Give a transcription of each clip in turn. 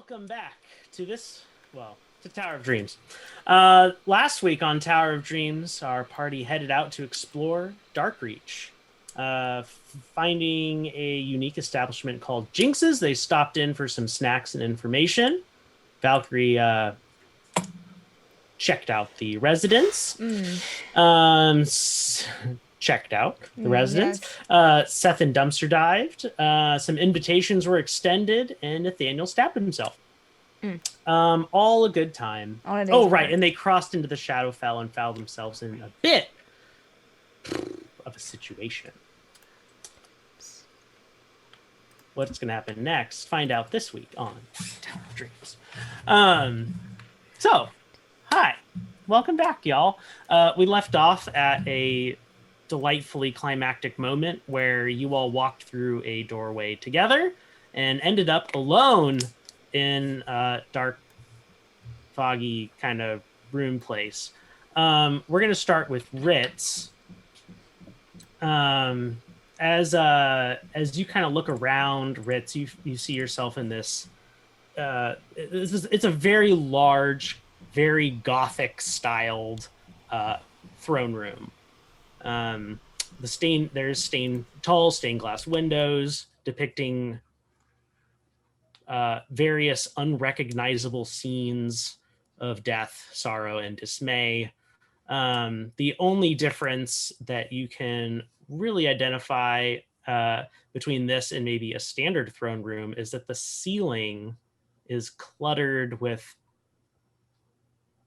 welcome back to to Tower of Dreams. Last week on Tower of Dreams, our party headed out to explore Darkreach. Finding a unique establishment called Jinx's, they stopped in for some snacks and information. Valkyrie checked out the residence. Checked out the residence. Yes. Seth and dumpster dived. Some invitations were extended, and Nathaniel stabbed himself. All a good time. Right, and they crossed into the Shadowfell and found themselves in a bit of a situation. What's going to happen next? Find out this week on Tower of Dreams. Hi, welcome back, y'all. We left off at a delightfully climactic moment where you all walked through a doorway together and ended up alone in a dark, foggy kind of room place. We're going to start with Ritz. As you kind of look around, Ritz, you see yourself in this. It's a very large, very Gothic styled throne room. There's tall stained glass windows depicting various unrecognizable scenes of death, sorrow, and dismay. The only difference that you can really identify between this and maybe a standard throne room is that the ceiling is cluttered with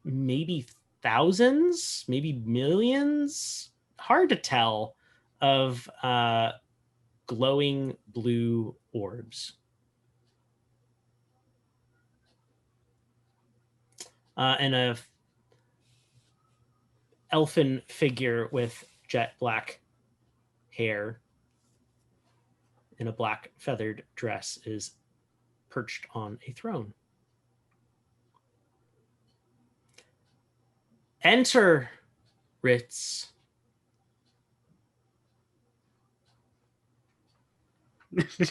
maybe thousands, maybe millions, hard to tell, of glowing blue orbs. And a elfin figure with jet black hair in a black feathered dress is perched on a throne. Enter, Ritz.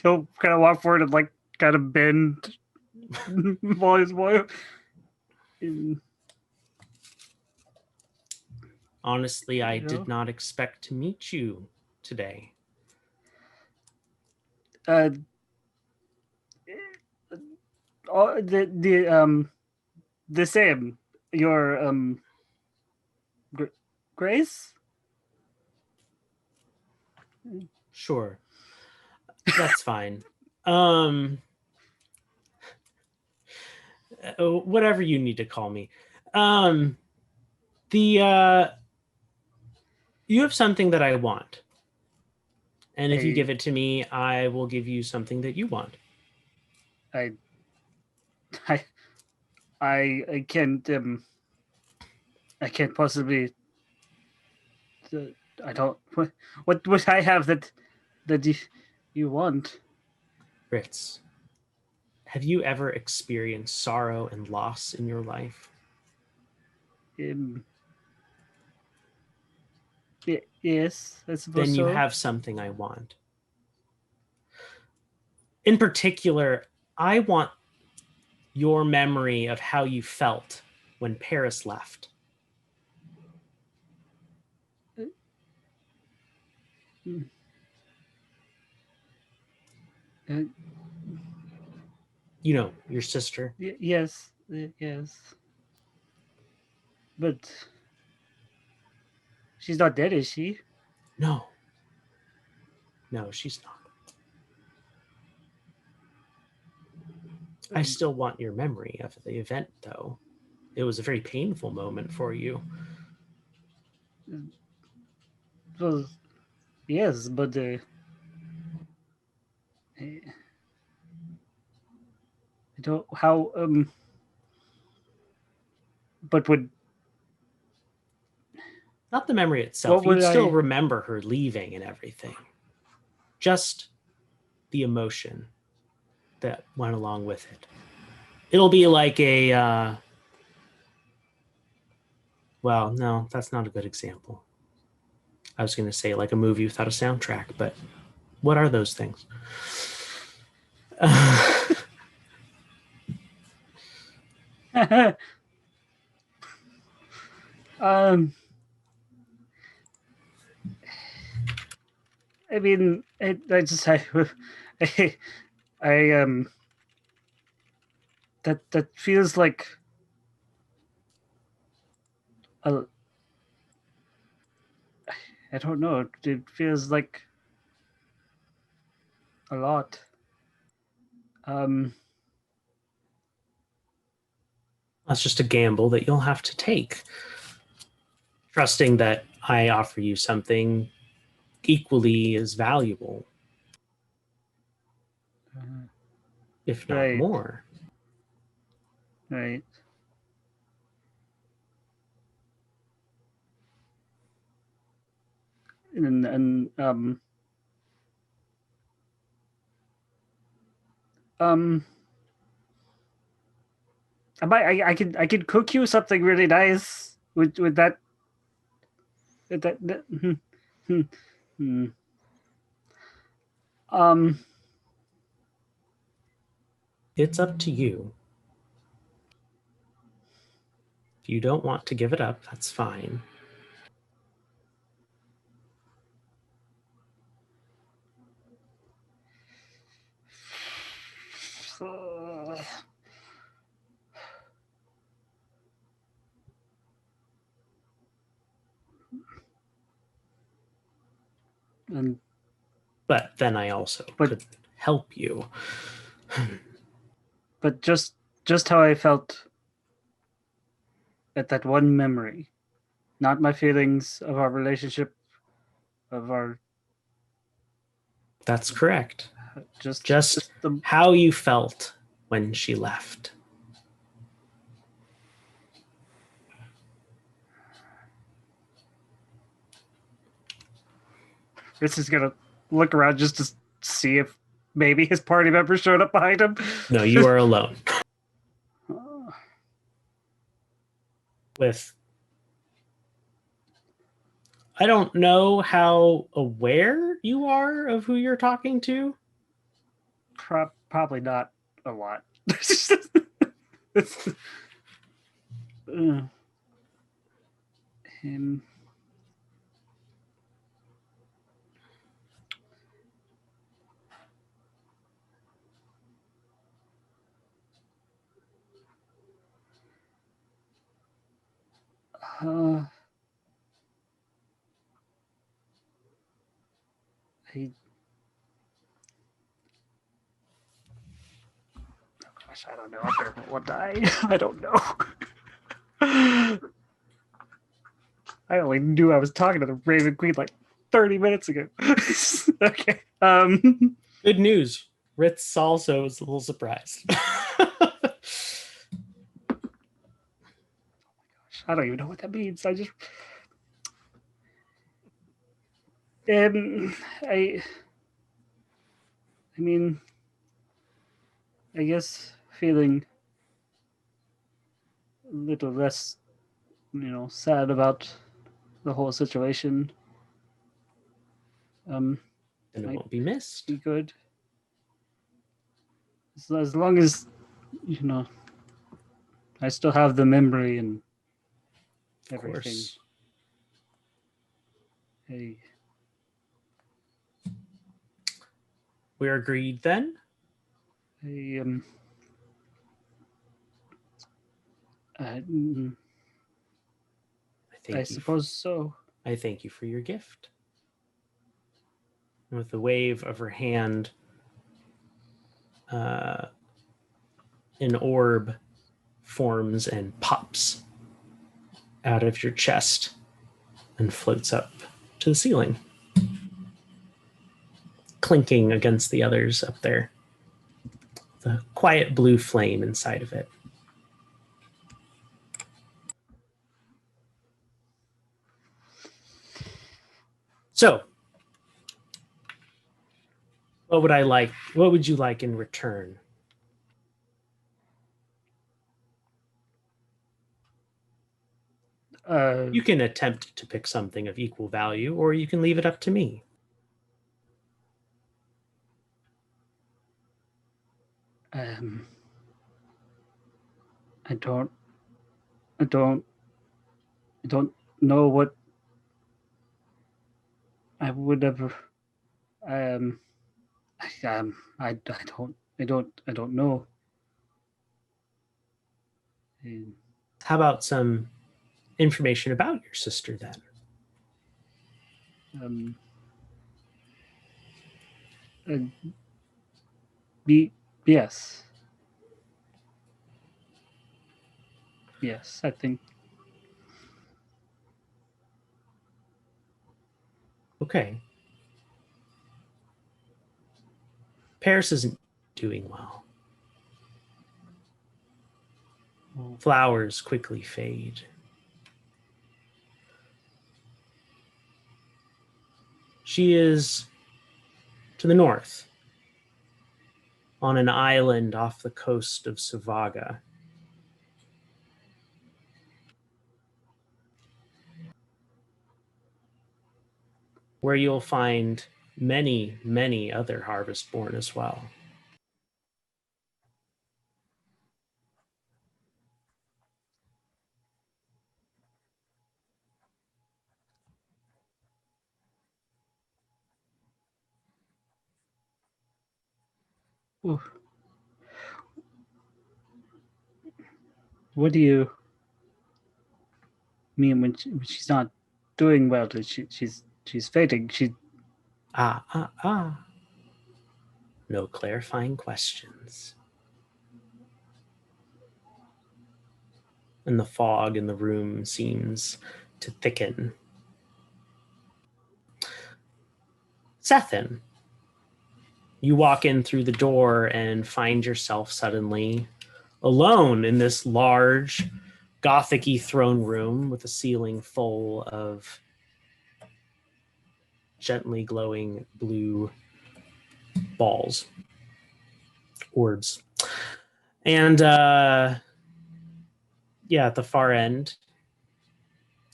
He'll kind of walk forward and kind of bend while he's walking. Honestly, I did not expect to meet you today. The same. Your Grace? Sure. That's fine. Whatever you need to call me. You have something that I want. And if you give it to me, I will give you something that you want. I can't I can't possibly I don't what would I have that you want? Ritz, have you ever experienced sorrow and loss in your life? Yes, I suppose then you so. have something I want. In particular, I want your memory of how you felt when Paris left. You know, your sister. Yes. But she's not dead, is she? No, she's not. I still want your memory of the event, though. It was a very painful moment for you. Well, yes, but I don't how but would not the memory itself. You'd still remember her leaving and everything. Just the emotion that went along with it. It'll be like a well, no, that's not a good example. I was going to say like a movie without a soundtrack, but what are those things? um, I mean, I just I that feels like a, I don't know. It feels like a lot. Um, That's just a gamble that you'll have to take, trusting that I offer you something equally as valuable, if not right, more. right. And um, I could cook you something really nice with that that. Hmm, hmm. Um, It's up to you. If you don't want to give it up, that's fine. and But then I also but could help you. but just how I felt at that one memory, not my feelings of our relationship, of our That's correct. just Just the how you felt when she left. Chris is gonna look around just to see if maybe his party member showed up behind him. No, you are alone. With I don't know how aware you are of who you're talking to. Probably not a lot. Him. Uh, he. Oh gosh, I don't know. I will die. I don't know. I only knew I was talking to the Raven Queen like 30 minutes ago. Okay. Good news. Ritz also is a little surprised. I don't even know what that means. I just I I mean, I guess feeling a little less, sad about the whole situation um And it might won't be missed. be good. As long as you know I still have the memory and Of everything. course. I, We're agreed then. I I, I I thank you. suppose so. I thank you for your gift. And with a wave of her hand, uh, an orb forms and pops out of your chest and floats up to the ceiling, clinking against the others up there. The quiet blue flame inside of it. So, what would I like? What would you like in return? Uh, You can attempt to pick something of equal value, or you can leave it up to me. um, I don't I don't I don't know what I would ever um I don't know. Um, How about some information about your sister then? um, uh, be yes. Yes, I think Okay. Paris isn't doing well. Flowers quickly fade. She is to the north, on an island off the coast of Savaga. Where you'll find many, many other Harvestborn as well. ooh, what do you mean when she's not doing well? She's fading. She Ah, ah, ah. No clarifying questions. And the fog in the room seems to thicken. Sethin, you walk in through the door and find yourself suddenly alone in this large, gothic-y throne room with a ceiling full of gently glowing blue balls, orbs. And yeah, at the far end,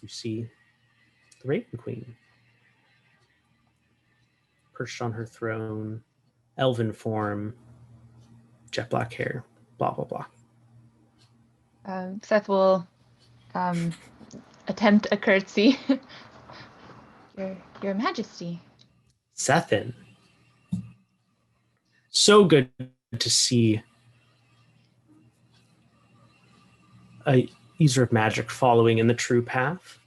you see the Raven Queen perched on her throne, elven form, jet black hair, blah, blah, blah. Seth will attempt a curtsy. Your Majesty. Sethin, so good to see a user of magic following in the true path.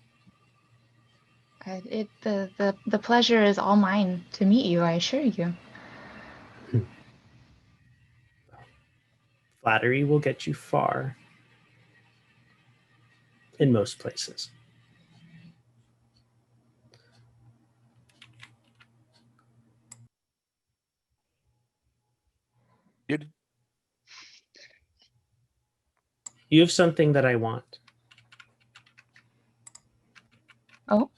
The pleasure is all mine to meet you, I assure you. Flattery will get you far in most places. You have something that I want. Oh,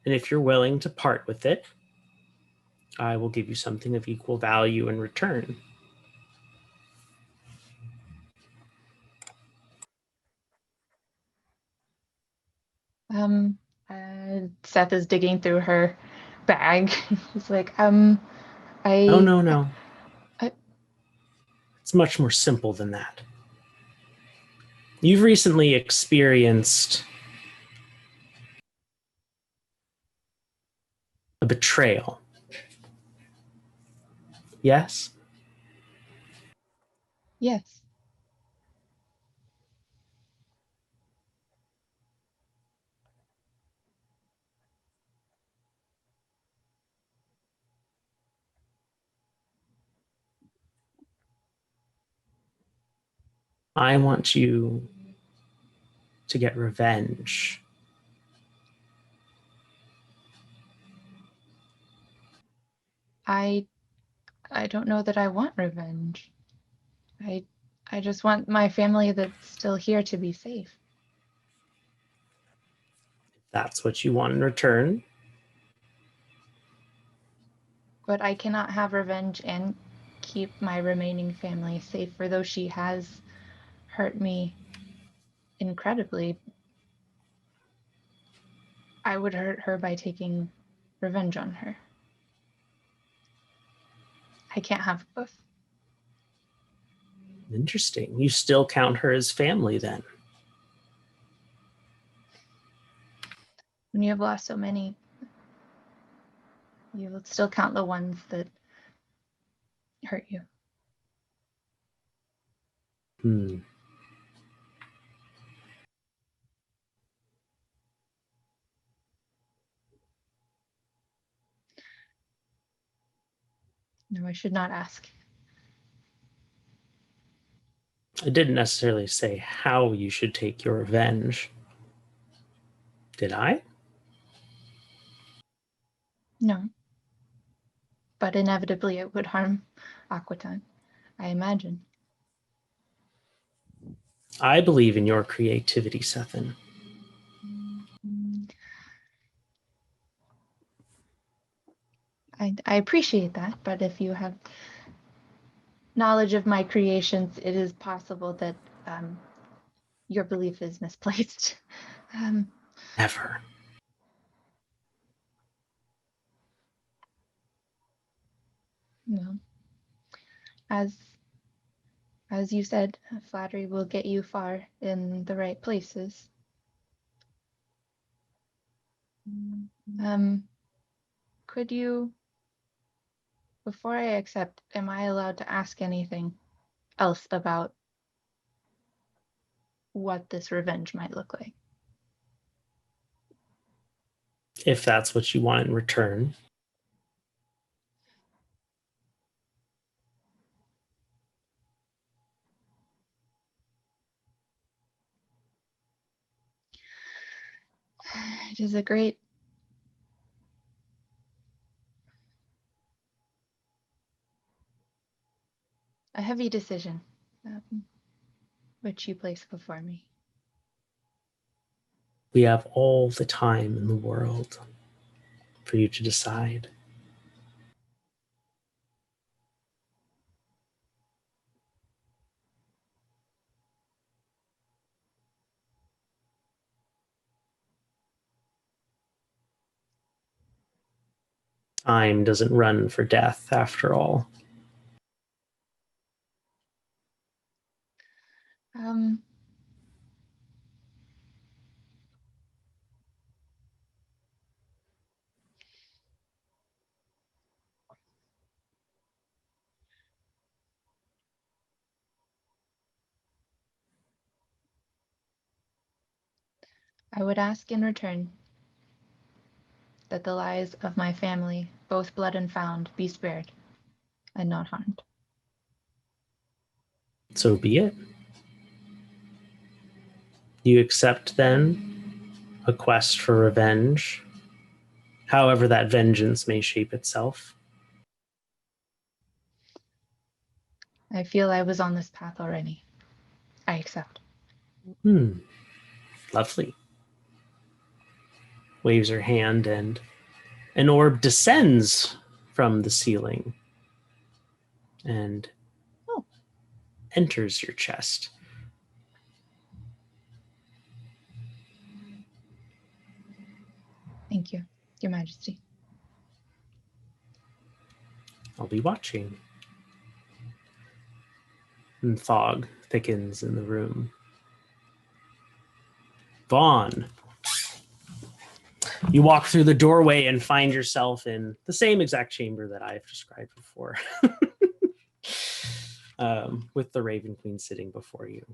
And if you're willing to part with it, I will give you something of equal value in return. Seth is digging through her bag. He's like, No, no, no. I- It's much more simple than that. You've recently experienced a betrayal. Yes? Yes. I want you to get revenge. I don't know that I want revenge. I just want my family that's still here to be safe. If that's what you want in return, But I cannot have revenge and keep my remaining family safe, for though she has hurt me incredibly, I would hurt her by taking revenge on her. I can't have both. Interesting. You still count her as family then? When you have lost so many, you will still count the ones that hurt you. No, I should not ask. I didn't necessarily say how you should take your revenge. Did I? No. But inevitably it would harm Aquatine, I imagine. I believe in your creativity, Sethan. I appreciate that, but if you have knowledge of my creations, it is possible that your belief is misplaced. Never. No. As you said, flattery will get you far in the right places. Could you, before I accept, am I allowed to ask anything else about what this revenge might look like? If that's what you want in return. It is a heavy decision, which you place before me. We have all the time in the world for you to decide. Time doesn't run for death, after all. I would ask in return that the lives of my family, both blood and found, be spared and not harmed. So be it. You accept, then, a quest for revenge, however that vengeance may shape itself. I feel I was on this path already. I accept. Lovely. Waves her hand and an orb descends from the ceiling and enters your chest. Thank you, Your Majesty. I'll be watching. And fog thickens in the room. Vaughn. You walk through the doorway and find yourself in the same exact chamber that I've described before. With the Raven Queen sitting before you.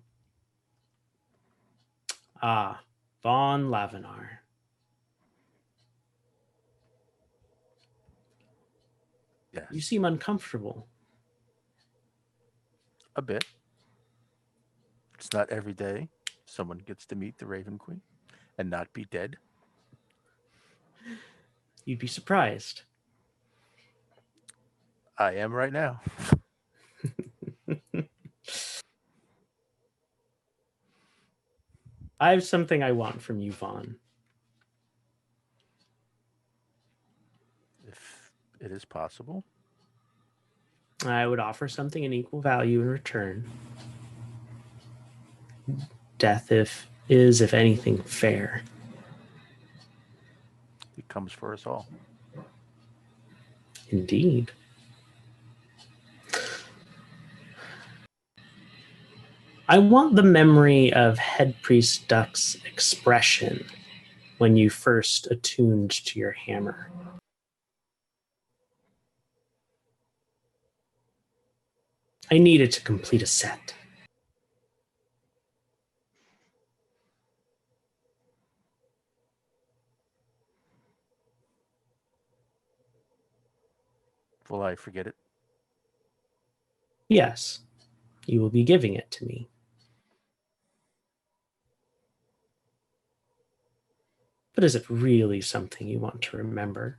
Ah, Vaughn Lavenar. Yes. You seem uncomfortable. A bit. It's not every day someone gets to meet the Raven Queen and not be dead. You'd be surprised. I am right now. I have something I want from you, Vaughn. If it is possible. I would offer something in equal value in return. Death if anything, fair. It comes for us all. Indeed. I want the memory of Head Priest Duck's expression when you first attuned to your hammer. I need it to complete a set. Will I forget it? Yes, you will be giving it to me. But is it really something you want to remember?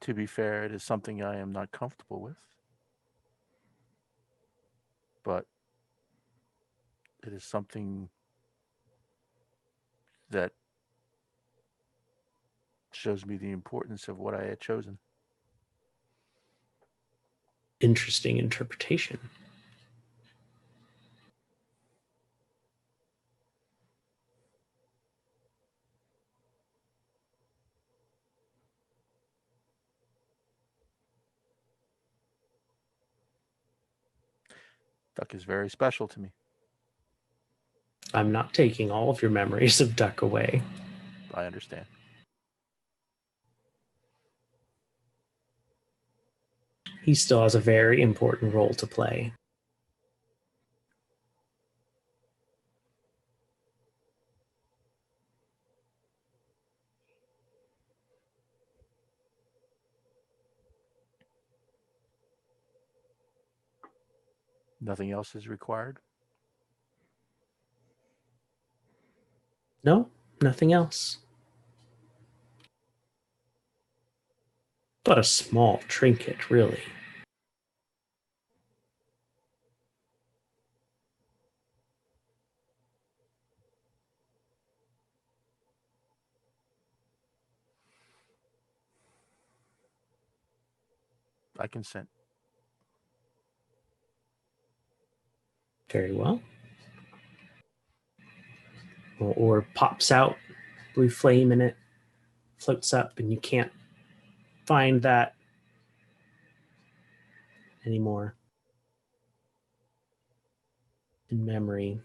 To be fair, it is something I am not comfortable with. But it is something that shows me the importance of what I had chosen. Interesting interpretation. Duck is very special to me. I'm not taking all of your memories of Duck away. I understand. He still has a very important role to play. Nothing else is required. No, nothing else. But a small trinket, really. I consent. Very well. Or pops out, blue flame in it, floats up, and you can't find that anymore in memory.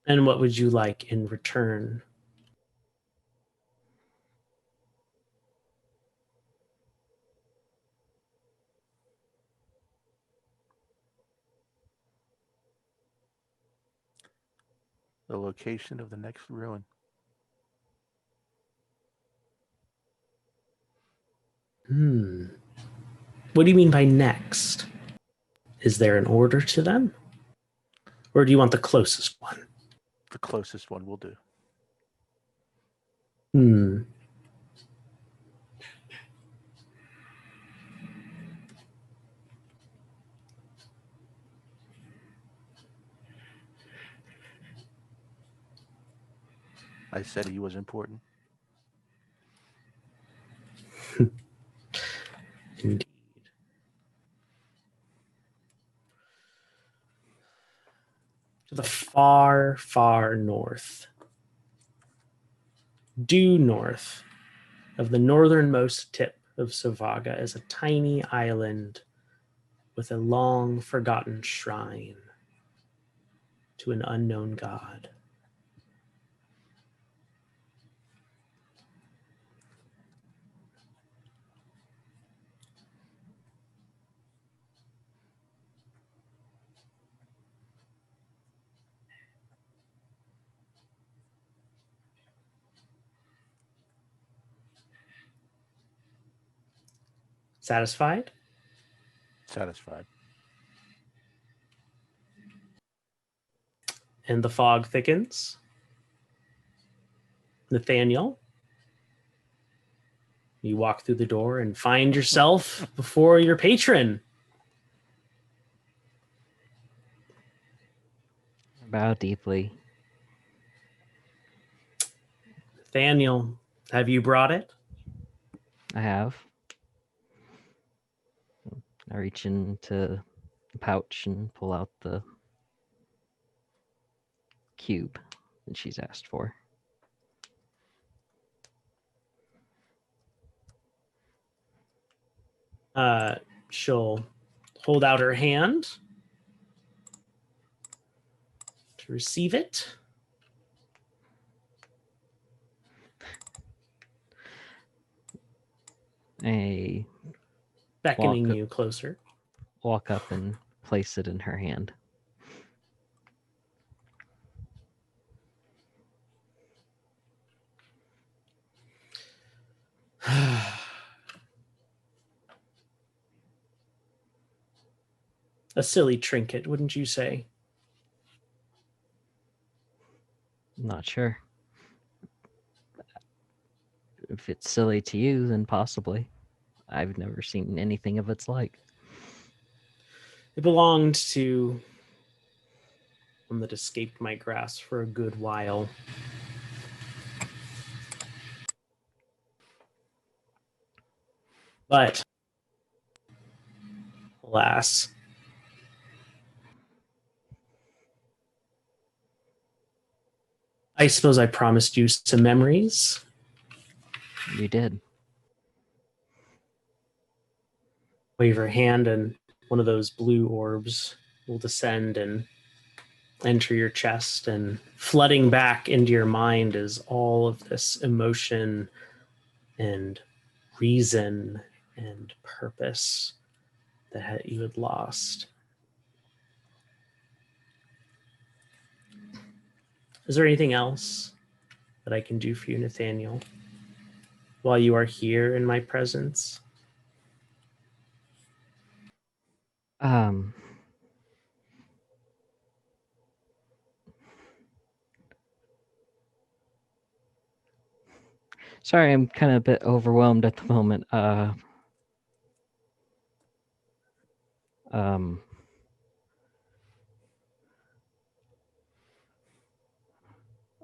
And what would you like in return? The location of the next ruin. What do you mean by next? Is there an order to them? Or do you want the closest one? The closest one will do. I said he was important. Indeed. To the far, far north, due north of the northernmost tip of Savaga is a tiny island with a long forgotten shrine to an unknown god. Satisfied? Satisfied. And the fog thickens. Nathaniel, you walk through the door and find yourself before your patron. Bow deeply. Nathaniel, have you brought it? I have. I reach into the pouch and pull out the cube that she's asked for. She'll hold out her hand to receive it. I Beckoning Walk- you closer. walk up and place it in her hand. A silly trinket, wouldn't you say? Not sure. If it's silly to you, then possibly. I've never seen anything of its like. It belonged to one that escaped my grasp for a good while. But, alas, I suppose I promised you some memories. You did. Wave her hand, and one of those blue orbs will descend and enter your chest, and flooding back into your mind is all of this emotion and reason and purpose that you had lost. Is there anything else that I can do for you, Nathaniel, while you are here in my presence? Sorry, I'm kind of a bit overwhelmed at the moment. I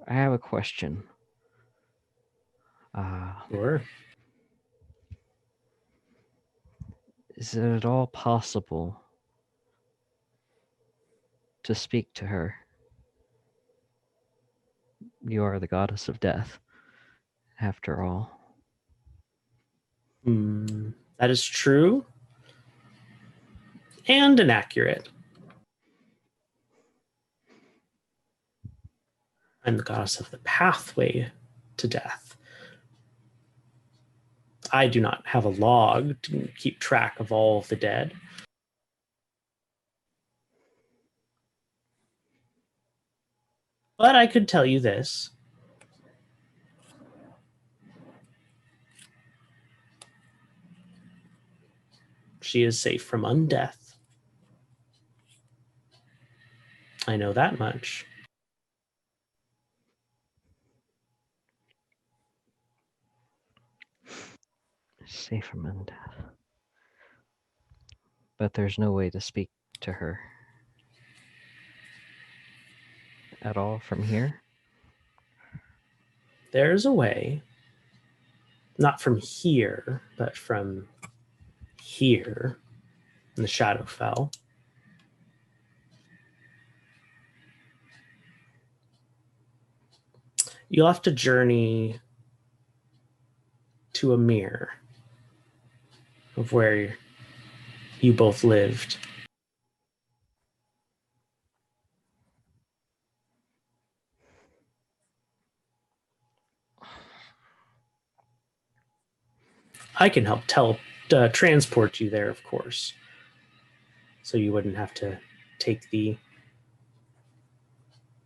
have a question. Sure. Is it at all possible to speak to her? You are the goddess of death, after all. That is true and inaccurate. I'm the goddess of the pathway to death. I do not have a log to keep track of all of the dead. But I could tell you this. She is safe from undeath. I know that much. Safe from undeath. But there's no way to speak to her at all from here? There's a way, not from here, but from here in the Shadowfell. You'll have to journey to a mirror of where you both lived. I can help transport you there, of course, so you wouldn't have to take the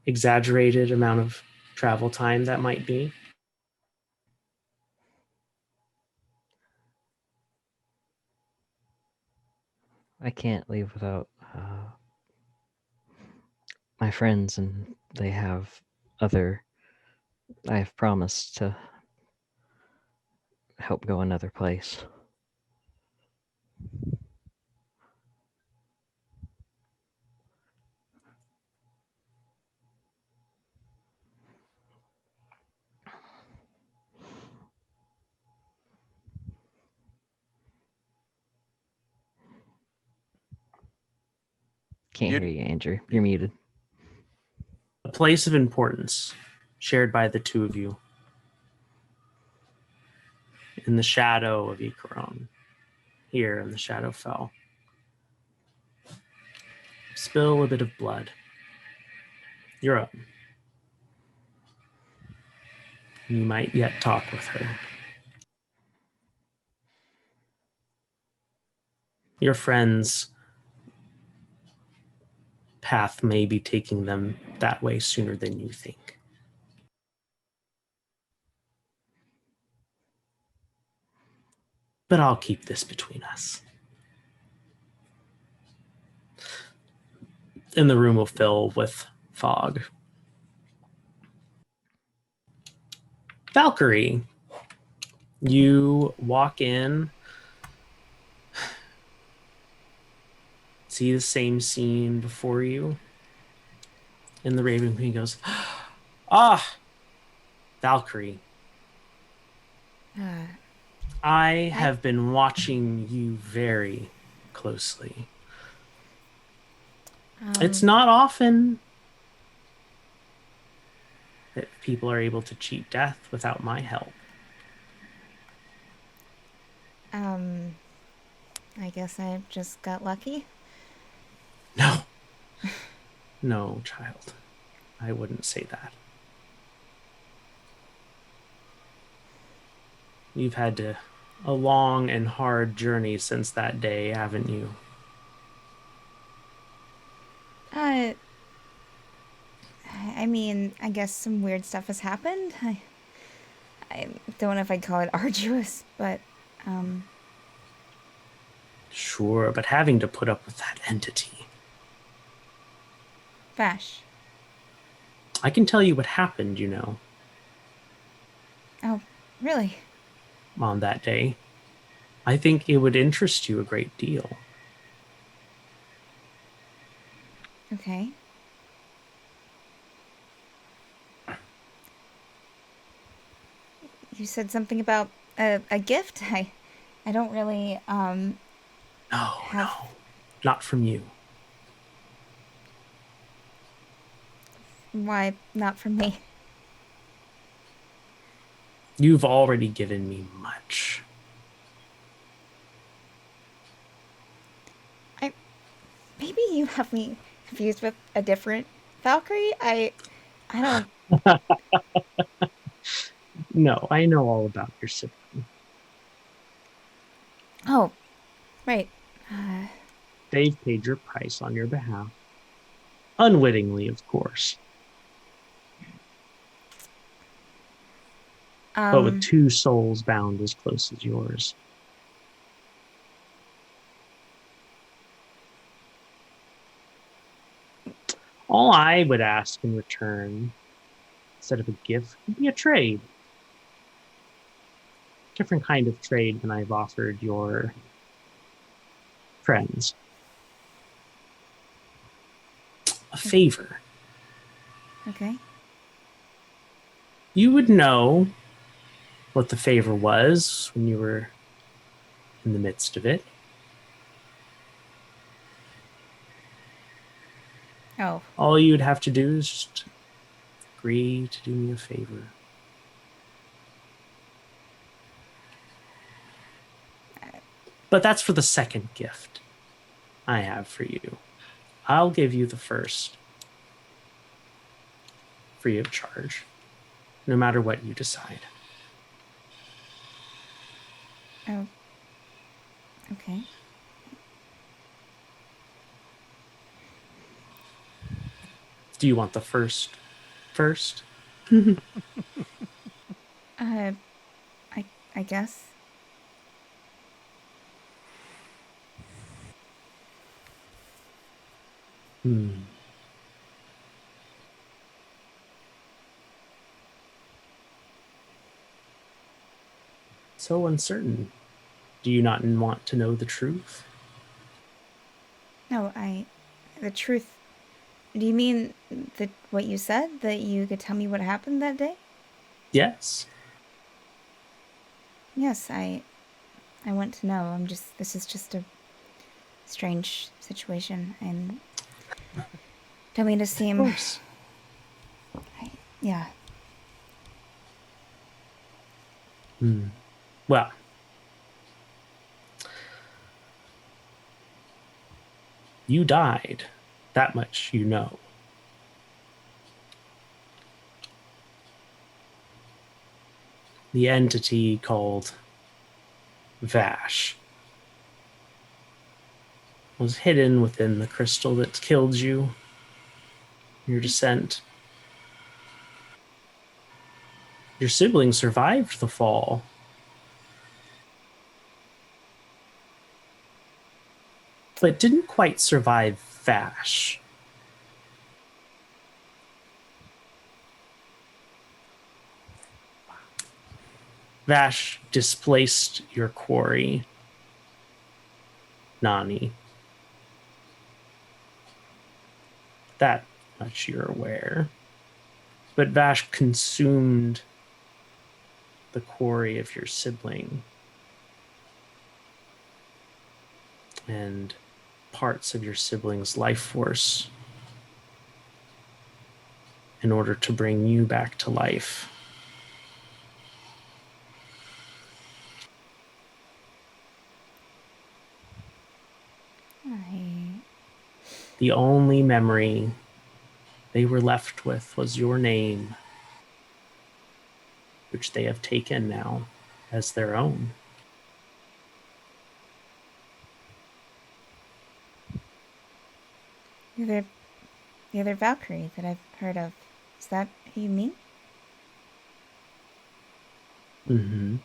exaggerated amount of travel time that might be. I can't leave without my friends, and they have other. I have promised to help go another place. Can't hear you, Andrew. You're muted. place of importance shared by the two of you. In the shadow of Ikaron, here in the Shadowfell. Spill a bit of blood. Your own. You might yet talk with her. Your friend's path may be taking them that way sooner than you think. But I'll keep this between us. And the room will fill with fog. Valkyrie, you walk in, see the same scene before you, and the Raven Queen goes, "Ah, Valkyrie, I have been watching you very closely. It's not often that people are able to cheat death without my help. I guess I just got lucky. No. No, child. I wouldn't say that. You've had a long and hard journey since that day, haven't you? I mean, I guess some weird stuff has happened. I don't know if I'd call it arduous, but, Sure, but having to put up with that entity. Vash. I can tell you what happened, you know. Oh, really? On that day. I think it would interest you a great deal. Okay. You said something about a gift? I don't really, No, not from you. Why not from me? You've already given me much. Maybe you have me confused with a different Valkyrie? I don't... No, I know all about your sibling. Oh, right. They've paid your price on your behalf. Unwittingly, of course. But with two souls bound as close as yours. All I would ask in return, instead of a gift, would be a trade. Different kind of trade than I've offered your friends. A favor. Okay. You would know what the favor was when you were in the midst of it. Oh. All you'd have to do is just agree to do me a favor. But that's for the second gift I have for you. I'll give you the first. Free of charge. No matter what you decide. Oh. Okay. Do you want the first? I guess. So uncertain. Do you not want to know the truth? No, the truth. Do you mean what you said? That you could tell me what happened that day? Yes. Yes, I want to know. This is just a strange situation, and don't mean to seem Yeah. Well, you died. That much you know. The entity called Vash was hidden within the crystal that killed you, your descent. Your siblings survived the fall, but didn't quite survive Vash. Vash displaced your quarry, Nani. That much you're aware. But Vash consumed the quarry of your sibling and parts of your sibling's life force in order to bring you back to life. The only memory they were left with was your name, which they have taken now as their own. The other Valkyrie that I've heard of. Is that who you mean? Mm-hmm.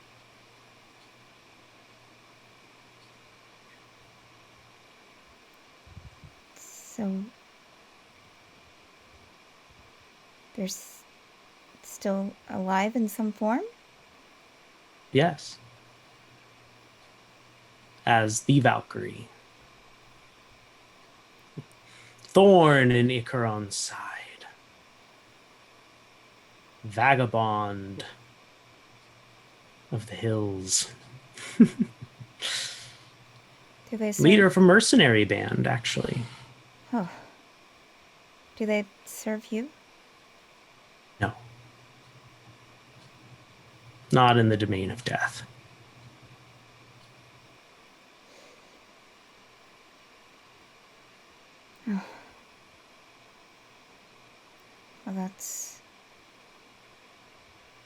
So they're still alive in some form? Yes. As the Valkyrie. Thorn in Ikaron's side. Vagabond of the hills. Do they serve... Leader of a mercenary band, actually. Oh. Do they serve you? No. Not in the domain of death. Oh. Well, that's...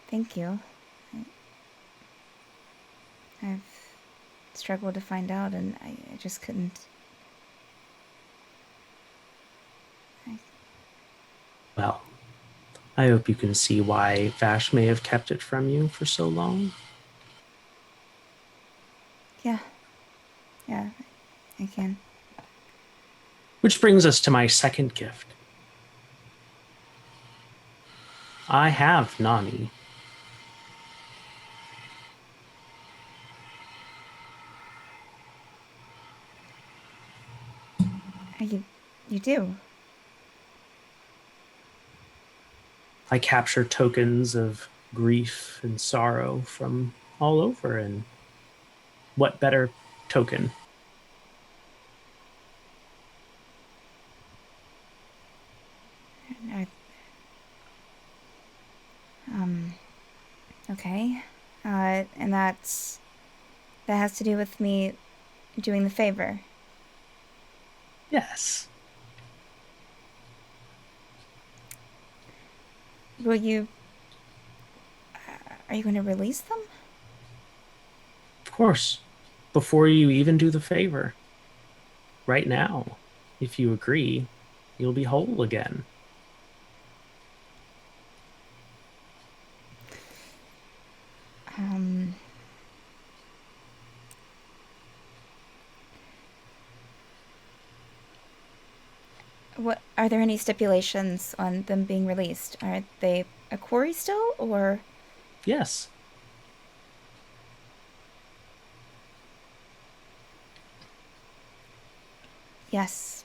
Thank you. I've struggled to find out, and I just couldn't... Well, I hope you can see why Vash may have kept it from you for so long. Yeah. Yeah, I can. Which brings us to my second gift. I have Nani. You do? I capture tokens of grief and sorrow from all over, and what better token? Okay. And that has to do with me doing the favor. Yes. Will you... Are you going to release them? Of course. Before you even do the favor. Right now, if you agree, you'll be whole again. What are there any stipulations on them being released? Are they a quarry still, or... Yes. Yes.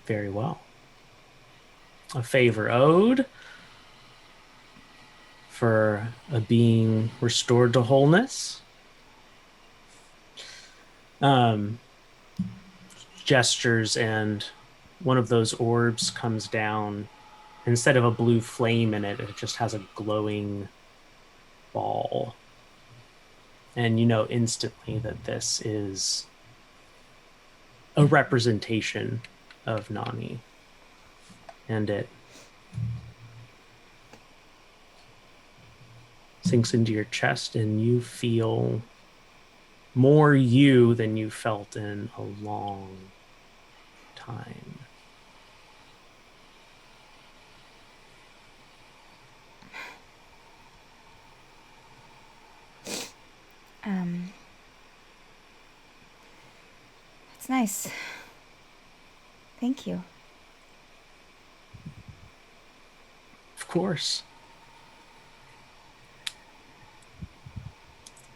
Very well. A favor owed for a being restored to wholeness. gestures, and one of those orbs comes down. Instead of a blue flame in it, it just has a glowing ball. And you know instantly that this is a representation of Nani. And it sinks into your chest, and you feel more you than you felt in a long time. That's nice. Thank you. Of course.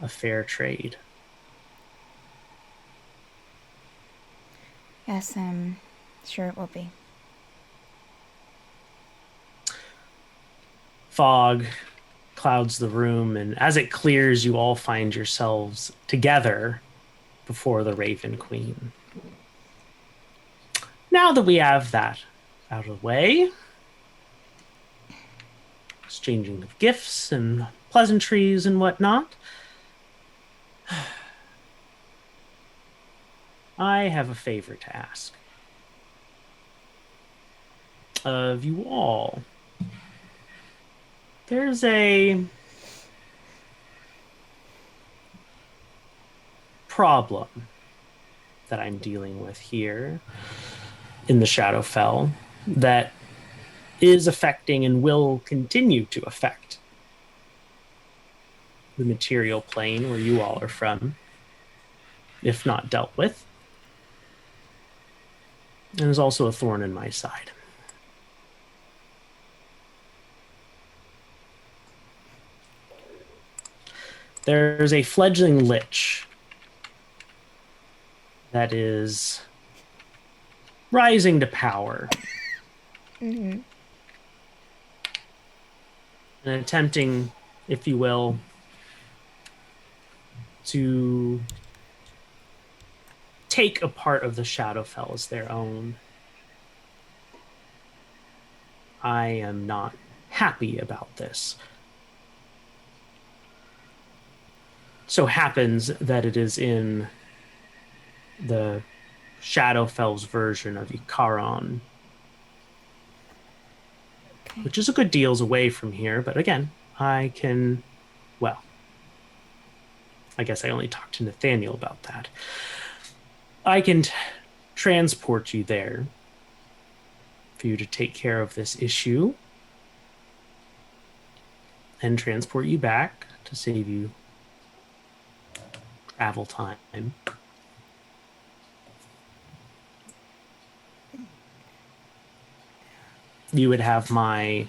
A fair trade. Yes, I'm sure it will be. Fog clouds the room, and as it clears, you all find yourselves together before the Raven Queen. Now that we have that out of the way, exchanging of gifts and pleasantries and whatnot, I have a favor to ask of you all. There's a problem that I'm dealing with here in the Shadowfell that is affecting and will continue to affect the material plane where you all are from, if not dealt with. And there's also a thorn in my side. There's a fledgling lich that is rising to power. Mm-hmm. And attempting, if you will, to take a part of the Shadowfell as their own. I am not happy about this. So happens that it is in the Shadowfell's version of Ikaron, Okay. which is a good deals away from here. But again, I can, well, I guess I only talked to Nathaniel about that. I can transport you there for you to take care of this issue and transport you back to save you travel time. You would have my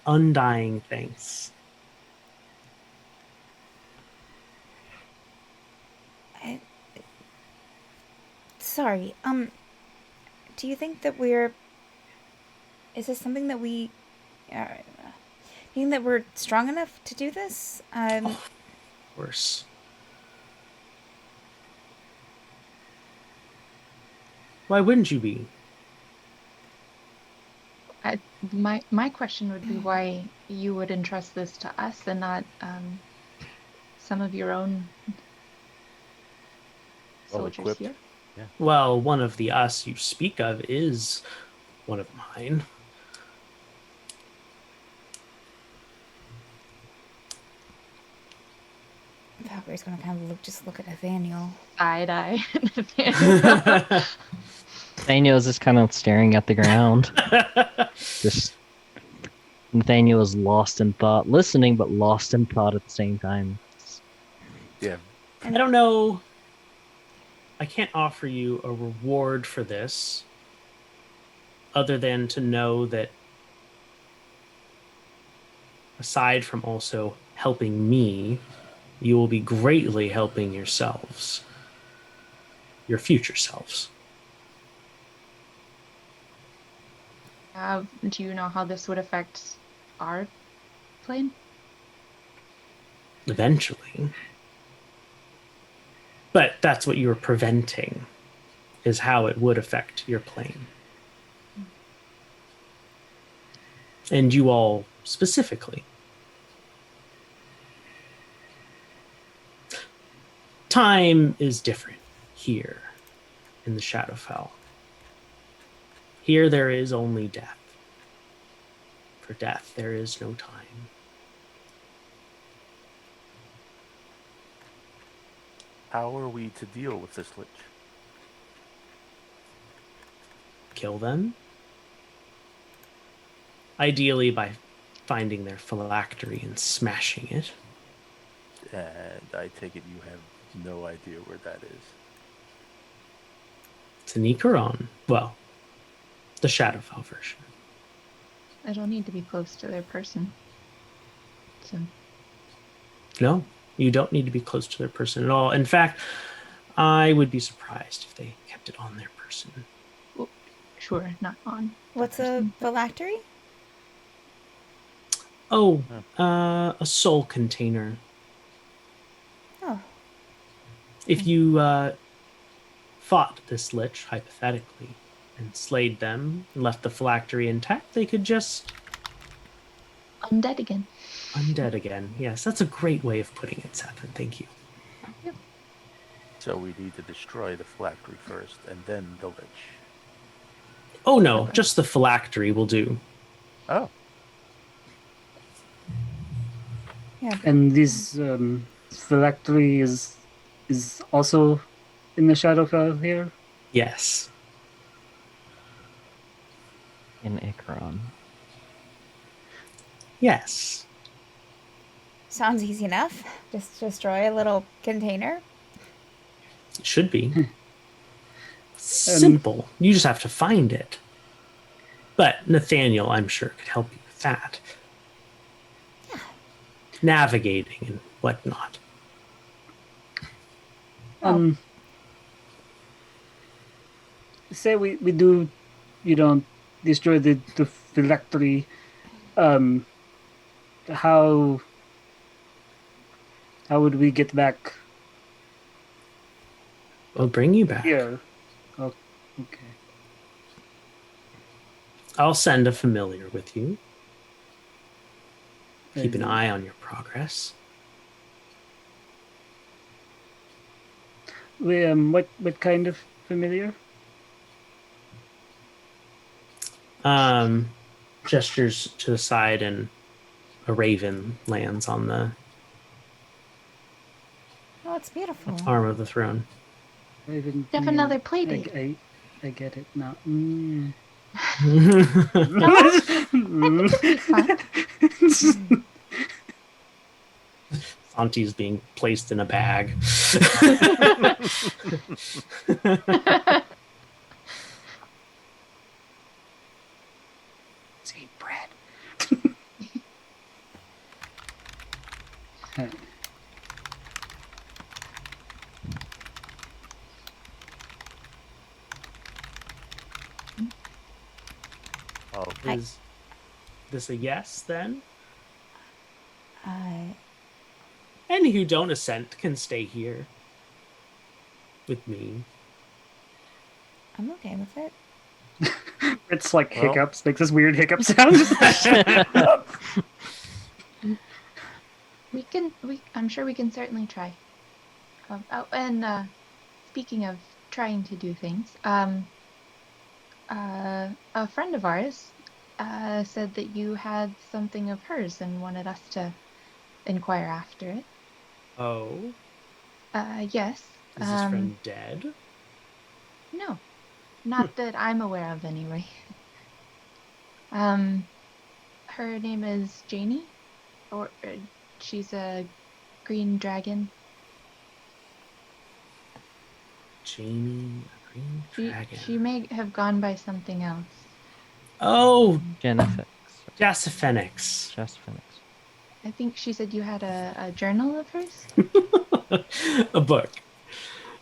undying thanks. Sorry, do you think that is this something that do you think that we're strong enough to do this? Of course. Why wouldn't you be? My question would be why you would entrust this to us and not some of your own soldiers Well-equipped. here. Yeah. Well, one of the us you speak of is one of mine. Valkyrie's gonna kind of look at Nathaniel. Side eye. Nathaniel is just kind of staring at the ground. Just Nathaniel is lost in thought, listening but lost in thought at the same time. Yeah. I don't know. I can't offer you a reward for this other than to know that aside from also helping me, you will be greatly helping yourselves, your future selves. Do you know how this would affect our plane? Eventually. But that's what you were preventing. is how it would affect your plane. And you all specifically. Time is different here in the Shadowfell. Here there is only death. For death, there is no time. How are we to deal with this lich? Kill them. Ideally by finding their phylactery and smashing it. And I take it you have no idea where that is. It's an Ikaron. Well, the Shadowfell version. I don't need to be close to their person. So No, you don't need to be close to their person at all. In fact, I would be surprised if they kept it on their person. well, sure, not on. the What's a person. phylactery? Oh, a soul container. Oh, If you fought this lich, hypothetically, and slayed them and left the phylactery intact, they could just Undead again. undead again. Yes, that's a great way of putting it, Saturn. Thank you. So we need to destroy the phylactery first, and then the lich. Oh no, just the phylactery will do. Oh, yeah. And this phylactery is also in the Shadowfell here. Yes. In Ikaron. Yes. Sounds easy enough. Just destroy a little container. It should be. Simple. You just have to find it. But Nathaniel, I'm sure, could help you with that. Yeah. Navigating and whatnot. Say we do, destroy the phylactery. How would we get back I'll bring you back. here? Oh, okay. I'll send a familiar with you. Keep an Mhm. eye on your progress. What kind of familiar? Gestures to the side, and a raven lands on the Oh, it's beautiful. arm of the throne. Raven You have familiar. another play date. I get it now. Mm. Santi's being placed in a bag. Say bread. oh, Is this a yes then? Any who don't assent can stay here with me. I'm okay with it. It's like Well- hiccups, makes this weird hiccup sound. I'm sure we can certainly try. Speaking of trying to do things, a friend of ours said that you had something of hers and wanted us to inquire after it. Oh, Yes. is this friend dead? No, not that I'm aware of anyway. Her name is Jayny, or she's a green dragon. Jayny, a green dragon. She may have gone by something else. Oh, Genefix. Jasophenix. Just Phoenix. I think she said you had a journal of hers. A book.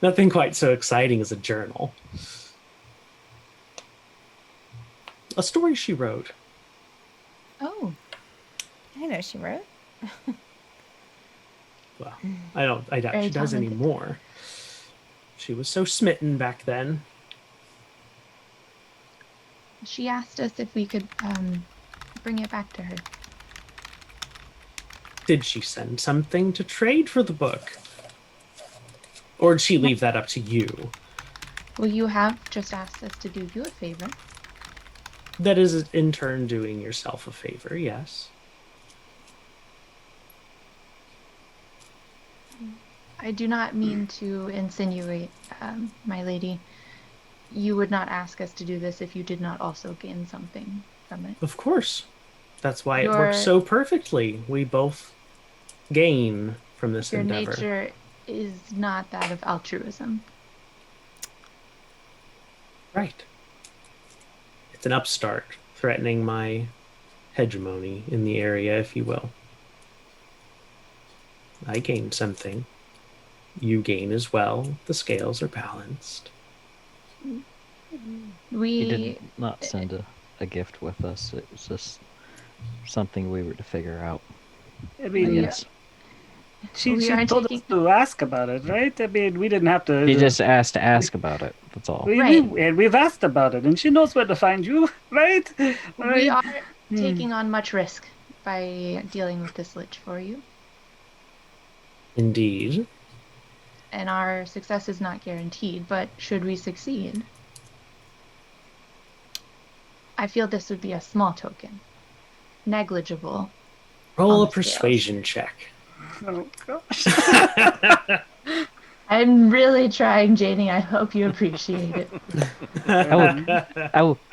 Nothing quite so exciting as a journal. A story she wrote. Oh, I know she wrote. Well, I doubt Very she does talented. anymore. She was so smitten back then. She asked us if we could bring it back to her. Did she send something to trade for the book? Or did she leave that up to you? Well, you have just asked us to do you a favor. That is in turn doing yourself a favor, yes. I do not mean to insinuate, my lady. You would not ask us to do this if you did not also gain something from it. Of course. That's why it works so perfectly. We both gain from this Your endeavor. nature is not that of altruism. Right. It's an upstart threatening my hegemony in the area, if you will. I gain something. You gain as well. The scales are balanced. You did not send a gift with us. It was just something we were to figure out. I mean, yes. She told us to ask about it, right? I mean, we didn't have to. She just asked to ask about it. That's all. And we've asked about it, and she knows where to find you, right? We are taking on much risk by dealing with this lich for you. Indeed. And our success is not guaranteed, but should we succeed, I feel this would be a small token. Negligible. Roll a persuasion check. Oh, gosh. I'm really trying, Jayny. I hope you appreciate it.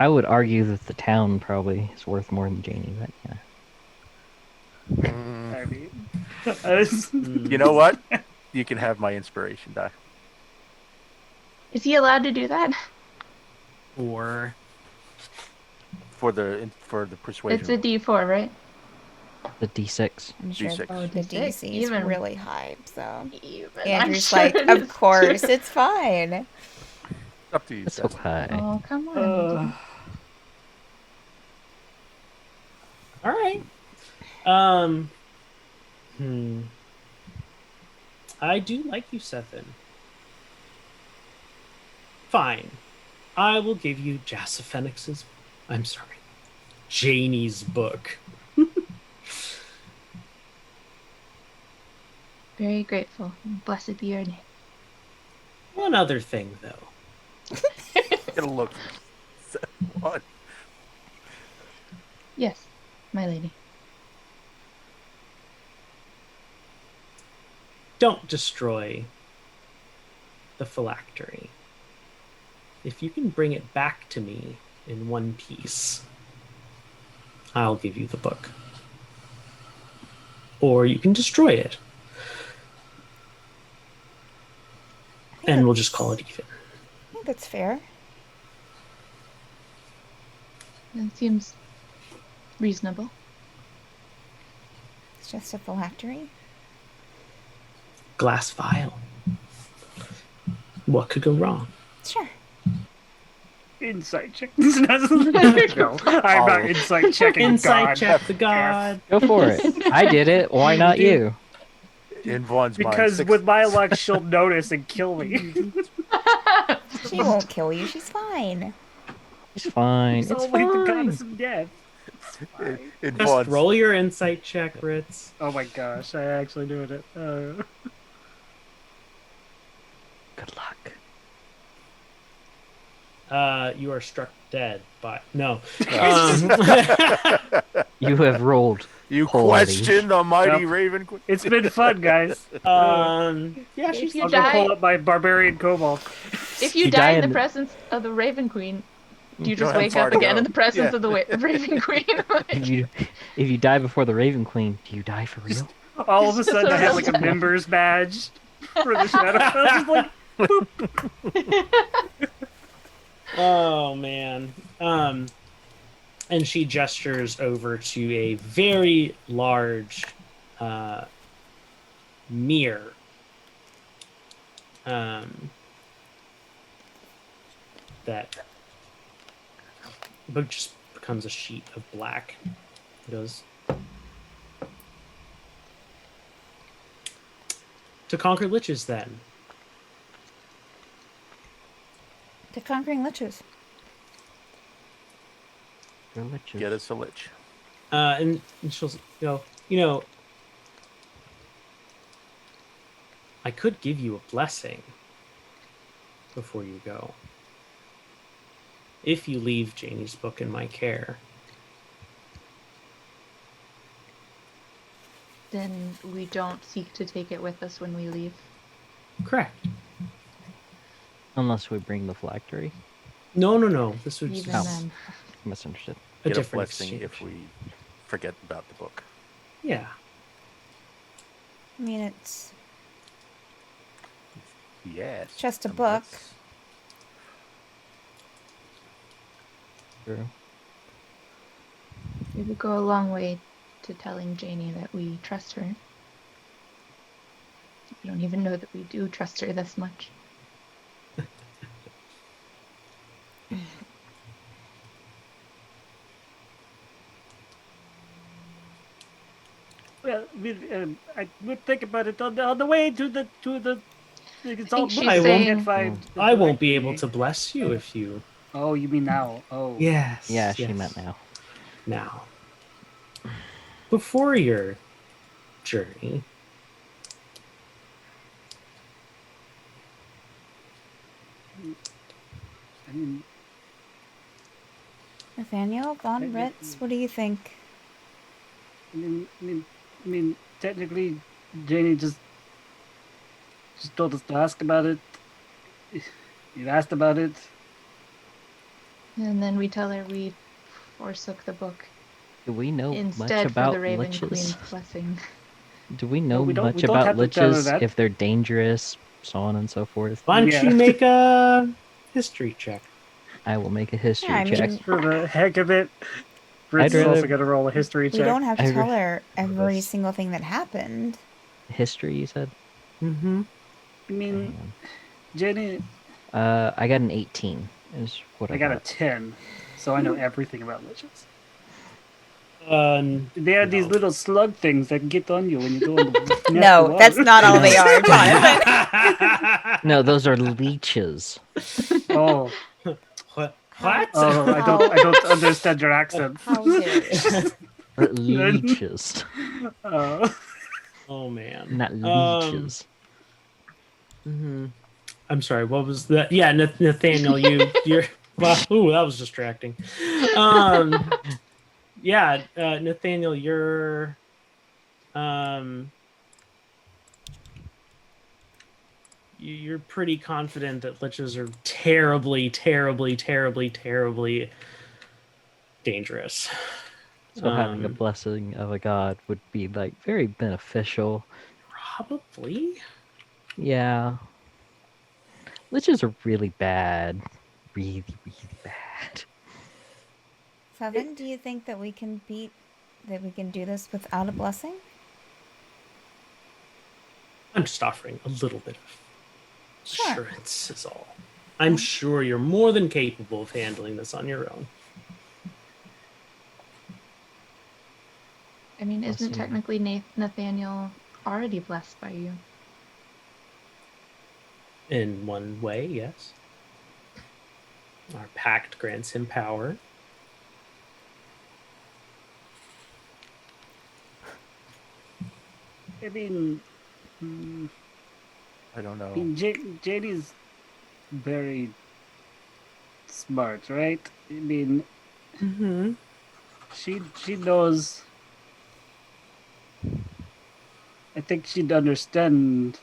I would argue that the town probably is worth more than Jayny, but yeah. I mean, you know what? You can have my inspiration die. Is he allowed to do that? Or for the persuasion. It's a D4, right? The D6. I'm sure D6. the DC is really high, so Even Andrew's like, of course, it's fine. Up to you. It's okay. Oh, come on. all right. I do like you, Sethin. Fine. I will give you Jayny's book. Very grateful. Blessed be your name. One other thing, though. It'll look. What? Yes, my lady. Don't destroy the phylactery. If you can bring it back to me in one piece, I'll give you the book. Or you can destroy it. And we'll just call it even. I think that's fair. That seems reasonable. It's just a phylactery. Glass vial. What could go wrong? Sure. Insight check. No, I'm not insight checking. Insight check the god. Go for it. I did it. Why not you? In Vaughn's mind. Because with my luck, she'll notice and kill me. She won't kill you. She's fine. It's fine. It's It's only the fine. goddess of death. In Just Vaughn's, roll your insight check, Ritz. Oh my gosh, I actually doing it. Good luck. You are struck dead by no. You have rolled. You Holy. questioned the mighty Yep. Raven Queen. It's been fun, guys. Yeah, she's you I'll die- go pull up my barbarian cobalt. If you die in the presence of the Raven Queen, do you just Don't wake have far up to again go. in the presence Yeah. of the Raven Queen? If you die before the Raven Queen, do you die for real? All of a sudden, I have like a member's badge for the Shadowfell. Just like, Oh man. And she gestures over to a very large mirror. That book just becomes a sheet of black. It goes to conquer liches then. To conquering liches. They're liches. Get us a lich. And she'll go, you know, I could give you a blessing before you go. If you leave Jayny's book in my care. Then we don't seek to take it with us when we leave. Correct. Unless we bring the phylactery. No. This would Even just then. Misunderstood. a Get a different blessing exchange. if we forget about the book. Yeah. I mean, it's Yes. Just a unless- book. True. It would go a long way to telling Jayny that we trust her. I don't even know that we do trust her this much. Well, I would think about it on the way to the It's all think she's I won't saying- get five. I won't be able to bless you if you. Oh, you mean now? Oh, Yes. Yeah, she yes. meant now. Now. Before your journey, I mean, Nathaniel, Von Ritz, what do you think? I mean, technically, Jayny just told us to ask about it. You asked about it. And then we tell her we forsook the book Do we know much instead for about the Raven liches? Queen's blessing. Do we know we much don't about have to tell her liches? that. If they're dangerous, so on and so forth? why don't Yeah. you make a history check? I will make a history Yeah, I check. mean, For the heck of it, Fritz is rather- also going to roll a history we check. don't have to I tell re- her every this. single thing that happened. History, you said? Mm-hmm. I mean, Hang Jayny, on. I got an 18. Is what I I got a got. 10, so I know everything about liches. Um, They are these No. little slug things that get on you when you go in the No, water. that's not all they are, Jonathan. No, those are leeches. Oh, What? oh, I don't understand your accent. How dare you? Leeches, Oh. Oh man. not leeches. Mhm. I'm sorry. What was that? Yeah, Nathaniel, you're. Well, ooh, that was distracting. Yeah, Nathaniel, you're. You're pretty confident that liches are terribly, terribly, terribly, terribly dangerous. So having a Um, blessing of a god would be like very beneficial. Probably. Yeah. Liches are really bad. Really, really bad. Seven, do you think that we can do this without a blessing? I'm just offering a little bit of Sure. assurance is all. I'm sure you're more than capable of handling this on your own. I mean, isn't Blessing. technically Nathaniel already blessed by you? In one way, yes. Our pact grants him power. I mean, I don't know. Jayny's very smart, right? I mean, Mm-hmm. she knows. I think she'd understand.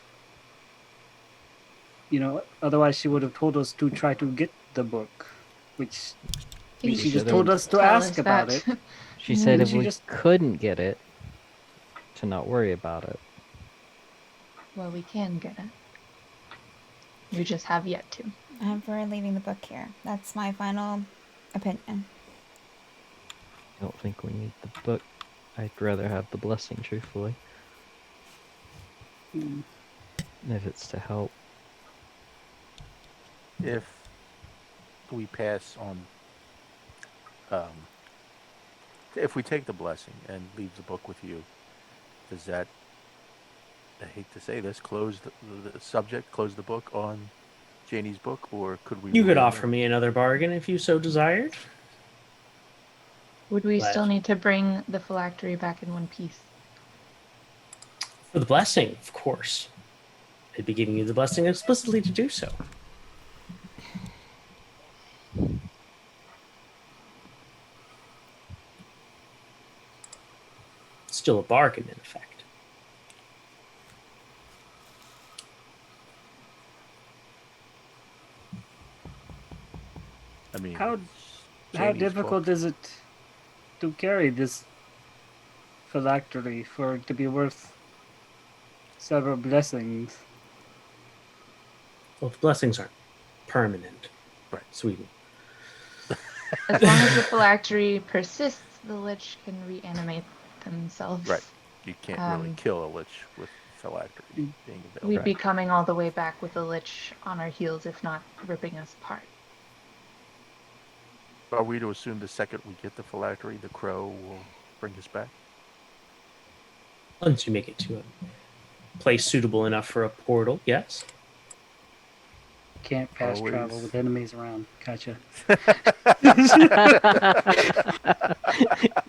You know, otherwise she would have told us to try to get the book, which He she just should've told us to tell ask us about that. it. She said if She we just- couldn't get it, to not worry about it. Well, we can get it. We just have yet to. We're leaving the book here. That's my final opinion. I don't think we need the book. I'd rather have the blessing, truthfully, Mm. if it's to help. If we pass on, if we take the blessing and leave the book with you, does that, I hate to say this, close the subject, close the book on Jayny's book, or could we? You could remain offer there? me another bargain if you so desired. Would we But still need to bring the phylactery back in one piece? for the blessing, of course. I'd be giving you the blessing explicitly to do so. Still a bargain, in effect. I mean, How it's how Jayny's difficult book. is it to carry this phylactery for it to be worth several blessings? Well, the blessings aren't permanent. Right. Sweden. As long as the phylactery persists, the lich can reanimate themselves. Right. You can't really Um, kill a lich with phylactery being available. We'd be coming all the way back with the lich on our heels, if not ripping us apart. Are we to assume the second we get the phylactery, the crow will bring us back? Once you make it to a place suitable enough for a portal, yes. Can't fast travel Always. with enemies around. Gotcha.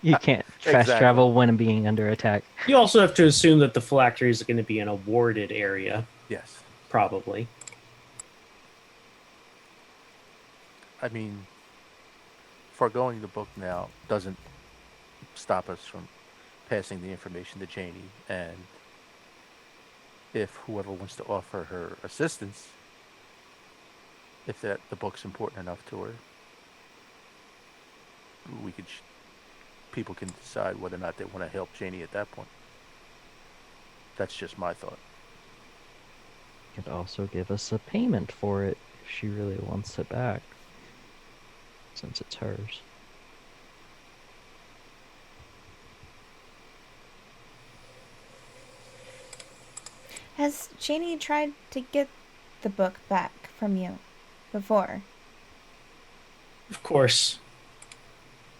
You can't fast Exactly. travel when being under attack. You also have to assume that the phylactery is going to be in a warded area, Yes. probably. I mean, foregoing the book now doesn't stop us from passing the information to Jayny, and if whoever wants to offer her assistance, if the book's important enough to her, we could people can decide whether or not they want to help Jayny at that point. That's just my thought. Could also give us a payment for it if she really wants it back, since it's hers. Has Jayny tried to get the book back from you before? Of course.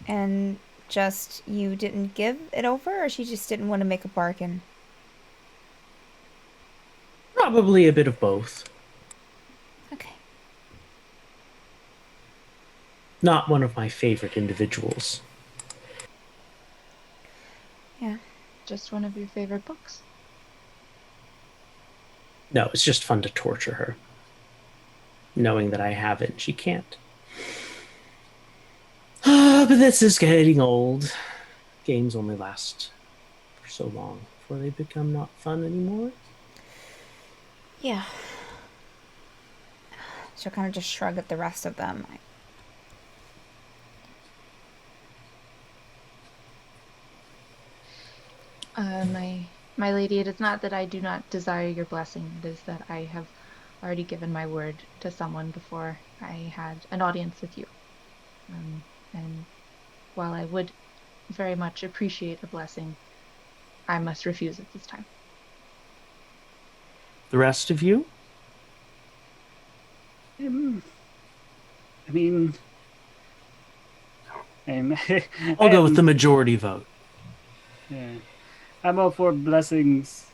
And just you didn't give it over, or she just didn't want to make a bargain? Probably a bit of both. Okay. Not one of my favorite individuals. Yeah. Just one of your favorite books. No, it's just fun to torture her. Knowing that I have it and she can't. But this is getting old. Games only last for so long before they become not fun anymore. Yeah. She'll kind of just shrug at the rest of them. My lady, it is not that I do not desire your blessing. It is that I have already given my word to someone before I had an audience with you. And while I would very much appreciate a blessing, I must refuse it this time. The rest of you? I mean, I'll go with the majority vote. Yeah, I'm all for blessings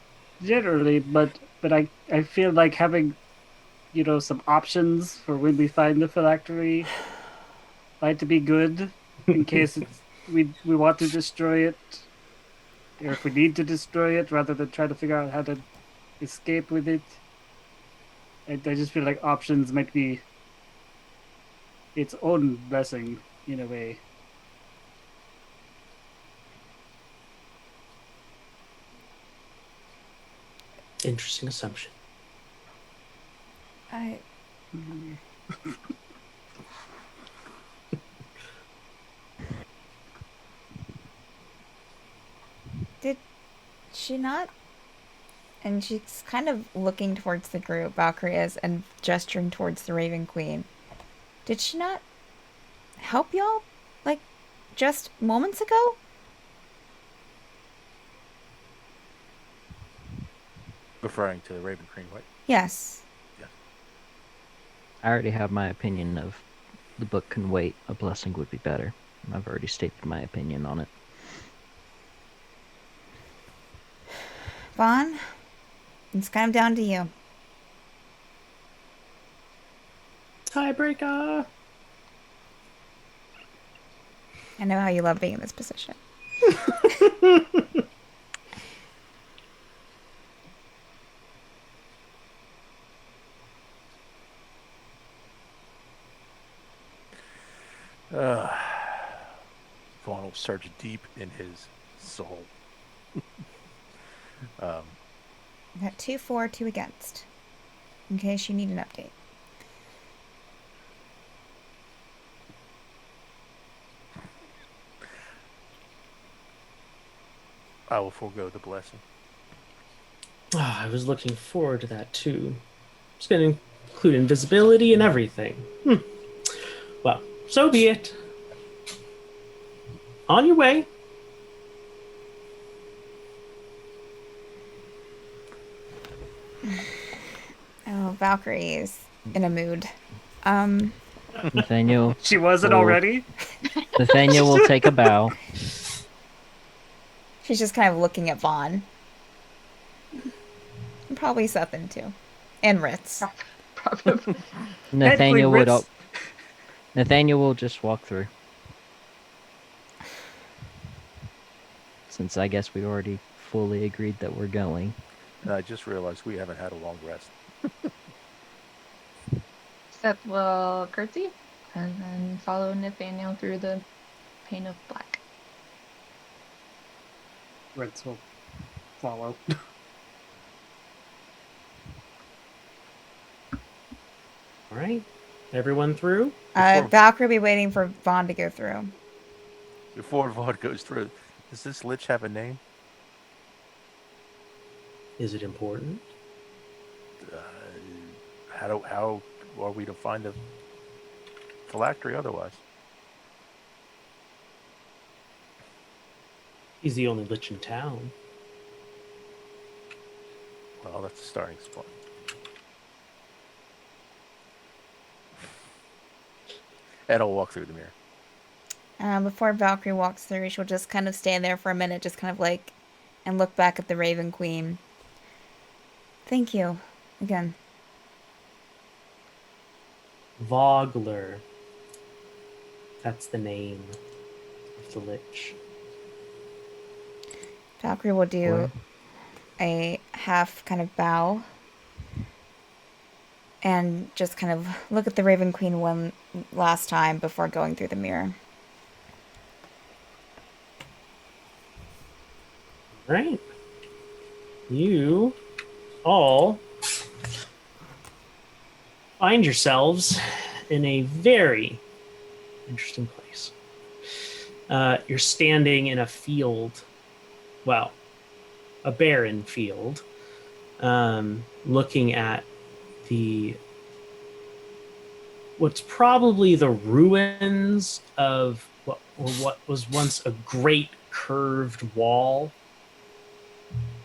generally, but I feel like having, some options for when we find the phylactery might to be good in case we want to destroy it, or if we need to destroy it rather than try to figure out how to escape with it. I just feel like options might be its own blessing in a way. Interesting assumption. Did she not? And she's kind of looking towards the group, Valkyrie is, and gesturing towards the Raven Queen. Did she not help y'all, like, just moments ago? Referring to the Raven Queen, right? Yes. Yes. I already have my opinion of the book can wait. A blessing would be better. I've already stated my opinion on it. Vaughn, it's kind of down to you. Tiebreaker. I know how you love being in this position. Vaughn will search deep in his soul. I got 2 for, 2 against. In case you need an update. I will forego the blessing. I was looking forward to that too. It's going to include invisibility and everything. Well, so be it. On your way. Oh, Valkyrie is in a mood. Nathaniel. She wasn't will- already? Nathaniel will take a bow. She's just kind of looking at Vaughn. And probably Suthin too. And Ritz. Probably. Nathaniel Ritz. would. Nathaniel will just walk through. Since I guess we already fully agreed that we're going. And I just realized we haven't had a long rest. Seth will curtsy and then follow Nathaniel through the pane of black. Ritz will follow. All right. Everyone through? Valkyrie will be waiting for Vaughn to go through. Before Vaughn goes through, does this lich have a name? Is it important? How are we to find a phylactery otherwise? He's the only lich in town. Well, that's a starting spot. Ed will walk through the mirror. Before Valkyrie walks through, she'll just kind of stand there for a minute, just kind of like, and look back at the Raven Queen. Thank you. Again. Vogler. That's the name of the lich. Valkyrie will do What? a half kind of bow. And just kind of look at the Raven Queen one last time before going through the mirror. Right. You all find yourselves in a very interesting place. You're standing in a field, well, a barren field, looking at what's probably the ruins of what was once a great curved wall.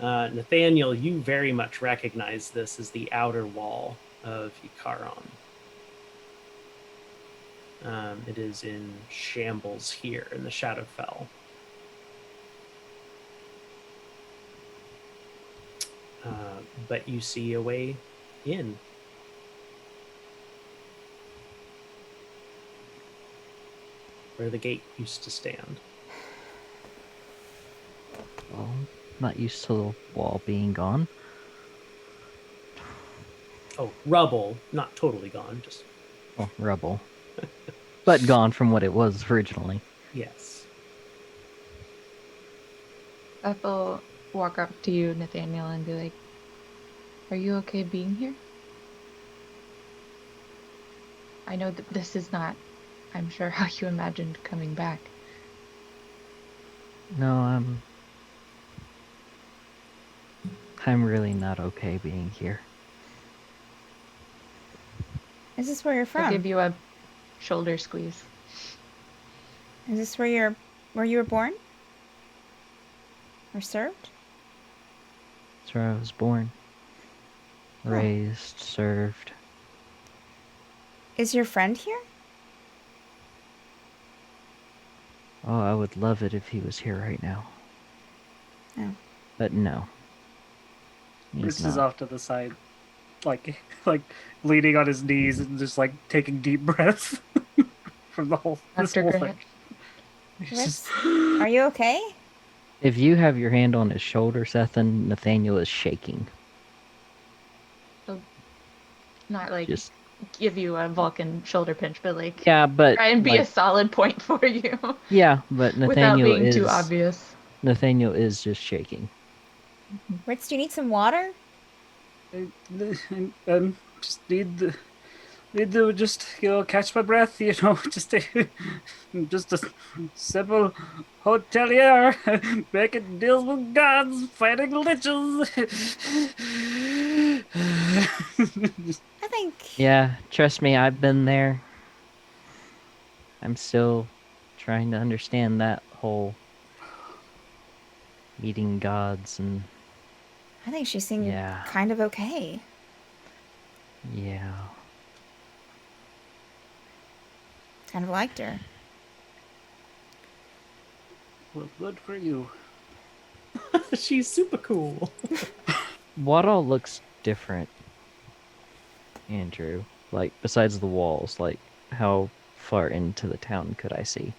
Nathaniel, you very much recognize this as the outer wall of Ikaron. It is in shambles here in the Shadowfell. But you see a way in. Where the gate used to stand. Well, not used to the wall being gone. Oh, rubble, not totally gone, just Well, rubble. But gone from what it was originally. yes. Seth will walk up to you, Nathaniel, and be like, "Are you okay being here? I know that this is not, I'm sure, how you imagined coming back." No, I'm really not okay being here. Is this where you're I'll from? give you a shoulder squeeze. Is this where you were born? Or served? That's where I was born. Raised, served. Is your friend here? Oh, I would love it if he was here right now. No. But no. Ritz He's is not. off to the side, like leaning on his knees and just like taking deep breaths from this After whole Grant. thing. Ritz, are you okay? If you have your hand on his shoulder, Sethan, Nathaniel is shaking. Not like Just give you a Vulcan shoulder pinch, but like yeah, but try and be a like, solid point for you yeah, but without being too obvious. Nathaniel is just shaking. Ritz, do you need some water? Just need to just catch my breath. Just a simple hotelier making deals with gods, fighting liches. I think. Yeah, trust me, I've been there. I'm still trying to understand that whole meeting gods and I think she seemed yeah, kind of okay. yeah. Kind of liked her. Well, good for you. She's super cool. What all looks different, Andrew? Like besides the walls, like how far into the town could I see?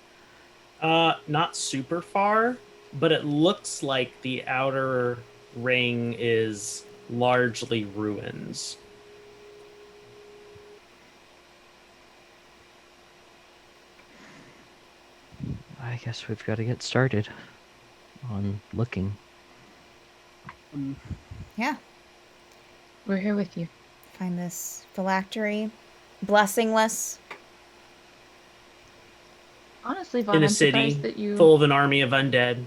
Not super far, but it looks like the outer ring is largely ruins. I guess we've got to get started on looking. Yeah. We're here with you. Find this phylactery. Blessingless. Honestly, Vaughn, In a I'm surprised city that you. full of an army of undead.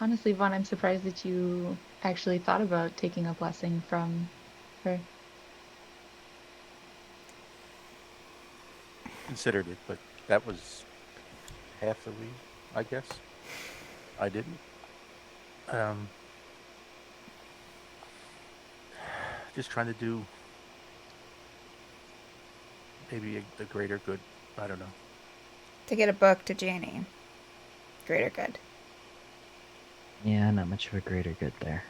Honestly, Vaughn, I'm surprised that you actually thought about taking a blessing from her. Considered it, but that was half the reason, I guess. I didn't. Just trying to do maybe the greater good. I don't know. To get a book to Jayny. Greater good. Yeah, not much of a greater good there.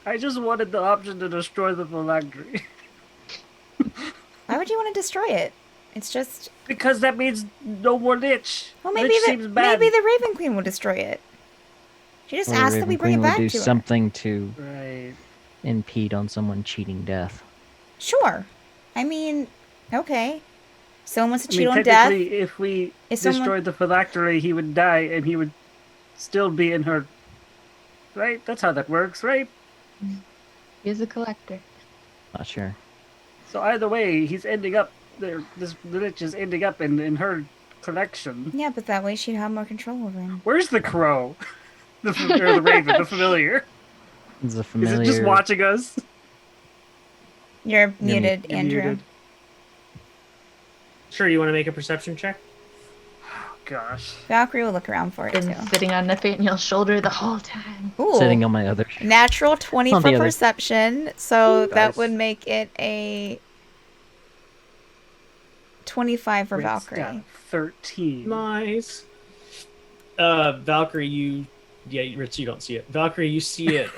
I just wanted the option to destroy the phylactery. Why would you want to destroy it? It's just. Because that means no more lich. Well, Lich seems bad. maybe the Raven Queen will destroy it. She just Or asked that Raven we bring Queen it would back do to her. something to Right. impede on someone cheating death. Sure. I mean, okay. Someone wants to cheat on death. Technically, if we If someone- destroyed the phylactery, he would die and he would still be in her. Right? That's how that works, right? He is a collector. Not sure. So either way, he's ending up there. This lich is ending up in her collection. Yeah, but that way she'd have more control over him. Where's the crow? Or the raven, the familiar. It's a Is familiar. it just watching us? You're muted, You're Andrew. muted. Sure, you want to make a perception check? Gosh. Valkyrie will look around for it Been too. sitting on Nathaniel's shoulder the whole time. Ooh. Sitting on my other. Natural 20 On for the other- perception, so Ooh, that nice. would make it a 25 for Ritz Valkyrie. got 13. Nice. Valkyrie, Ritz, you don't see it. Valkyrie, you see it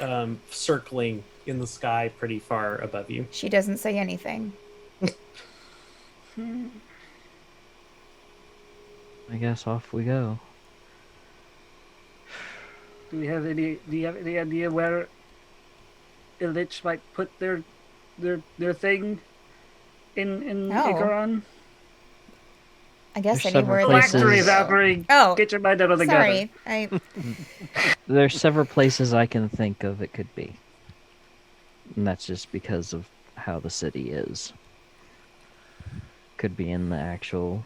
circling in the sky pretty far above you. She doesn't say anything. I guess off we go. Do you have any idea where a lich might put their thing in No. Ikaron? I guess There's several anywhere there's Phylactery, places- Valkyrie. Oh, Get your mind out of the sorry. gutter. There's several places I can think of it could be. And that's just because of how the city is. Could be in the actual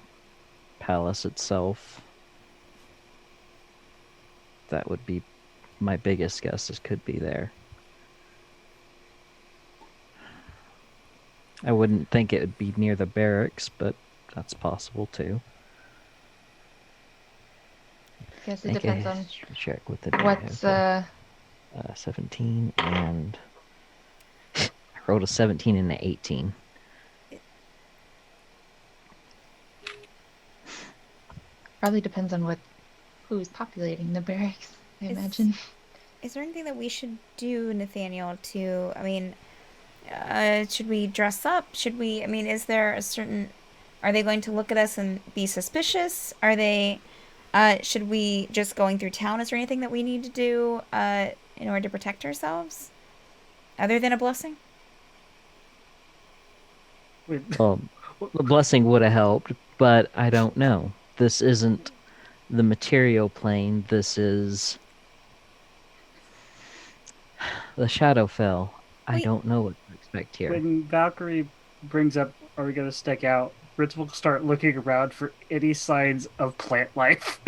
palace itself. That would be my biggest guess. It could be there. I wouldn't think it would be near the barracks, but that's possible too. Guess it Make depends a on history check with the what's 17 and I rolled a 17 and an 18. probably depends on who's populating the barracks, I Is- imagine. Is there anything that we should do, Nathaniel, should we dress up? Is there a certain Are they going to look at us and be suspicious? Are they... should we just going through town? Is there anything that we need to do in order to protect ourselves? Other than a blessing? Wait, Well, the blessing would have helped, but I don't know. This isn't the material plane. This is the Shadowfell. I Wait. don't know what to expect here. when Valkyrie brings up, "Are we gonna stick out?" Ritz will start looking around for any signs of plant life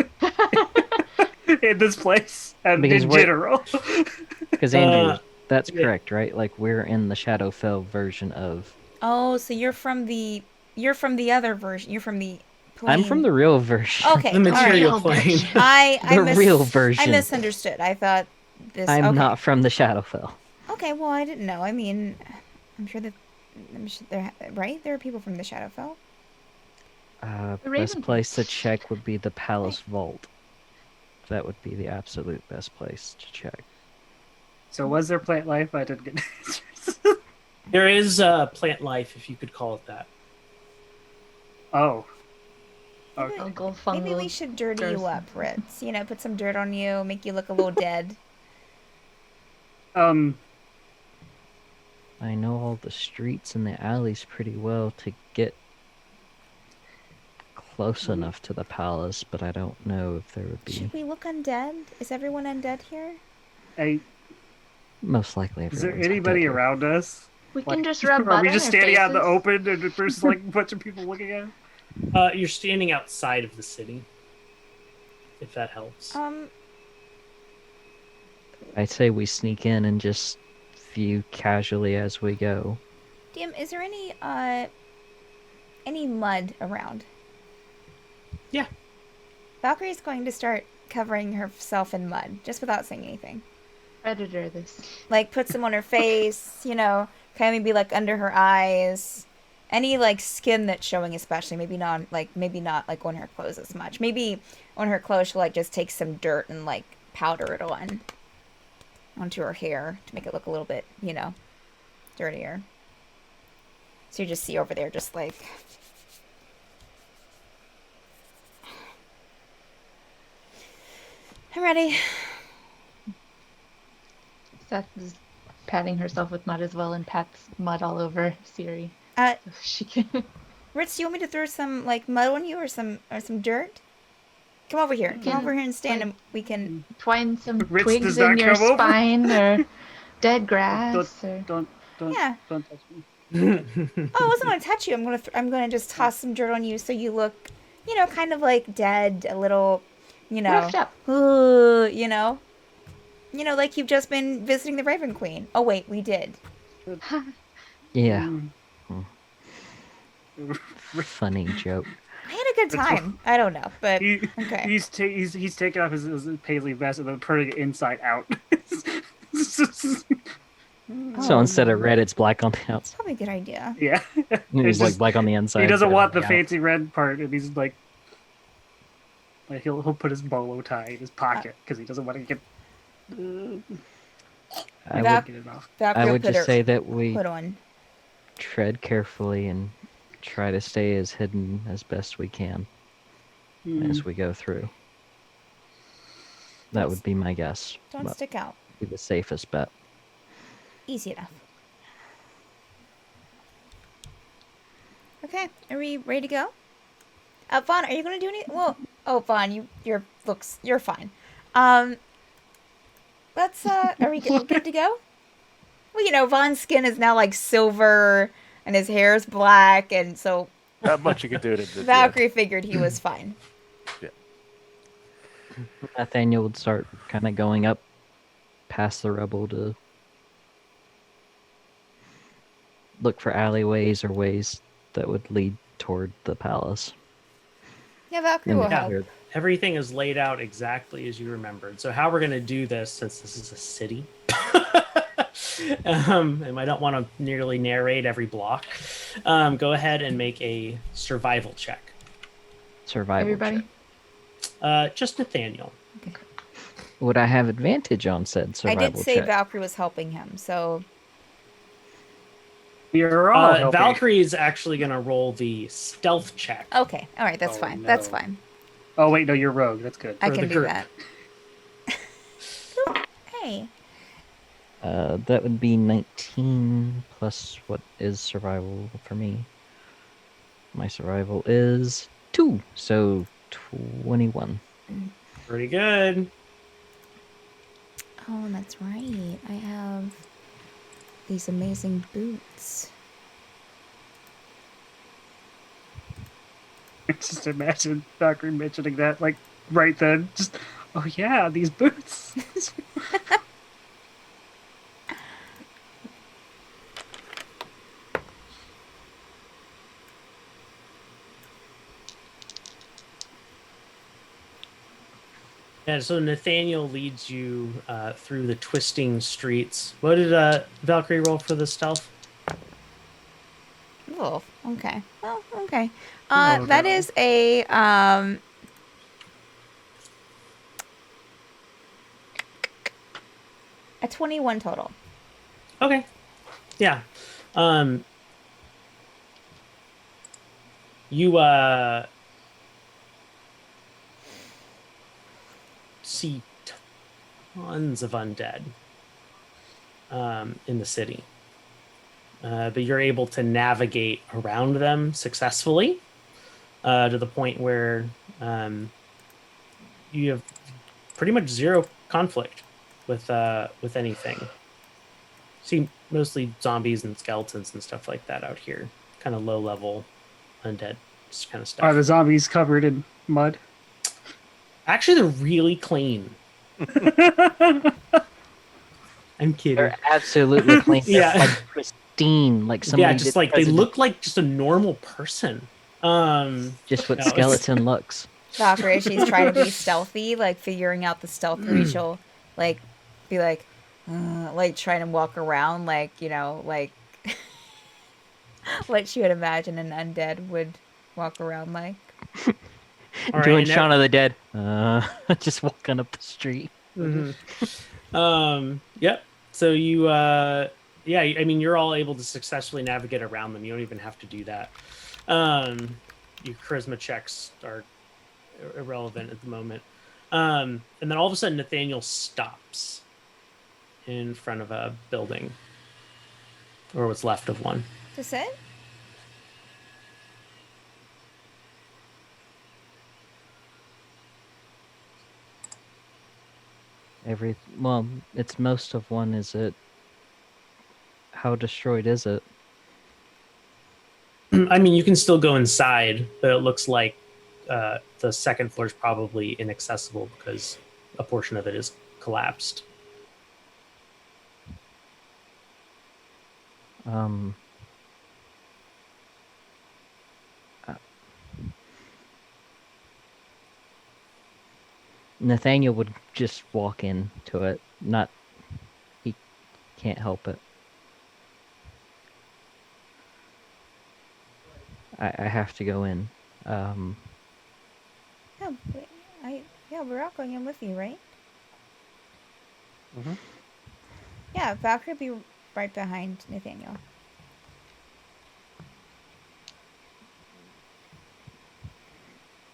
in this place and Because in we're- general. Because Andrew, that's yeah. correct, right? Like we're in the Shadowfell version of. Oh, so you're from the other version. You're from the plane. I'm from the real version. Okay, The material Real plane. version. The real version. I misunderstood. I thought this. I'm okay. not from the Shadowfell. Okay, well, I didn't know. I mean, I'm sure there, right? There are people from the Shadowfell. The Best Raven place to check would be the Palace Vault. That would be the absolute best place to check. So was there plant life? I didn't get answers. There is plant life, if you could call it that. Oh. Okay. Fungal, Maybe we should dirty you up, Ritz. You know, put some dirt on you, make you look a little dead. I know all the streets and the alleys pretty well to get close enough to the palace, but I don't know if there would be. Should we look undead? Is everyone undead here? Hey, Most likely. is there everyone's anybody dead here. around us? We Like, can just rub Are butter we in just our standing out in the faces. open and there's like a bunch of people looking at us? You're standing outside of the city, if that helps. I'd say we sneak in and just view casually as we go. DM, is there any mud around? Yeah. Valkyrie's going to start covering herself in mud, just without saying anything. Predator this. Like, put some on her face, you know, kind of maybe like under her eyes. Any like skin that's showing, especially maybe not like on her clothes as much. Maybe on her clothes she'll like just take some dirt and like powder it onto her hair to make it look a little bit, you know, dirtier. So you just see over there, just like. I'm ready. Seth is patting herself with mud as well and pats mud all over Siri. Uh, So she can. Ritz, do you want me to throw some like mud on you or some dirt? Come over here. Come can, over here and stand, like, and we can. Twine some Ritz twigs does in not your come over. spine or dead grass. or... Don't Yeah. touch me. Oh, I wasn't gonna touch you. I'm gonna just toss some dirt on you so you look, you know, kind of like dead, a little, you know, Roughed up. you know, like you've just been visiting the Raven Queen. Oh wait, we did. Yeah. Mm. Funny joke. I had a good time. I don't know, but okay. He's taking off his paisley vest and then turning it inside out. So instead of red, it's black on the outside. Probably a good idea. Yeah. It's It's like just- black on the inside. He doesn't red want on the out. fancy red part, and he's like he'll put his bolo tie in his pocket because he doesn't want to get. I That- would, Get it off. Valkyrie I would put just her say that we put on. tread carefully and try to stay as hidden as best we can as we go through. That would be my guess. Don't but stick out. be the safest bet. Easy enough. Okay, are we ready to go? Vaughn, are you gonna do anything? Well, oh, Vaughn, you're fine. Let's are we good to go? Well, you know, Vaughn's skin is now like silver, and his hair is black, and so Not much you could do to Valkyrie figured he was fine. Nathaniel would start kind of going up past the rubble to look for alleyways or ways that would lead toward the palace. Yeah, Valkyrie And will the help. weird- Everything is laid out exactly as you remembered. So how we're going to do this, since this is a city, and I don't want to nearly narrate every block, go ahead and make a survival check. Survival Everybody? check. Just Nathaniel. Would I have advantage on said I survival did say check? Valkyrie was helping him, so We are all helping. Valkyrie is actually going to roll the stealth check. Okay. All right. That's Oh, fine. no. That's fine. Oh, wait, no, you're rogue. That's good. I For can the do group. that. Hey. That would be 19 plus what is survival for me. My survival is 2, so 21. Pretty good. Oh, that's right. I have these amazing boots. Just imagine Valkyrie mentioning that, like, right then. Just, oh yeah, these boots. Yeah, so Nathaniel leads you through the twisting streets. What did Valkyrie roll for the stealth? Oh, okay. Well, okay. Oh, That no. is a 21 total. Okay. Yeah. You see tons of undead in the city. But you're able to navigate around them successfully to the point where you have pretty much zero conflict with anything. See mostly zombies and skeletons and stuff like that out here. Kind of low level undead kind of stuff. Are the zombies covered in mud? Actually, they're really clean. I'm kidding. They're absolutely clean. They're Yeah. like pristine. Like somebody Yeah, just did like they President- look like just a normal person. just what no, skeleton looks. Valkyrie, she's trying to be stealthy, like figuring out the stealthery. She'll like be like trying to walk around, like like what she would imagine an undead would walk around like. All right, Doing and Shaun of the Dead. Just walking up the street. Yep. So you yeah, I mean you're all able to successfully navigate around them. You don't even have to do that. Your charisma checks are irrelevant at the moment. And then all of a sudden Nathaniel stops in front of a building. Or what's left of one. Just it? Well, it's most of one. Is it? How destroyed is it? I mean, you can still go inside, but it looks like the second floor is probably inaccessible because a portion of it is collapsed. Nathaniel would just walk into it. He can't help it. I have to go in. Yeah, we're all going in with you, right? Mm-hmm. Yeah, Valkyrie will be right behind Nathaniel.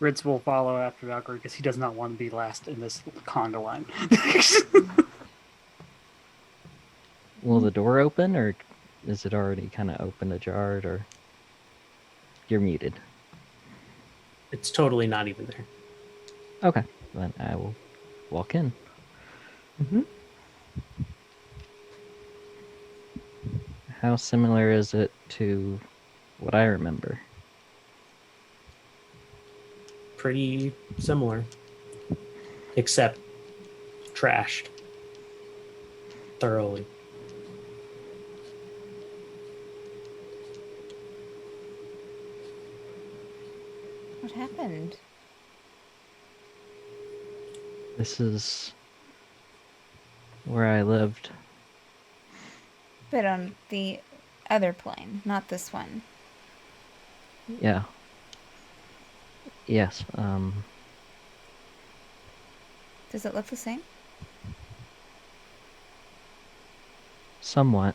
Ritz will follow after Valkyrie because he does not want to be last in this conga line. Will the door open, or is it already kind of open ajar, or you're muted? It's totally not even there. Okay, then I will walk in. How similar is it to what I remember? Pretty similar, except trashed thoroughly. What happened? This is where I lived. But on the other plane, not this one. Yeah. Yes. Does it look the same? Somewhat.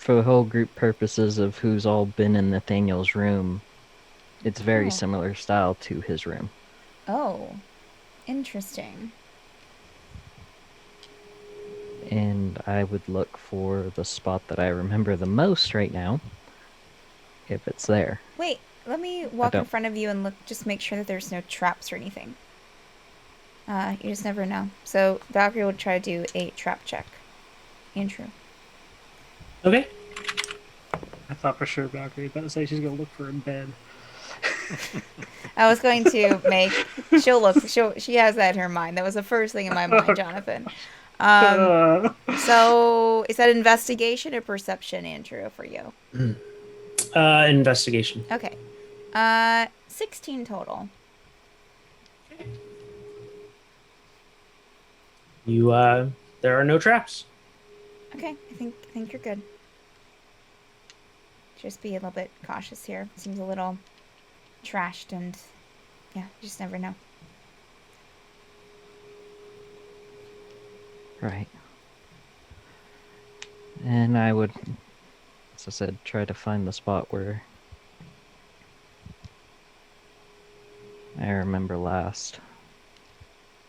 for the whole group purposes of who's all been in Nathaniel's room, it's very Oh. similar style to his room. Oh, interesting. And I would look for the spot that I remember the most right now, if it's there. Wait, let me walk in don't- front of you and look, just make sure that there's no traps or anything. You just never know. So Valkyrie will try to do a trap check. Andrew. Okay. I thought for sure Valkyrie was about to say she's gonna look for a bed. I was going to make. She has that in her mind. That was the first thing in my mind, Jonathan. So is that investigation or perception, Andrew, for you? Investigation. Okay. 16 total. You there are no traps. Okay, I think you're good. Just be a little bit cautious here. Seems a little trashed, and yeah, you just never know. Right. And I would, as I said, try to find the spot where I remember last.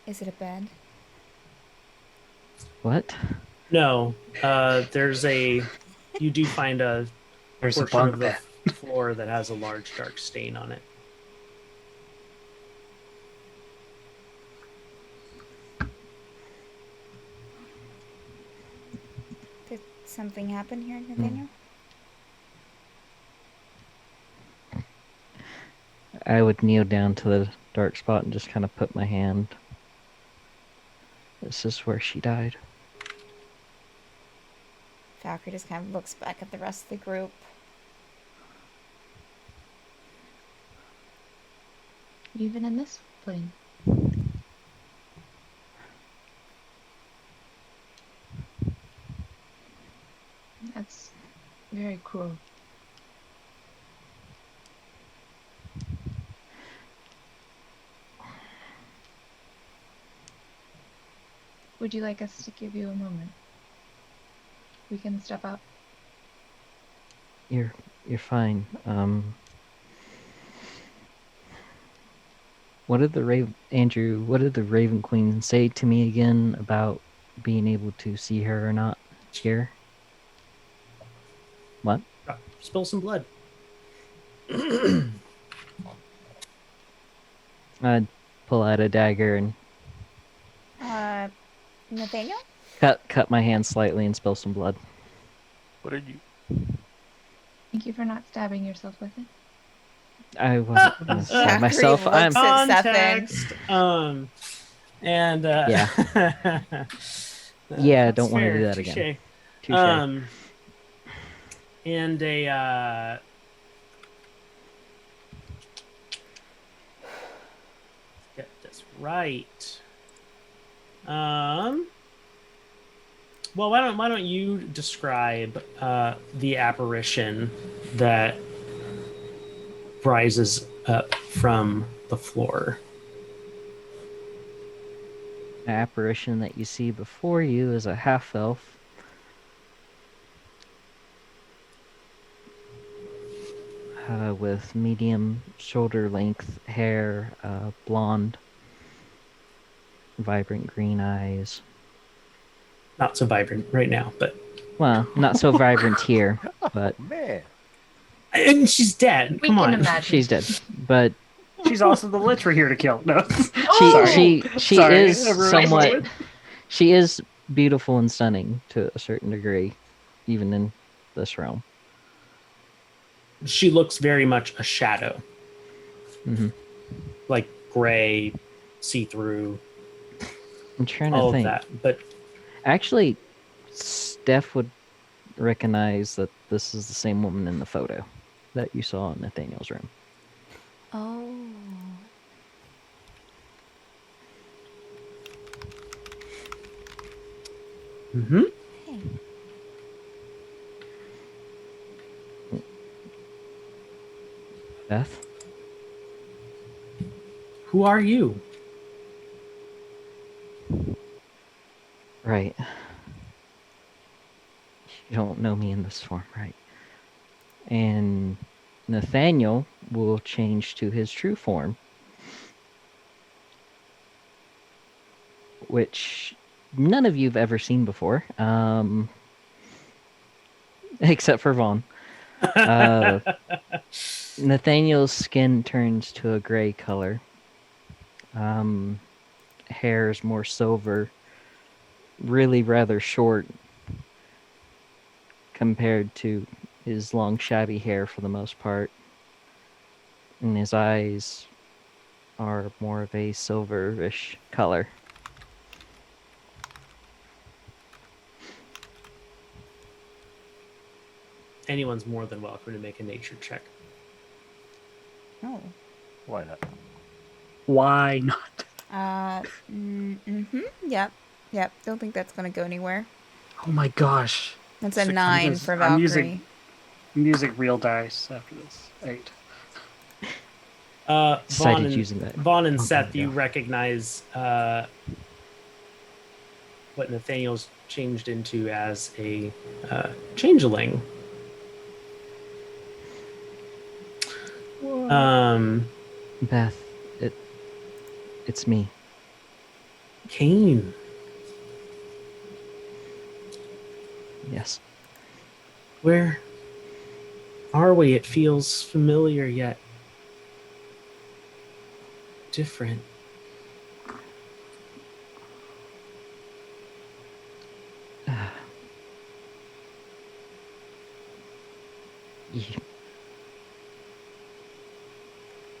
Is it a bed? What? No. You do find a There's a portion bunk of the bed. floor that has a large dark stain on it. Did something happen here, Nathaniel? I would kneel down to the dark spot and just kind of put my hand. This is where she died. Valkyrie just kind of looks back at the rest of the group. Even in this plane. That's very cruel. Would you like us to give you a moment? We can step up. You're fine. What did the Andrew? What did the Raven Queen say to me again about being able to see her or not here? What? Spill some blood. I'd pull out a dagger and Nathaniel? cut my hand slightly and spill some blood. What are you? Thank you for not stabbing yourself with it. I wasn't gonna stab Valkyrie myself. I'm looks at Context. And Yeah. Yeah, that's don't want to fair. do that Touche. again. Touche. And get this right. Well, why don't you describe the apparition that rises up from the floor? The apparition that you see before you is a half-elf. With medium shoulder-length hair, blonde, vibrant green eyes. Not so vibrant right now, but Well, not so vibrant here, but Man, and she's dead. We Come can on. imagine. she's dead. But She's also the lich we're here to kill. No. she Sorry, is I ruined somewhat. it. She is beautiful and stunning to a certain degree, even in this realm. She looks very much a shadow, Hmm. like gray, see-through, I'm trying all to of think. that. But Actually, Steph would recognize that this is the same woman in the photo that you saw in Nathaniel's room. Oh. mm-hmm. Hey. Beth? Who are you? Right. You don't know me in this form, right? And Nathaniel will change to his true form, which none of you've ever seen before, except for Vaughn. Nathaniel's skin turns to a gray color. Hair is more silver, really rather short compared to his long, shabby hair for the most part. And his eyes are more of a silverish color. Anyone's more than welcome to make a nature check. Oh. Why not? Why not? Yep. Yep. Don't think that's gonna go anywhere. Oh my gosh. That's a 6 9 meters. for I'm Valkyrie. using real dice after this. 8. Vaughn using that. and Seth, you recognize what Nathaniel's changed into as a changeling. Beth, it's me. Cain. Yes. Where are we? It feels familiar yet different.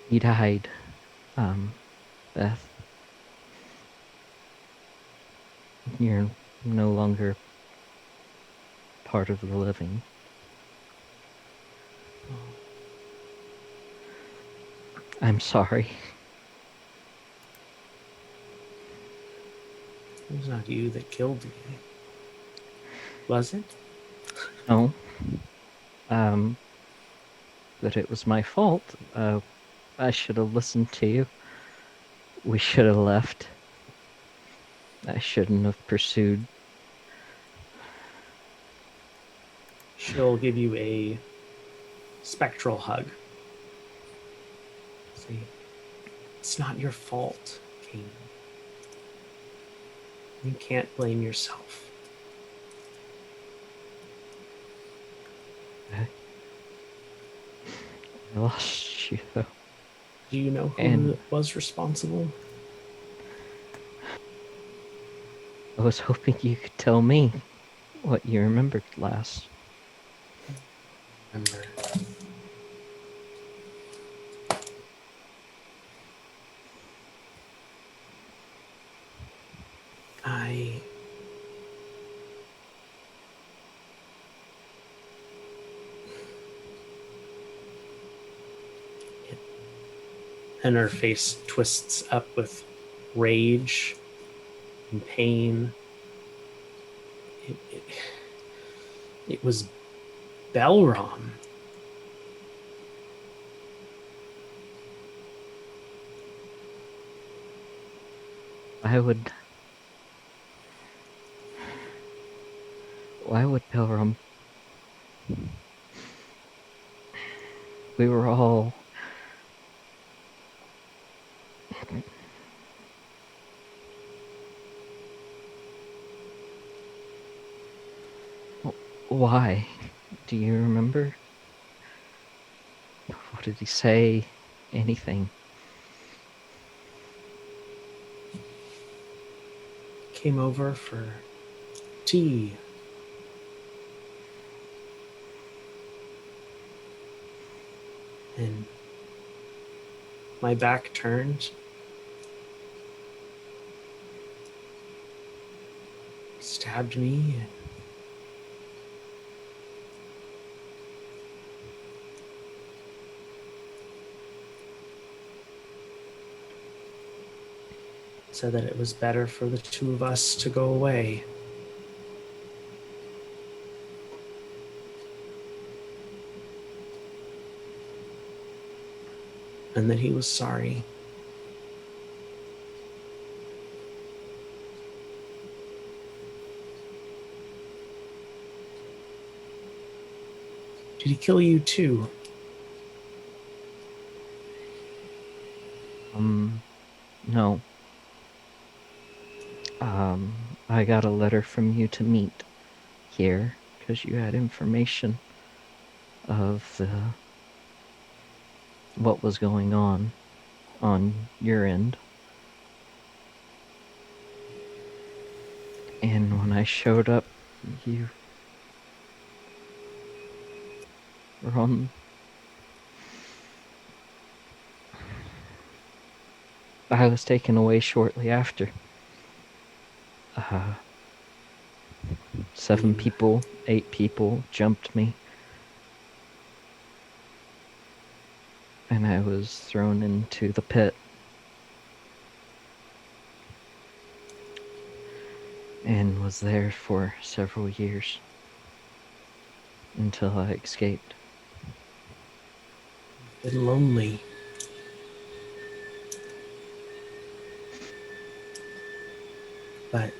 You died, Beth. You're no longer part of the living. I'm sorry. It was not you that killed me. Was it? No. That it was my fault. I should have listened to you. We should have left. I shouldn't have pursued. She'll give you a spectral hug. See, it's not your fault, Cain. You can't blame yourself. I lost you, though. Do you know who was responsible? I was hoping you could tell me what you remembered last. Remember. And her face twists up with rage and pain. It was Belram. Why would Belram? We were all... Why? Do you remember? What did he say? Anything? Came over for tea. And my back turned. Stabbed me. And said that it was better for the two of us to go away. And that he was sorry. Did he kill you too? No. I got a letter from you to meet here because you had information of what was going on your end. And when I showed up, you were on... I was taken away shortly after. 7 people, 8 people jumped me. And I was thrown into the pit. And was there for several years. Until I escaped. Been lonely. But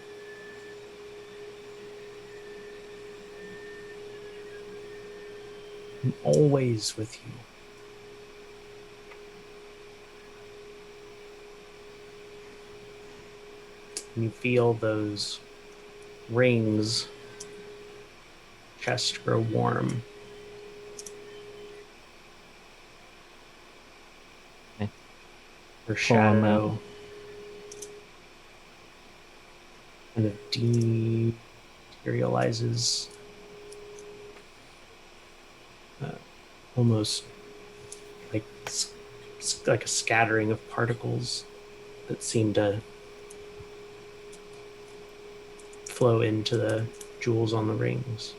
I'm always with you. And you feel those rings, chest grow warm. Okay. Her Pull 'em shadow out. kind of dematerializes, almost like a scattering of particles that seem to flow into the jewels on the rings.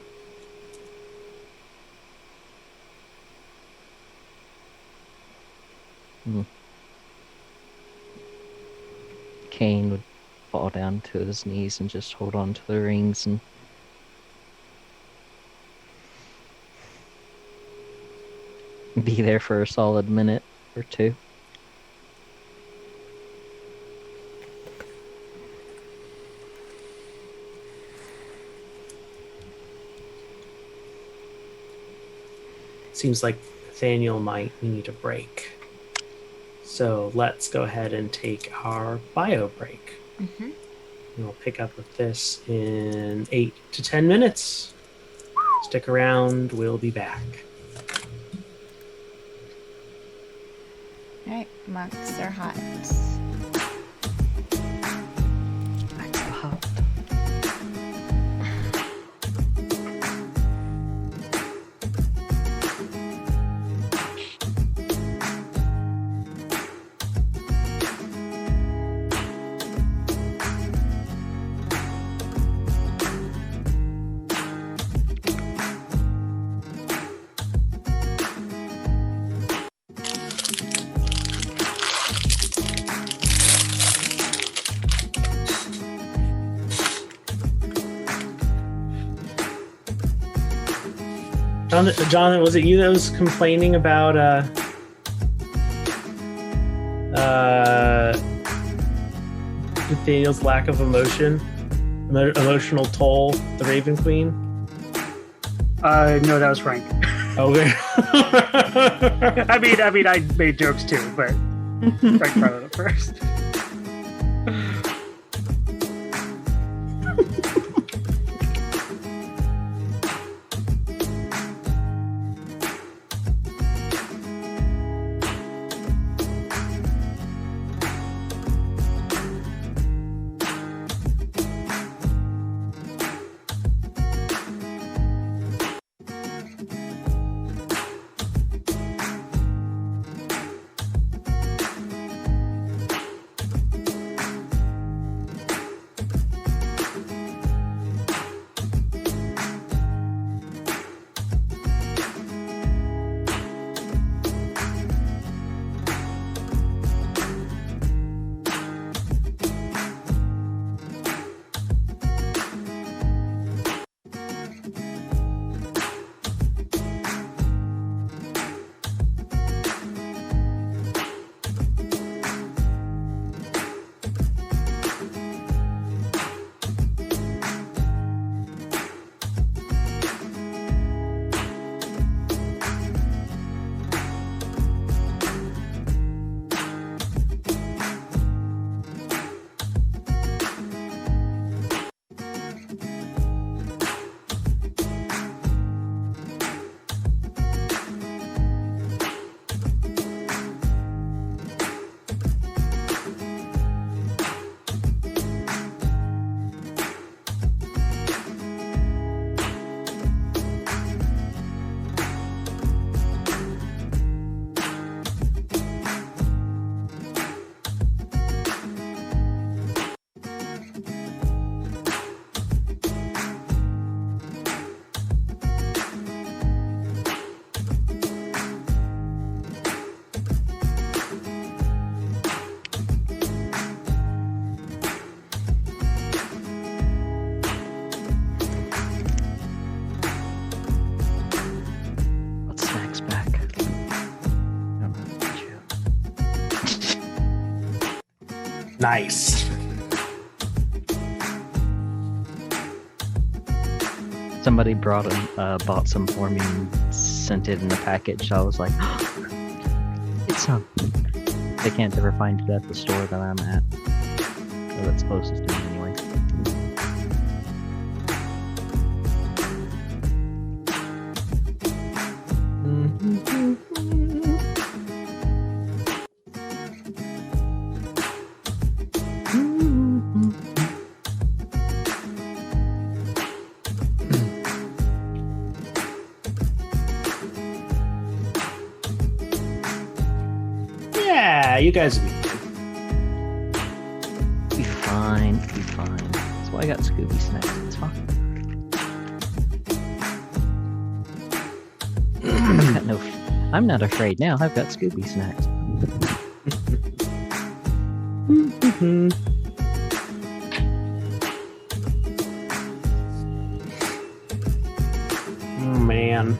Kane would fall down to his knees and just hold on to the rings and be there for a solid minute or two. Seems like Nathaniel might need a break. So let's go ahead and take our bio break. Mm-hmm. And we'll pick up with this in 8 to 10 minutes. Stick around, we'll be back. All right, monks are hot. John, was it you that was complaining about Nathaniel's lack of emotional toll, the Raven Queen? No, that was Frank. Okay. I mean, I made jokes too, but Frank brought it up first. Nice. Somebody bought some for me and sent it in a package. I was like, it's some. They can't ever find it at the store that I'm at. Or that's closest to me anyway. Yeah, you guys will be Be fine, be fine. That's why I got Scooby snacks. It's fine. I've got no. I'm not afraid now. I've got Scooby snacks. Oh, man.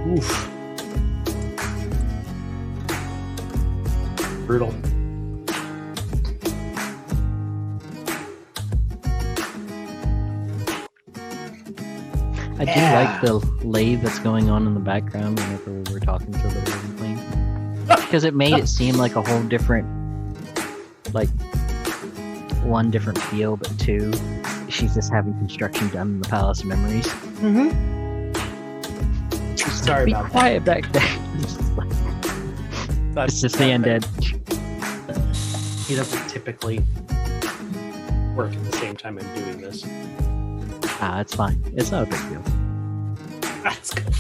Oof. Brutal. I do like the lathe that's going on in the background whenever we were talking to the Raven Queen. Because it made it seem like a whole different, like, one different feel, but two, she's just having construction done in the Palace of Memories. Mm-hmm. Sorry Be about quiet back there. It's just the undead. He doesn't typically work at the same time I'm doing this. Ah, it's fine. It's not a big deal. That's good.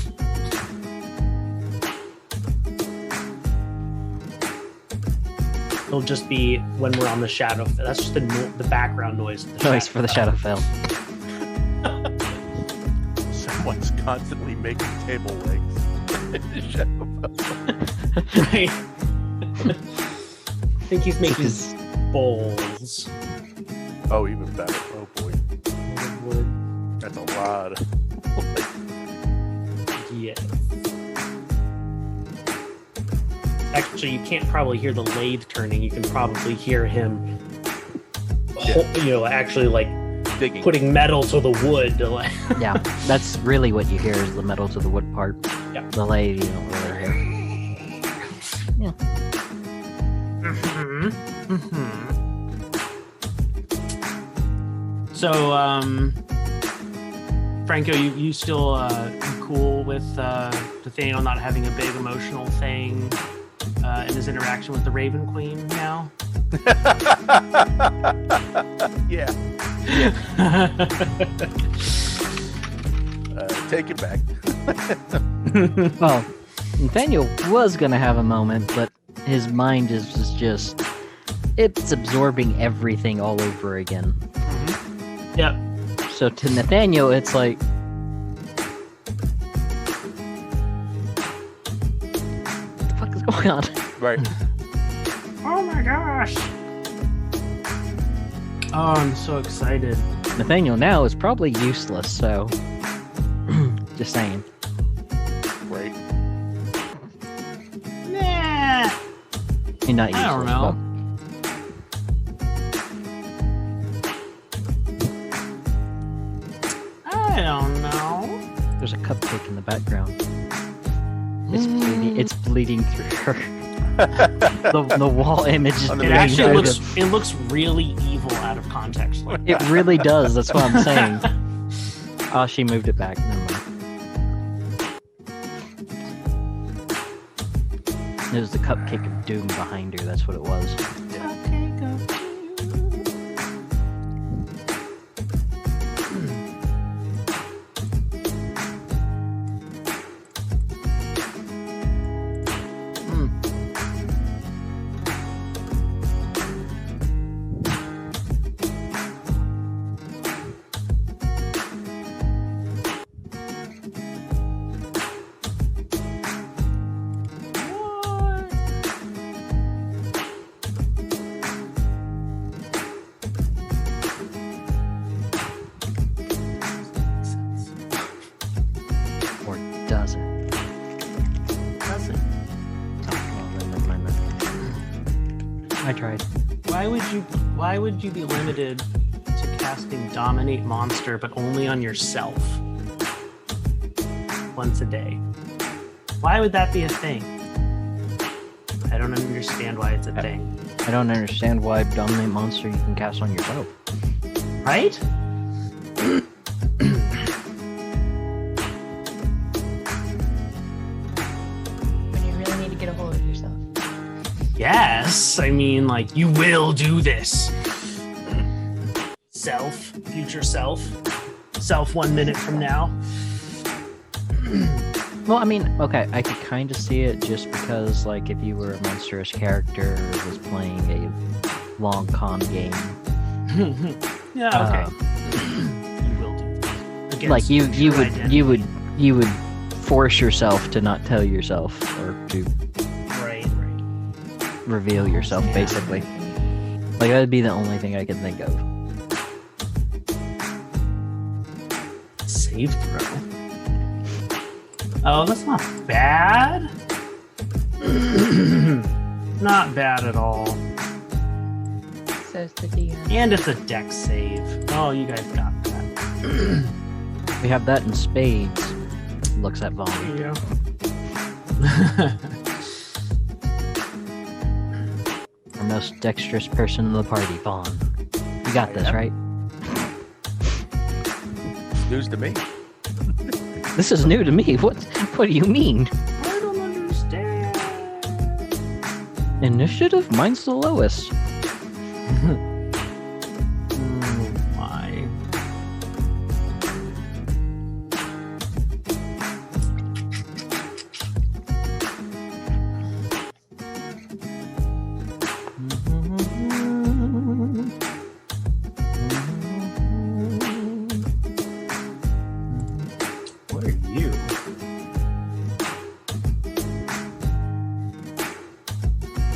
It'll just be when we're on the shadow. That's just the background noise. Of the Noise for the Shadowfell. Someone's constantly making table legs in the Shadowfell. Right. I think he's making bowls. Oh, even better. Oh boy, Wood. that's a lot. Yes. Actually, you can't probably hear the lathe turning. You can probably hear him, actually like Digging. putting metal to the wood. To like Yeah, that's really what you hear is the metal to the wood part. Yeah. The lathe you don't really hear. Yeah. So, Franco, you still cool with Nathaniel not having a big emotional thing in his interaction with the Raven Queen now? Yeah. Take it back. Well, Nathaniel was gonna have a moment, but his mind is just it's absorbing everything all over again. Yep. So to Nathaniel, it's like, what the fuck is going on? Right. Oh my gosh! Oh, I'm so excited. Nathaniel now is probably useless, so just saying. Right. Nah. You're not useless. I don't know. I don't know. There's a cupcake in the background. It's bleeding. It's bleeding through her. the wall image is On the It bleeding actually through looks really evil out of context. Like It really does. That's what I'm saying. Oh, she moved it back. Never mind. It was the cupcake of doom behind her. That's what it was. I tried. Why would you be limited to casting Dominate Monster, but only on yourself? Once a day. Why would that be a thing? I don't understand why it's a thing. I don't understand why Dominate Monster you can cast on yourself. Right? When you really need to get a hold of yourself. Yes, I mean, like, you will do this. Self, future self, 1 minute from now. Well, I mean, okay, I could kind of see it just because, like, if you were a monstrous character who was playing a long con game. Yeah, okay. You will do this. Against Like you true identity. would force yourself to not tell yourself or to Right. reveal yourself, Yeah. basically. Like that would be the only thing I could think of. Save throw. Oh, that's not bad. Not bad at all. Says the DM. And it's a dex save. Oh, you guys got that. We have that in spades. Looks at Vaughn. There you go. Our most dexterous person in the party, Vaughn. You got this, right? News to me. This is new to me. What do you mean? I don't understand. Initiative? Mine's the lowest. My. What are you?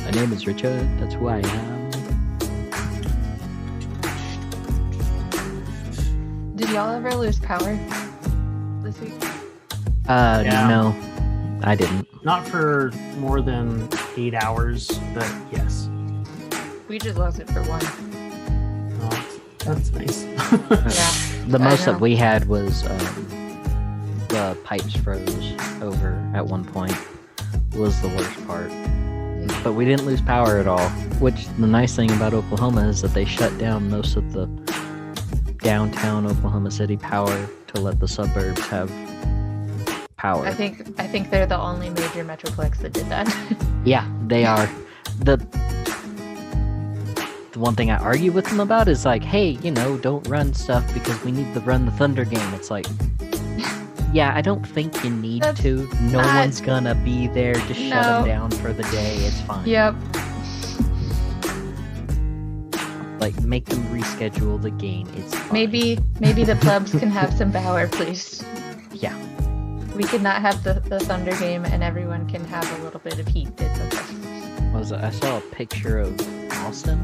My name is Richard. That's who I am. Did y'all ever lose power this week? Yeah. No, I didn't. Not for more than 8 hours, but yes. We just lost it for one. Oh, that's nice. Yeah. The I most know. that we had was the pipes froze over at one point. Was the worst part. But we didn't lose power at all. Which the nice thing about Oklahoma is that they shut down most of the downtown Oklahoma City power to let the suburbs have power. I think they're the only major metroplex that did that. Yeah, they are. The one thing I argue with them about is like, hey, don't run stuff because we need to run the Thunder game. It's like, yeah, I don't think you need That's to. No not- one's gonna be there to shut them No. down for the day. It's fine. Yep. Like, make them reschedule the game. It's fine. Maybe the clubs can have some power, please. Yeah. We could not have the Thunder game and everyone can have a little bit of heat. It's okay. What was it? I saw a picture of Austin,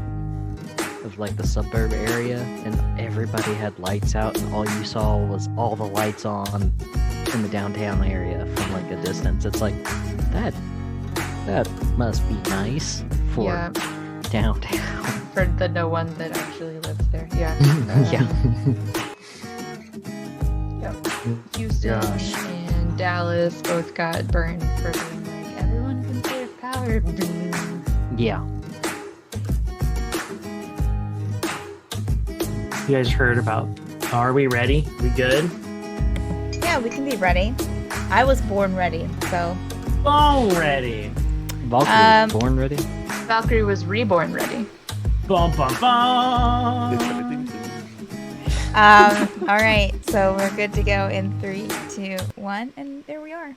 of like the suburb area, and everybody had lights out, and all you saw was all the lights on in the downtown area from like a distance. It's like that must be nice for Yeah. downtown. For the no one that actually lives there. Yeah. Yeah. Yep. Houston Gosh. and Dallas both got burned for being like, everyone can save power. Yeah. You guys heard about? Are we ready? We good? Yeah, we can be ready. I was born ready, so Bone ready. Valkyrie was born ready. Valkyrie was reborn ready. Bum bum bum. all right. So we're good to go in 3, 2, 1, and there we are.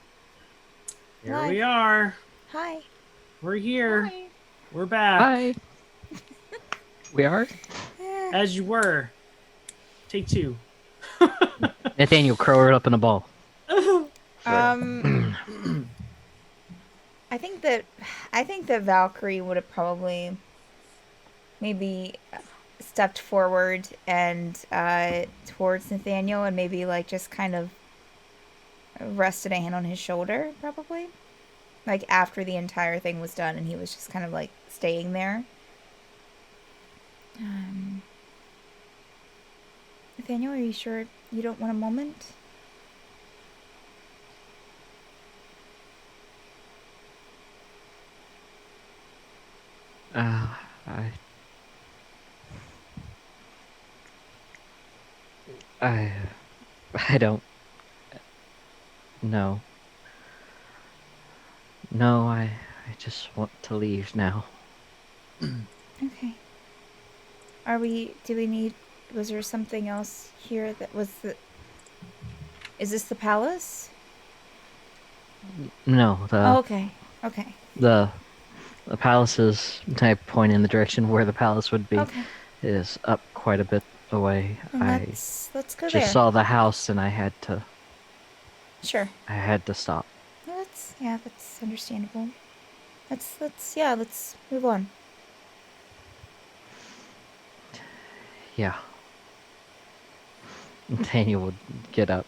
Here we are. Hi. We're here. Hi. We're back. Hi. We are. As you were. Take 2. Nathaniel, curled up in a ball. I think that Valkyrie would have probably maybe stepped forward and towards Nathaniel and maybe like just kind of rested a hand on his shoulder, probably. Like after the entire thing was done and he was just kind of like staying there. Nathaniel, are you sure you don't want a moment? I I I don't know. No, I just want to leave now. Okay. Was there something else here that was is this the palace? No, Oh, okay. Okay. the palace is, I point in the direction where the palace would be, Okay. is up quite a bit away. Then I let's go just there. saw the house and Sure. I had to stop. That's understandable. Let's move on. Yeah. Nathaniel would get up.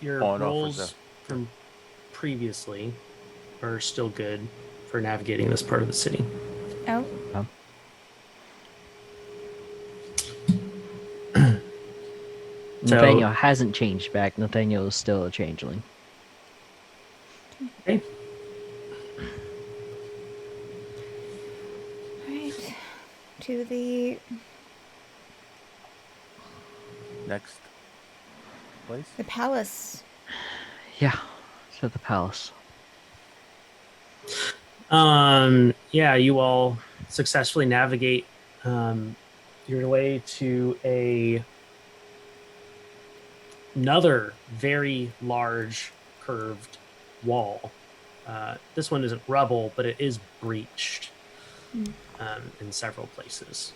Your On offers rolls that. from previously are still good for navigating this part of the city. Oh. Nathaniel hasn't changed back. Nathaniel is still a changeling. Okay. Alright. To the Next place. palace. Yeah, to the palace. Yeah, you all successfully navigate your way to another very large curved wall. This one isn't rubble, but it is breached in several places.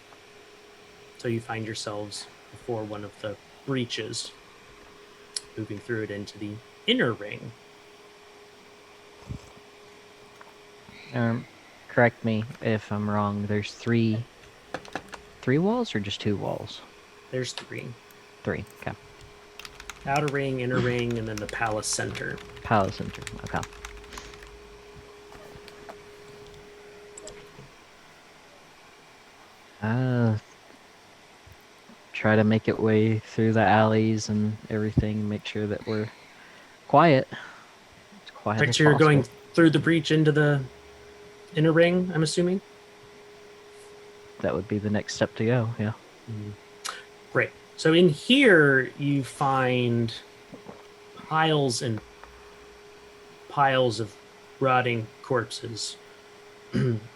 So you find yourselves before one of the breaches, moving through it into the inner ring. Correct me if I'm wrong. There's three walls or just 2 walls? There's 3. 3. Okay. Outer ring, inner ring, and then the palace center. Palace center. Okay. Try to make it way through the alleys and everything. Make sure that we're quiet. As quiet Right, as so you're possible. going through the breach into the inner ring, I'm assuming? That would be the next step to go, yeah. Great. So in here, you find piles and piles of rotting corpses.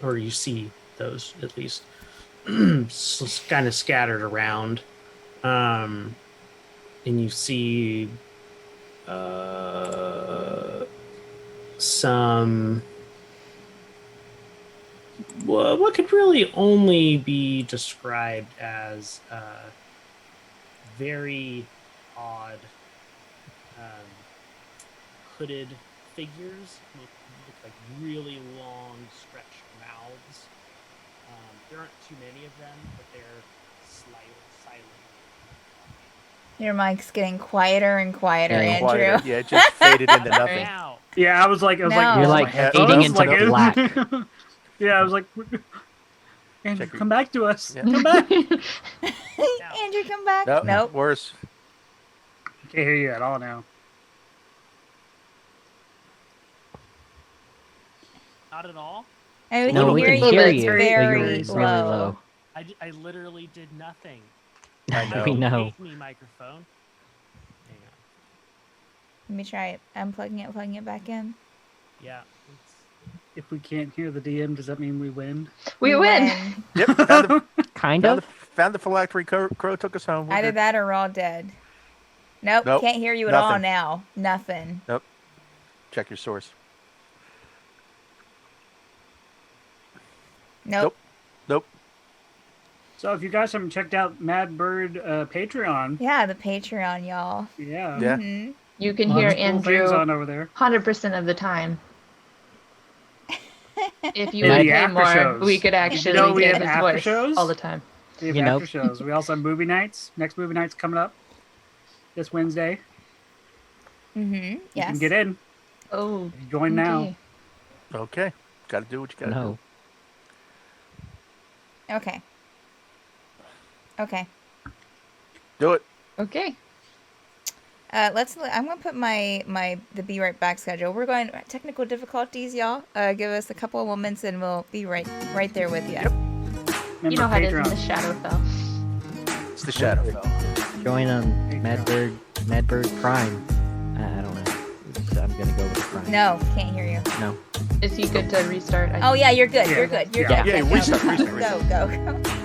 Or you see those, at least. Kind of scattered around. And you see some... what could really only be described as very odd hooded figures with look like really long stretched mouths. There aren't too many of them, but they're silent. Your mic's getting quieter and quieter, Yeah. Andrew. Quieter. Yeah, it just faded into nothing. Now, Yeah, I was like, No. You're oh, like my fading headphones, into the black. Yeah, I was like, Andrew, Check your- come back to us. Yeah. Come back. Andrew, come back. Nope. Worse. Can't hear you at all now. not at all. And we No, can we hear can you, hear but it's you, but very you're really low. I literally did nothing. I know. We know. Hate me, microphone. Hang on. Let me try it. I'm plugging it back in. Yeah. If we can't hear the DM, does that mean we win? We win. Yep. Found Kind of. the phylactery. Crow took us home. We're Either good. that or we're all dead. Nope. Nope, Can't hear you at all nothing. now. Nothing. Check your source. Nope. Nope. So if you guys haven't checked out Mad Bird Patreon, Yeah, the Patreon, y'all. yeah, Yeah. Mhm. You can lots hear of cool things Andrew on over there. 100% of the time. If you Maybe would the pay after more, shows. we could actually know we get have his after voice shows? all the time. We have You know. after shows. We also have movie nights. Next movie night's coming up this Wednesday. Mhm. You Yes. can get in. Oh, Join now. okay. Okay. Got to do what you got to No. Okay. Okay. Do it. Okay. I'm gonna put the be right back schedule. We're going technical difficulties, y'all. Give us a couple of moments and we'll be right there with you. Yep. You know how it is in the Shadowfell. It's the Shadowfell. Join on Madbird Prime. I don't know. I'm gonna go with Prime. No, can't hear you. No. Is he good to restart? Oh yeah, you're good. Yeah. You're good. You're Yeah. good. Yeah, Go, restart. Go.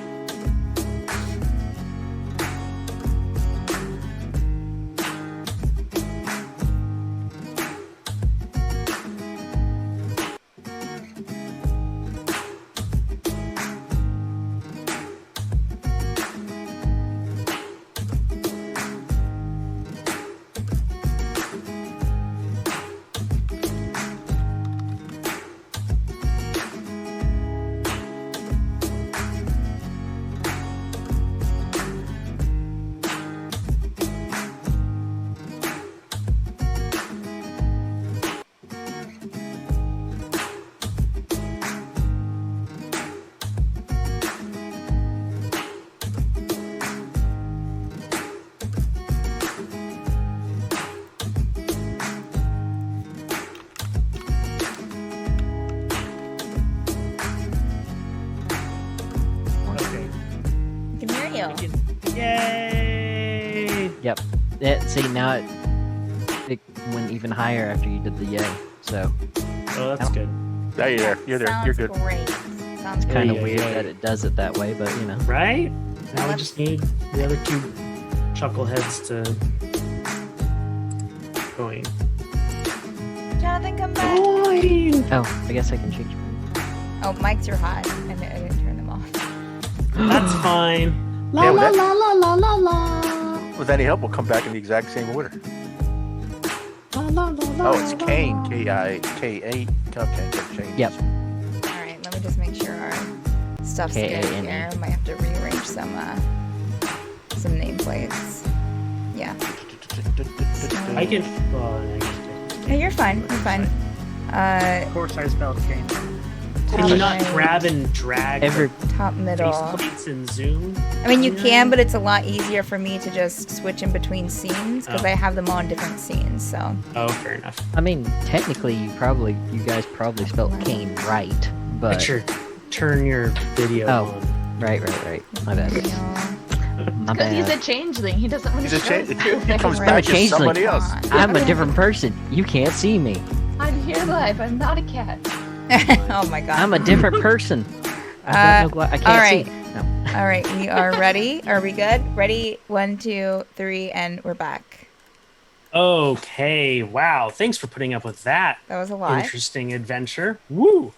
Okay. I can hear you. Yay! Yep. See, now it went even higher after you did the yay. So Oh, that's good. Yeah, you're there. You're there. You're Sounds good. Great. Sounds it's kind of Yeah, weird yeah. that it does it that way, but you know. Right? Now we let's- just need the other two chuckleheads to going. Jonathan, come back. Oh, I guess I can change mine. Oh, mics are hot, and I didn't turn them off. That's fine. La Yeah, la with la la la la la. With any help, we'll come back in the exact same order. La la la la. Oh, it's Kane. K-I-K-A. Okay, change. Yep. All right, let me just make sure our stuff's good K-A-N-E. here. Might have to rearrange some nameplates. Yeah. I can. Hey, you're fine. You're fine. Of course, I spelled Kane. Can you not Right. grab and drag Every top middle. faceplates in Zoom? I mean, you can, but it's a lot easier for me to just switch in between scenes because Oh. I have them on different scenes. So Oh, fair enough. I mean, technically, you guys probably spelled Kane right, but Make sure turn your video Oh. on. right. My bad. you know, My Because he's bad. a changeling. He doesn't want He's to a show change. his true He comes face. I'm a back as changeling. somebody else. I'm a different person. You can't see me. I'm here live. I'm not a cat. oh my god. I'm a different person. I don't know why I can't all right. see. No. All right, we are ready. Are we good? Ready? 1, 2, 3, and we're back. Okay. Wow. Thanks for putting up with that That was a lot. interesting adventure. Woo.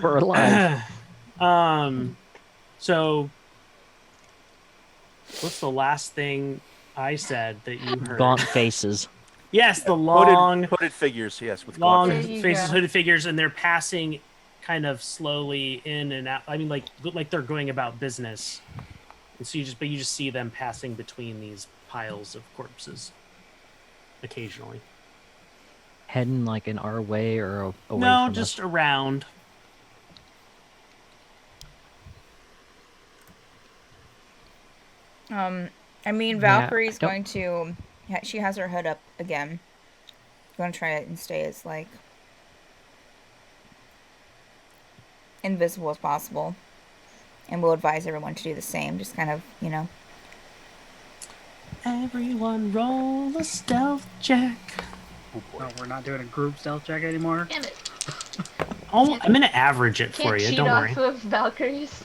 We're alive. So what's the last thing I said that you heard? Gaunt faces. Yes, the long, Hooded figures, yes, with long gaunt There you faces, go. hooded figures, and they're passing kind of slowly in and out. I mean, like they're going about business. And so you just see them passing between these piles of corpses occasionally. Heading like in our way or away No, from just us. around. I mean, Yeah, Valkyrie's I don't- going to. Yeah, she has her hood up again. Going to try it and stay as like invisible as possible, and we'll advise everyone to do the same. Just kind of, you know. Everyone roll a stealth check. Oh, we're not doing a group stealth check anymore. Damn it. Oh, I'm gonna average it for Can't you. cheat Don't worry. off of Valkyries.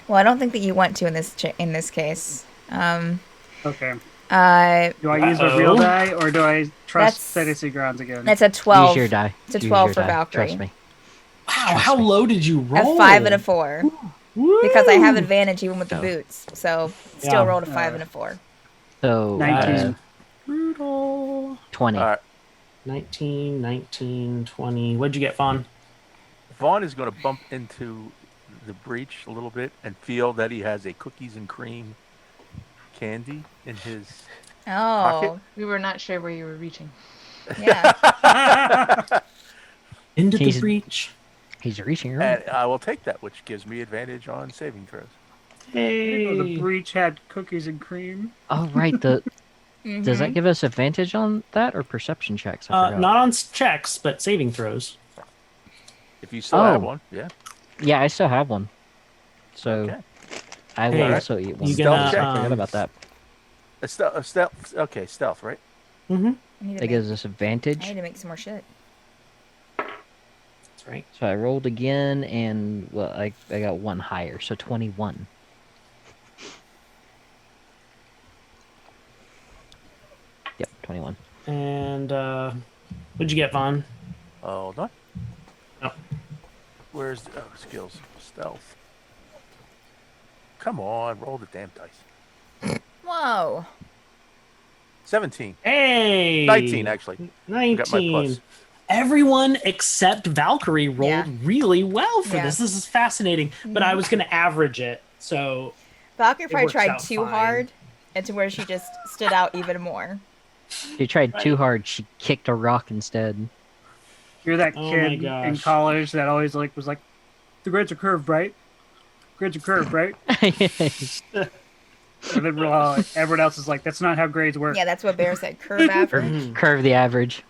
Well, I don't think that you want to in this case. Okay. Uh, Do I use a Uh-oh. real die or do I trust That's- fantasy grounds again? that's a 12. Use your die. It's a Use 12 your for die. Valkyrie. Trust me. Wow, how low did you roll? A 5 and a 4. Woo! Because I have advantage even with the Oh. boots. So still Yeah. rolled a 5 and a 4. So 19. Brutal. 20. All right. 19, 19, 20. What'd you get, Fawn? Vaughn is going to bump into the breach a little bit and feel that he has a cookies and cream candy in his Oh, pocket. We were not sure where you were reaching. yeah. Into the He's- breach. He's reaching around. And I will take that, which gives me advantage on saving throws. I didn't know the Hey. breach had cookies and cream. Oh, right. Does that Mhm. give us advantage on that or perception checks? I forgot. Not on checks, but saving throws. If you still have Oh. one, yeah. Yeah, I still have one. So Okay. I will Hey, also eat one. you Stealth gonna check. I forgot about that. Stealth. Okay, stealth, right? Mm-hmm. I need to That make, gives us I need advantage. to make some more shit. That's right. So I rolled again, and well, I got one higher, so 21. Yep, 21. And what'd you get, Vaughn? Hold on. Oh. Where's the skills? Stealth. Come on, roll the damn dice. Whoa. 17. Hey, 19, actually. 19. Got my plus. Everyone except Valkyrie rolled Yeah. really well for Yeah. this. This is fascinating. But I was going to average it, so Valkyrie It probably works tried out too fine. hard, and to where she just stood out even more. She tried too hard. She kicked a rock instead. You're that Oh my kid in gosh. college that always was like, the grids are curved, right? Grids are curved, right? And then everyone else is like, that's not how grades work. Yeah, that's what Bear said. Curve average. Curve the average.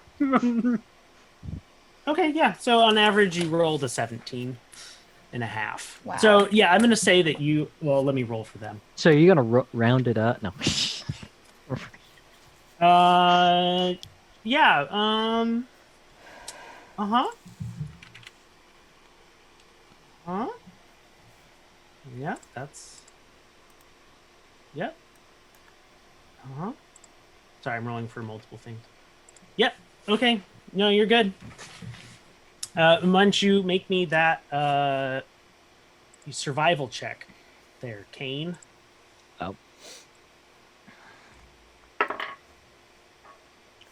Okay, yeah. So on average, you rolled a 17 and a half. Wow. So yeah, I'm going to say that you. Well, let me roll for them. So you're gonna round it up? No. Yeah. Huh. Yeah, that's. Yep. Sorry, I'm rolling for multiple things. Yep. Okay. No, you're good. Why don't you make me that survival check there, Kane? Oh.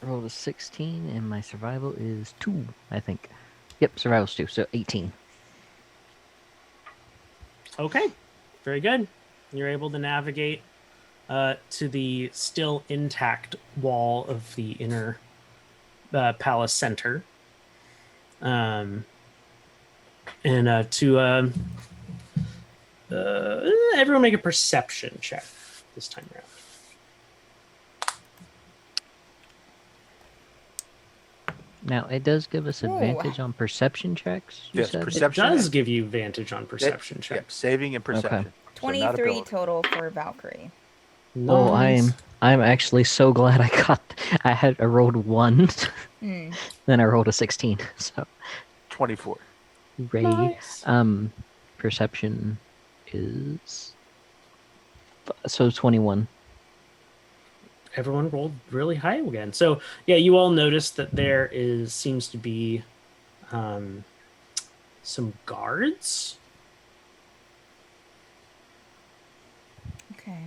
Rolled a 16, and my survival is 2, I think. Yep, survival's 2, so 18. Okay. Very good. You're able to navigate to the still intact wall of the inner palace center. And everyone make a perception check this time around. Now, it does give us Ooh. advantage on perception checks, you Yes, said? It perception. does give you advantage on perception check. Yep, saving and perception. So not 23 ability. total for Valkyrie. Oh, Nice. I'm actually so glad I rolled 1, Hmm. then I rolled a 16, so 24. Ray. Nice. Perception is... So 21. Everyone rolled really high again. So yeah, you all noticed that there seems to be some guards. Okay.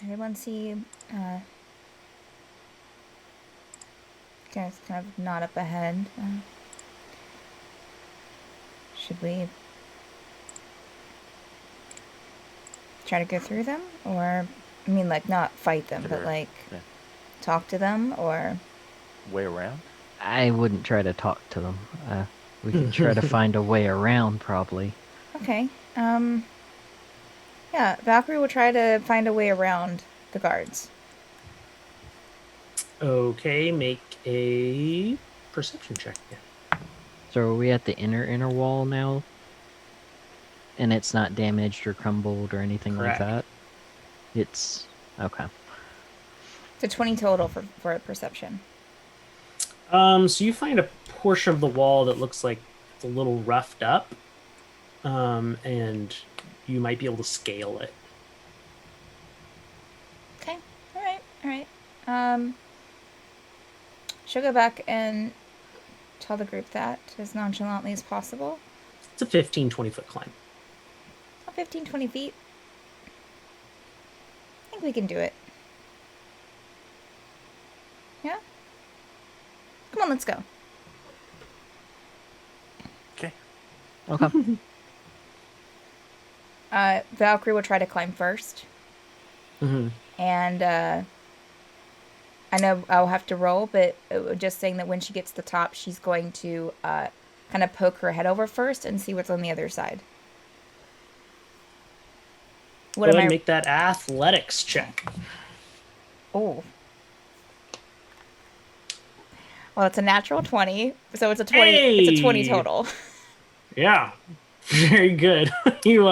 Everyone see, guys kind of nod up ahead. Should we try to go through them? Or, I mean, like, not fight them, but, Sure. like, Yeah. talk to them? Or, Way around. I wouldn't try to talk to them. We could try to find a way around, probably. okay. Yeah, Valkyrie will try to find a way around the guards. Okay, make a perception check. Yeah. So are we at the inner wall now? And it's not damaged or crumbled or anything Correct. like that? It's... okay. So 20 total for a perception. So you find a portion of the wall that looks like it's a little roughed up, and you might be able to scale it. Okay. Alright. She'll go back and tell the group that as nonchalantly as possible. It's a 15, 20-foot climb. 15, 20 feet. I think we can do it. Yeah? Come on, let's go. Okay. Okay. Valkyrie will try to climb first. Mm-hmm. And I know I'll have to roll, but just saying that when she gets to the top, she's going to kind of poke her head over first and see what's on the other side. What Go am ahead and I? make that athletics check. Oh. Well, it's a natural 20, so it's a 20. It's a 20 Hey! total. Yeah, very good. You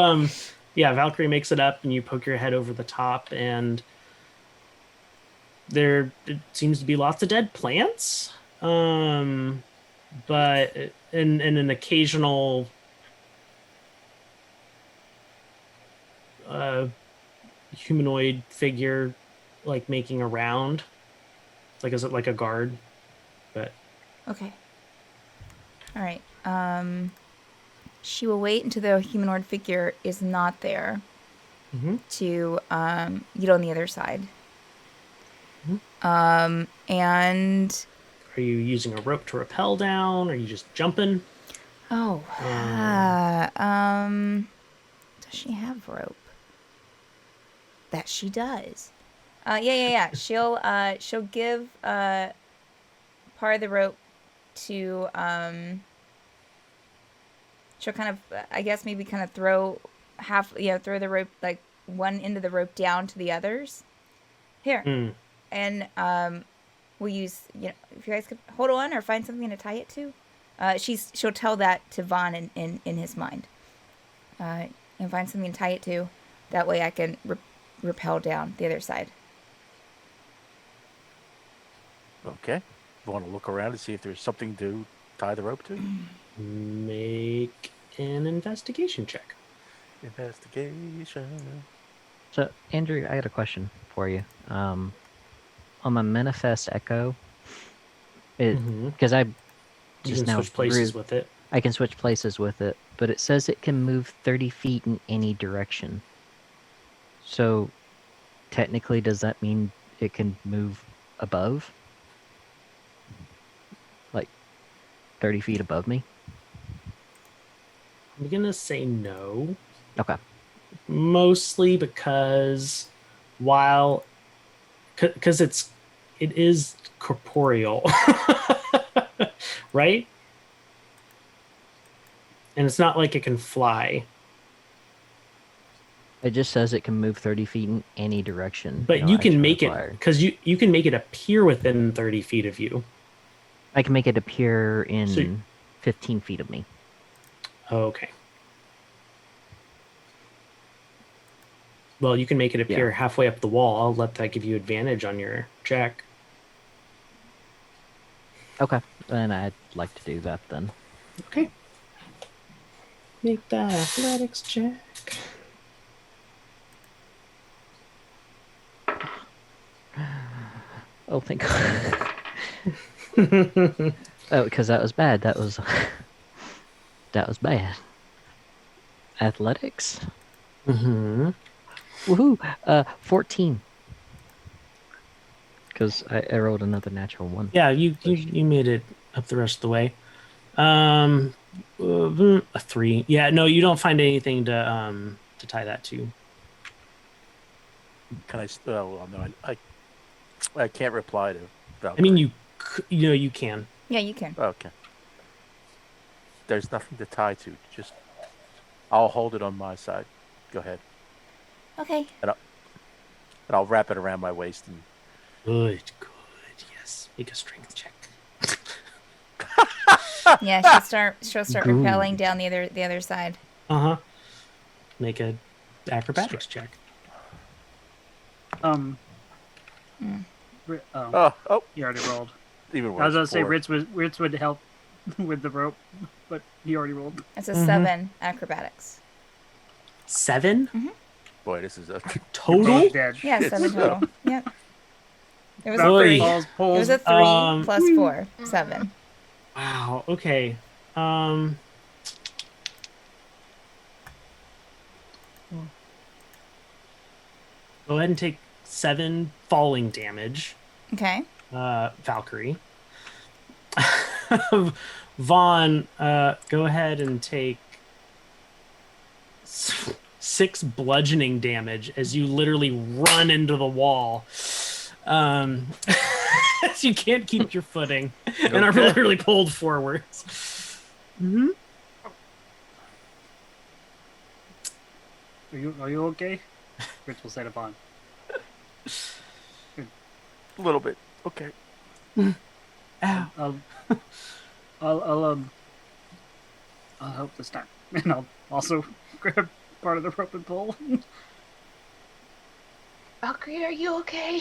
Valkyrie makes it up, and you poke your head over the top, and there it seems to be lots of dead plants, but and an occasional humanoid figure like making a round, like is it like a guard, but Okay. All right. She will wait until the humanoid figure is not there to get on the other side. And are you using a rope to rappel down? Are you just jumping? does she have rope? That she does. Yeah. She'll give part of the rope to she'll kind of, I guess maybe kind of throw throw the rope, like one end of the rope down to the others. Here. And we'll use, if you guys could hold on or find something to tie it to. She'll tell that to Vaughn in his mind. And find something to tie it to. That way I can rappel down the other side. Okay. You want to look around and see if there's something to tie the rope to? Make an investigation check. Investigation. So, Andrew, I got a question for you. On my manifest echo, because I You just can now switch places with it. I can switch places with it, but it says it can move 30 feet in any direction. So, technically, does that mean it can move above? Like, 30 feet above me? I'm gonna say no. Okay. Mostly because because it is corporeal, right? And it's not like it can fly. It just says it can move 30 feet in any direction. But No you can action make required. it, because you can make it appear within 30 feet of you. I can make it appear in So- 15 feet of me. Okay. Well, you can make it appear halfway up the wall. I'll let that give you advantage on your check. Okay. Then I'd like to do that then. Okay. Make that athletics check. Oh, thank God. Oh, because that was bad. That was bad. Athletics. Mm-hmm. Woohoo! 14. Because I rolled another natural one. Yeah, you made it up the rest of the way. A 3. Yeah, no, you don't find anything to tie that to. Can I? Oh, no, I can't reply to Valkyrie. I mean, you can. Yeah, you can. Okay. There's nothing to tie to. Just, I'll hold it on my side. Go ahead. Okay. And I'll wrap it around my waist and. Good. Yes, make a strength check. Yeah, she'll start Good. rappelling down the other side. Make a acrobatics check. Oh, Oh, he already rolled. even worse. I was gonna say 4. Ritz would help with the rope, but he already rolled. It's a 7 acrobatics. 7 Boy, this is a. total. Both dead. Yeah, 7 total. Yep. It was a Oy. 3. Falls, It pulls. was a 3 plus 4, 7. Wow. Okay. Go ahead and take 7 falling damage, Okay. Valkyrie. Vaughn, go ahead and take 6 bludgeoning damage as you literally run into the wall. As you can't keep your footing and are Okay. literally pulled forwards. Mm-hmm. Are you okay? Rich will set up on. A little bit. Okay. Ow. I'll help this time, and I'll also grab part of the rope and pull. Valkyrie, are you okay?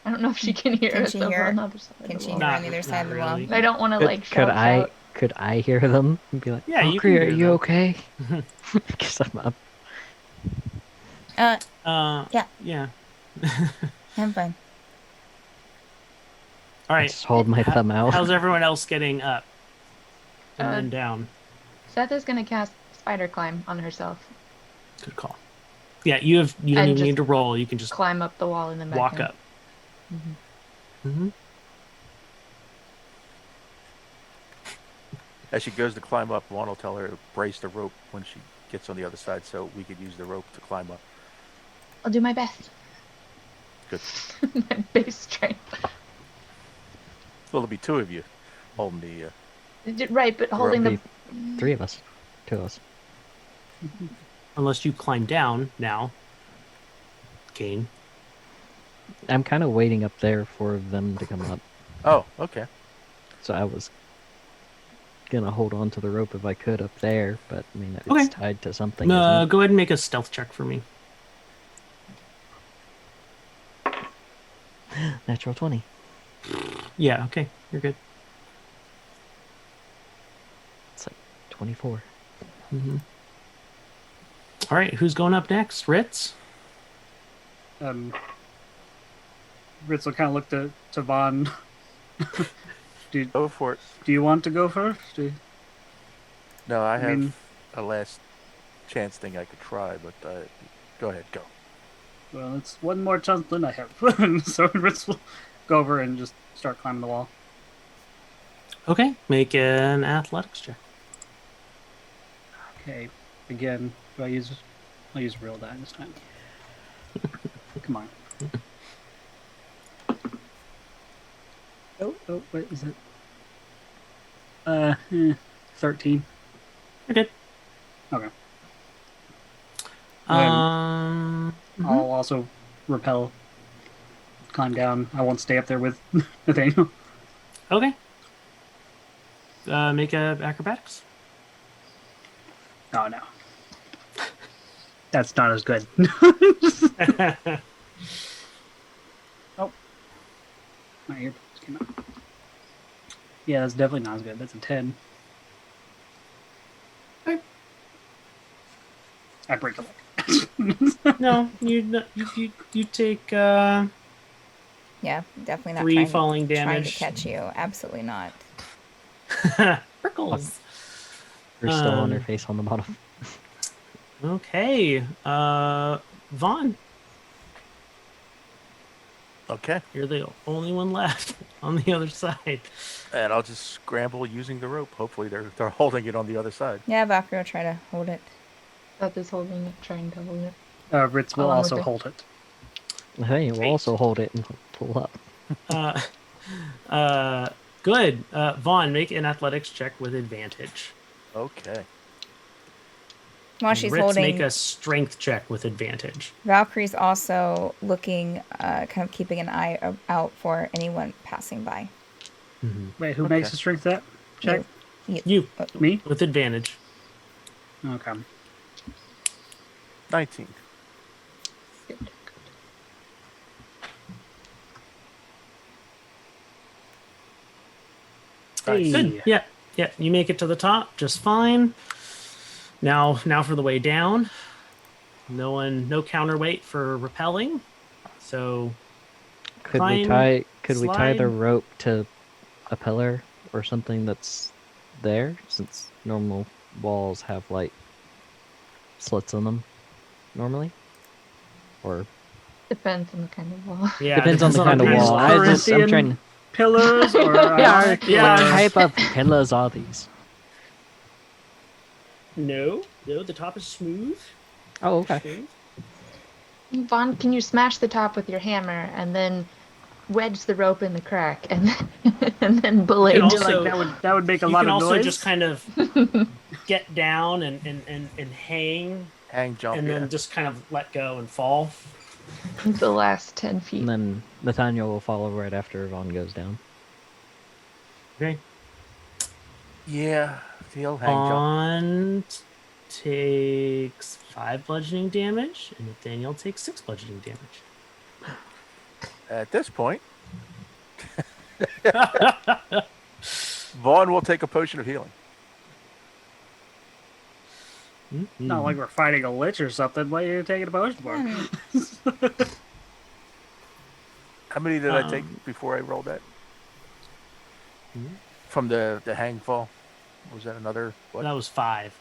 I don't know if she can hear Can us she over hear? on the other side Can of the she wall. hear Not- on the other not side of the wall? really. I don't want to like Could shout. could I hear them and be like, Yeah, you Valkyrie, can are hear you them. okay? Because I'm up. Yeah. Yeah. I'm fine. All I right. just hold my thumb out. How's everyone else getting up and Uh, then down? Seth is gonna cast spider climb on herself Good call. Yeah, you don't and even just need to roll. You can just climb up the wall in the back. walk up. Mm-hmm. As she goes to climb up, Juan will tell her to brace the rope when she gets on the other side so we could use the rope to climb up. I'll do my best. Good. My base strength. Well, there'll be two of you holding the... Right, but holding Be the 3 of us. 2 of us. Unless you climb down now. Kane. I'm kind of waiting up there for them to come up. Oh, okay. So I was gonna hold on to the rope if I could up there, but I mean, it's Okay. tied to something, isn't it? Go ahead and make a stealth check for me. Natural 20. Yeah, okay. You're good. It's like 24. Mm-hmm. All right, who's going up next? Ritz? Ritz will kind of look to Vaughn. Go for it. Do you want to go first? No, I have mean- a last chance thing I could try, but go ahead, go. Well, it's one more chance than I have. So Ritz will go over and just start climbing the wall. Okay, make an athletics check. Okay. Again, I'll use real die this time. Come on. Oh, what is it? 13. You're good. Okay. Mhm. I'll also repel, climb down. I won't stay up there with Nathaniel. Okay. Make a acrobatics. Oh no. That's not as good. Oh. My earbuds came out. Yeah, that's definitely not as good. That's a 10. Okay. I break a leg. No, you take Yeah, definitely not 3 trying, falling trying to damage. catch you. Absolutely not. Prickles. We're still on her Um, face on the bottom. Okay. Vaughn, Okay. you're the only one left on the other side. And I'll just scramble using the rope. Hopefully they're holding it on the other side. Yeah, Valkyrie will try to hold it. Seth is holding it, trying to hold it. Ritz will Along with also the- hold it. Hey, we'll also hold it and pull up. Good. Vaughn, make an athletics check with advantage. Okay. While she's Ritz, holding, make a strength check with advantage. Valkyrie's also looking, kind of keeping an eye out for anyone passing by. Wait, who Okay. makes a strength check? You, Me? with advantage. Okay. 19. Good. Nice. Good. Yeah. Yeah. You make it to the top just fine. Now for the way down. No counterweight for repelling. So Could Climb, we tie the slide. rope to a pillar or something that's there, since normal walls have like slits in them normally? Or Depends on the kind of wall. yeah, depends on the kind of these wall. I'm Corinthian trying. Pillars or Yeah, yeah. what type of pillars are these? No, the top is smooth. Oh, okay. Smooth. Vaughn, can you smash the top with your hammer and then wedge the rope in the crack and and then You can blade. also- that would make a You lot can of also noise. just kind of get down and hang, Hang jump. and yeah. then just kind of let go and fall. The last 10 feet. And then Nathaniel will follow right after Yvonne goes down. Okay. Yeah, the old hang jump. On takes 5 bludgeoning damage, and Nathaniel takes 6 bludgeoning damage. At this point, Vaughn will take a potion of healing. Not like we're fighting a lich or something. What are you taking a potion for? How many did I take before I rolled that? From the hang fall? Was that another? What? That was 5.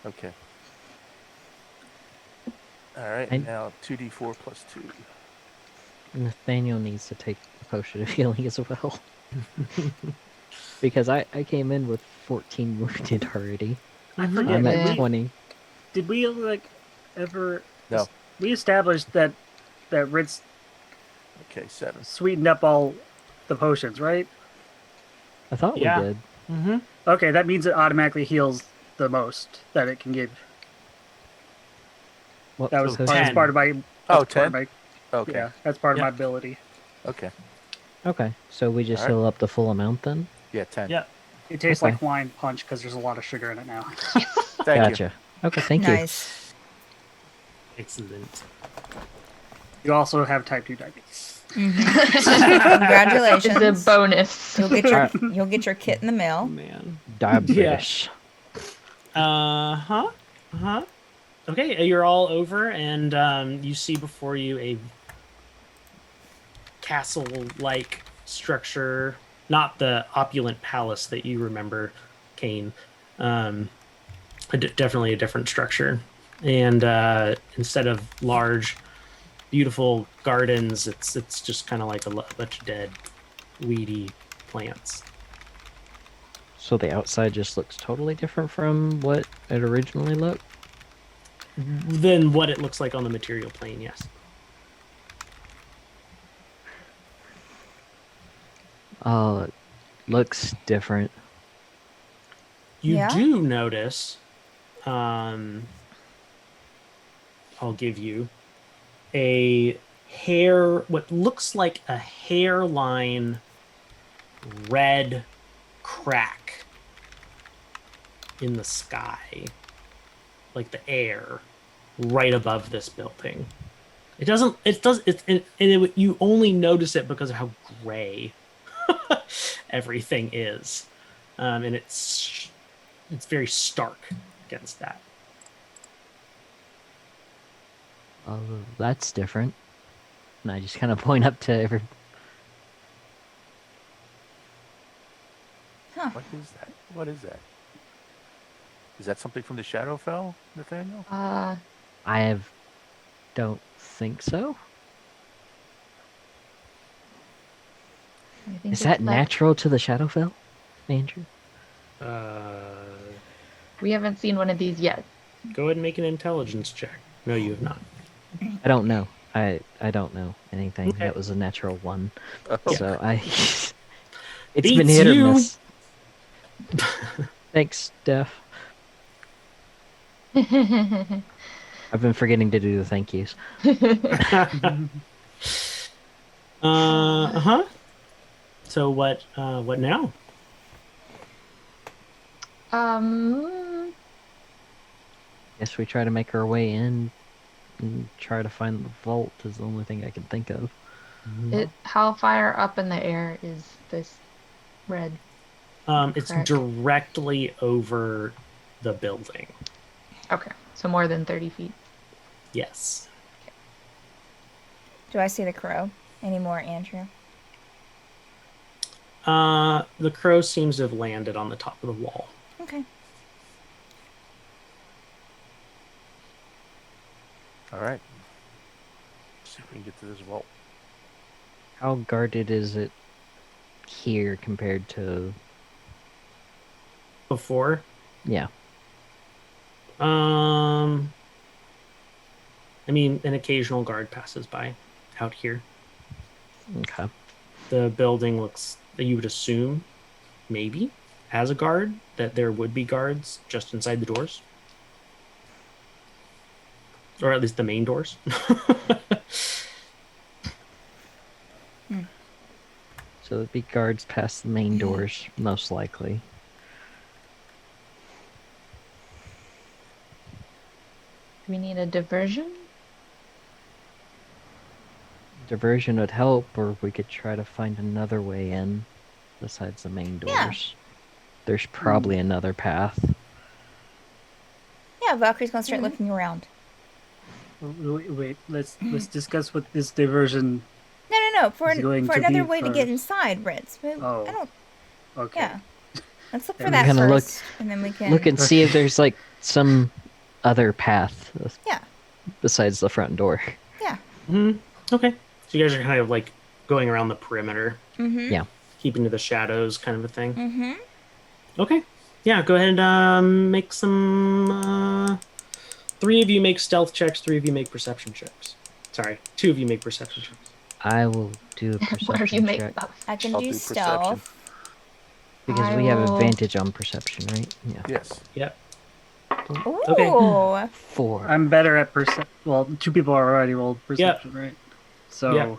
Okay. All right, And- now 2d4 plus 2. Nathaniel needs to take a potion of healing as well. Because I came in with 14 wounded already. I forget. I'm Yeah. at 20. Did we ever? No. We established that Ritz Okay, 7. sweetened up all the potions, right? I thought Yeah. we did. Mm-hmm. Okay, that means it automatically heals the most that it can give. What That was potion? that's 10. part of my. Oh, that's part of 10? my- Okay. Yeah, that's part of Yeah. my ability. Okay. Okay, so we just Alright. heal up the full amount then? Yeah, 10. Yeah. It tastes Okay. like Hawaiian punch because there's a lot of sugar in it now. Thank you. Gotcha. Okay, thank you. Nice. Excellent. You also have type 2 diabetes. Congratulations. It's a bonus. You'll get your kit in the mail. Man. Diabetes. Okay, you're all over, and you see before you a castle-like structure. Not the opulent palace that you remember, Kane. Definitely a different structure. And instead of large, beautiful gardens, it's just kind of like a bunch of dead, weedy plants. So the outside just looks totally different from what it originally looked? Than what it looks like on the material plane, yes. Oh, it looks different. You Yeah? do notice, I'll give you what looks like a hairline red crack in the sky, like the air, right above this building. You only notice it because of how gray everything is, and it's very stark against that. Oh, that's different. And I just kind of point up to every... What is that? What is that? Is that something from the Shadowfell, Nathaniel? don't think so. I think Is that it's like- natural to the Shadowfell, Andrew? We haven't seen one of these yet. Go ahead and make an intelligence check. No, you have not. I don't know. I don't know anything. Okay. That was a natural one. Oh. So I... it's Beats been hit you. or miss. Thanks, Steph. I've been forgetting to do the thank yous. So what now? Guess we try to make our way in and try to find the vault is the only thing I can think of. How far up in the air is this red? It's Correct. directly over the building. Okay, so more than 30 feet. Yes. Do I see the crow anymore, Andrew? The crow seems to have landed on the top of the wall. Okay. All right. See if we can get to this vault. How guarded is it here compared to... Before, Yeah. I mean, an occasional guard passes by out here. Okay. The building looks, you would assume, maybe, has a guard, that there would be guards just inside the doors. Or at least the main doors. So it'd be guards past the main doors, most likely. Do we need a diversion? Diversion would help, or we could try to find another way in besides the main Yeah. doors. There's probably another path. Yeah, Valkyrie's gonna start looking around. Wait, let's discuss what this diversion. No. For Is going to another be way to get first. inside, Ritz. Oh. I don't. Okay. Yeah. Let's look for I'm that gonna look- first, and then we can Look and see if there's like some other path Yeah. besides the front door. Yeah. Okay. So you guys are kind of like going around the perimeter, Yeah. keeping to the shadows kind of a thing. Mm-hmm. Okay. Yeah, go ahead and make some... 3 of you make stealth checks, 3 of you make perception checks. Sorry, 2 of you make perception checks. I will do a Where perception you make check. both. I can I'll do do stealth. Because I we have will- advantage on perception, right? Yeah. Yes. Yep. Ooh. Okay. 4. I'm better at perception. Well, 2 people already rolled perception, right? So, Yeah.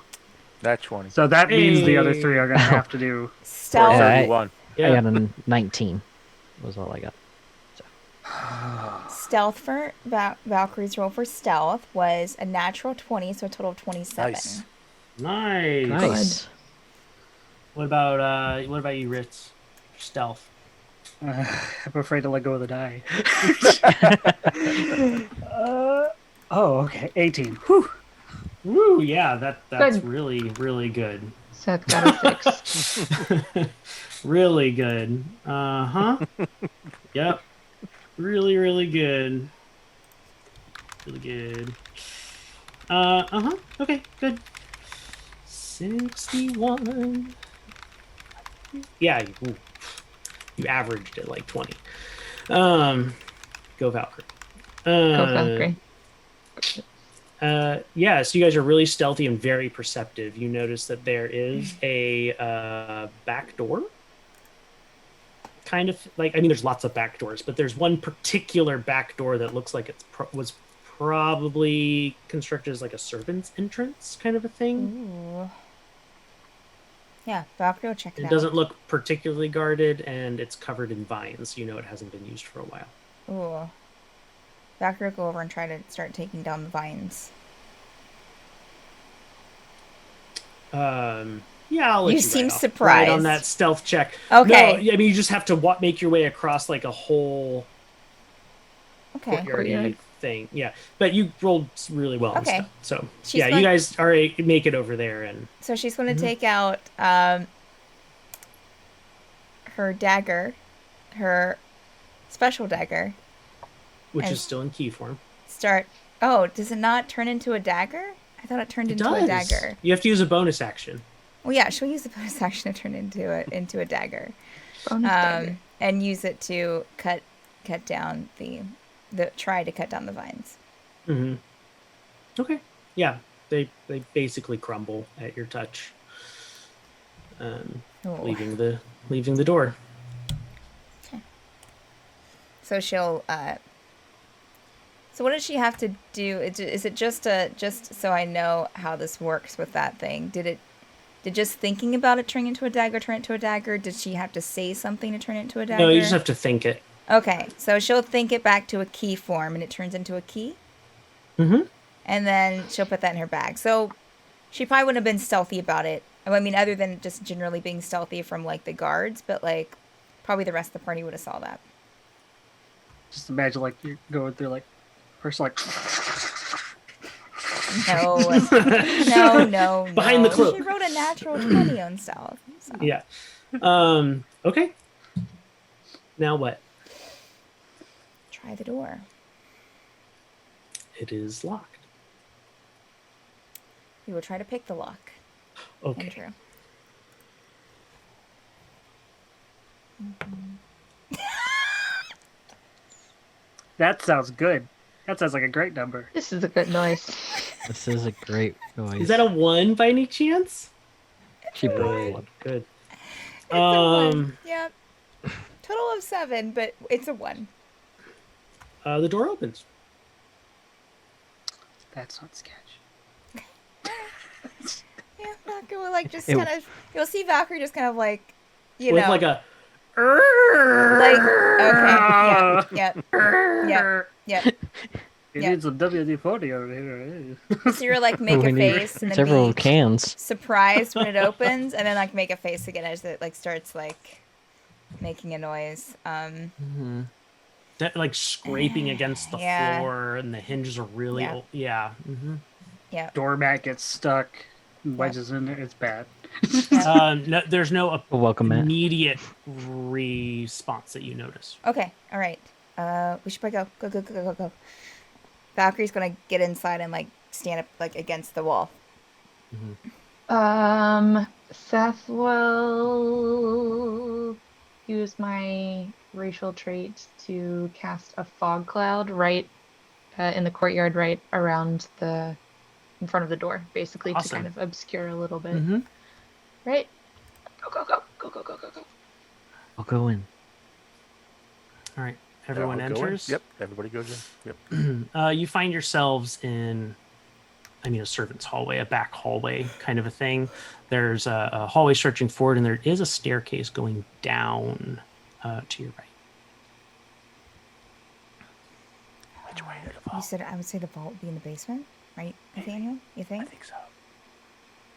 Nat 20. so that means the other Hey. 3 are gonna have to do. Stealth. Yeah, I- 31. Yeah. I got a 19. Was all I got. Stealth for Valkyrie's roll for stealth was a natural 20, so a total of 27. Nice. Nice. Nice. What about you, Ritz? Stealth. I'm afraid to let go of the die. Oh, okay. 18. Whew. Woo, yeah, that's Good. really, really good. Seth got a 6. Really good. Uh-huh. Yep. Really, really good. Really good. Uh-huh. Okay, good. 61. Yeah, you averaged it like 20. Go Valkyrie. Go Valkyrie. Yeah, so you guys are really stealthy and very perceptive. You notice that there is a back door. Kind of like, I mean, there's lots of back doors, but there's one particular back door that looks like it was probably constructed as like a servant's entrance kind of a thing. Ooh. Yeah, Valkyrie will check it It out. doesn't look particularly guarded, and it's covered in vines. You know it hasn't been used for a while. Ooh. Valkyrie will go over and try to start taking down the vines. Yeah, I'll let You you seem ride off. surprised. Ride on that stealth check. Okay. No, I mean, you just have to make your way across like a whole Okay. courtyard thing. Yeah, but you rolled really well. Okay. And stuff. So She's yeah, going- you guys make it over there, and So she's going to Mhm. take out her dagger, her special dagger. which And- is still in key form. Start. Oh, does it not turn into a dagger? I thought it turned It into does. a dagger. You have to use a bonus action. Well, yeah, she'll use the bonus action to turn into a dagger, Bonus dagger. and use it to cut down the try to cut down the vines. Mm-hmm. Okay. Yeah, they basically crumble at your touch, Oh. leaving the door. So she'll. So what does she have to do? Is it just so I know how this works with that thing? Did just thinking about it turn into a dagger turn it to a dagger? Did she have to say something to turn it into a dagger? No, you just have to think it. Okay, so she'll think it back to a key form, and it turns into a key. Mm-hmm. And then she'll put that in her bag. So she probably wouldn't have been stealthy about it. I mean, other than just generally being stealthy from like the guards, but like probably the rest of the party would have saw that. Just imagine like you're going through like first like No. Behind the cloak. She wrote a natural 20 on stealth. So. Yeah. Okay. Now what? Try the door. It is locked. We will try to pick the lock. Okay. Andrew. that sounds good. That sounds like a great number. This is a good noise. This is a great noise. Is that a 1 by any chance? She broke one. Good. It's a 1. Yep. Total of 7, but it's a 1. The door opens. That's not sketch. Yeah, Valkyrie will like just It- kind of. You'll see Valkyrie just kind of like, you With know, like a. like okay, yep. You Yeah. need some WD-40 over here. So you're like make We a need face and then several be cans. surprised when it opens, and then like make a face again as it like starts like making a noise. That, like scraping against the Yeah. floor, and the hinges are really Yeah. old. Yeah. Mm-hmm. Yeah. Doormat gets stuck, wedges in there. It's bad. No, there's no Welcome, Matt. immediate response that you notice. Okay. All right. We should probably go. Valkyrie's gonna get inside and like stand up like against the wall. Seth will use my racial trait to cast a fog cloud right in the courtyard, right around in front of the door, basically to Awesome. kind of obscure a little bit. Mm-hmm. Right? Go. I'll go in. All right. Everyone I'll go in. enters. Yep, everybody goes in. Yep. You find yourselves in, a servant's hallway, a back hallway kind of a thing. There's a hallway stretching forward, and there is a staircase going down to your right. Which way to the You vault? said I would say the vault would be in the basement, right, Nathaniel? You I think? think so.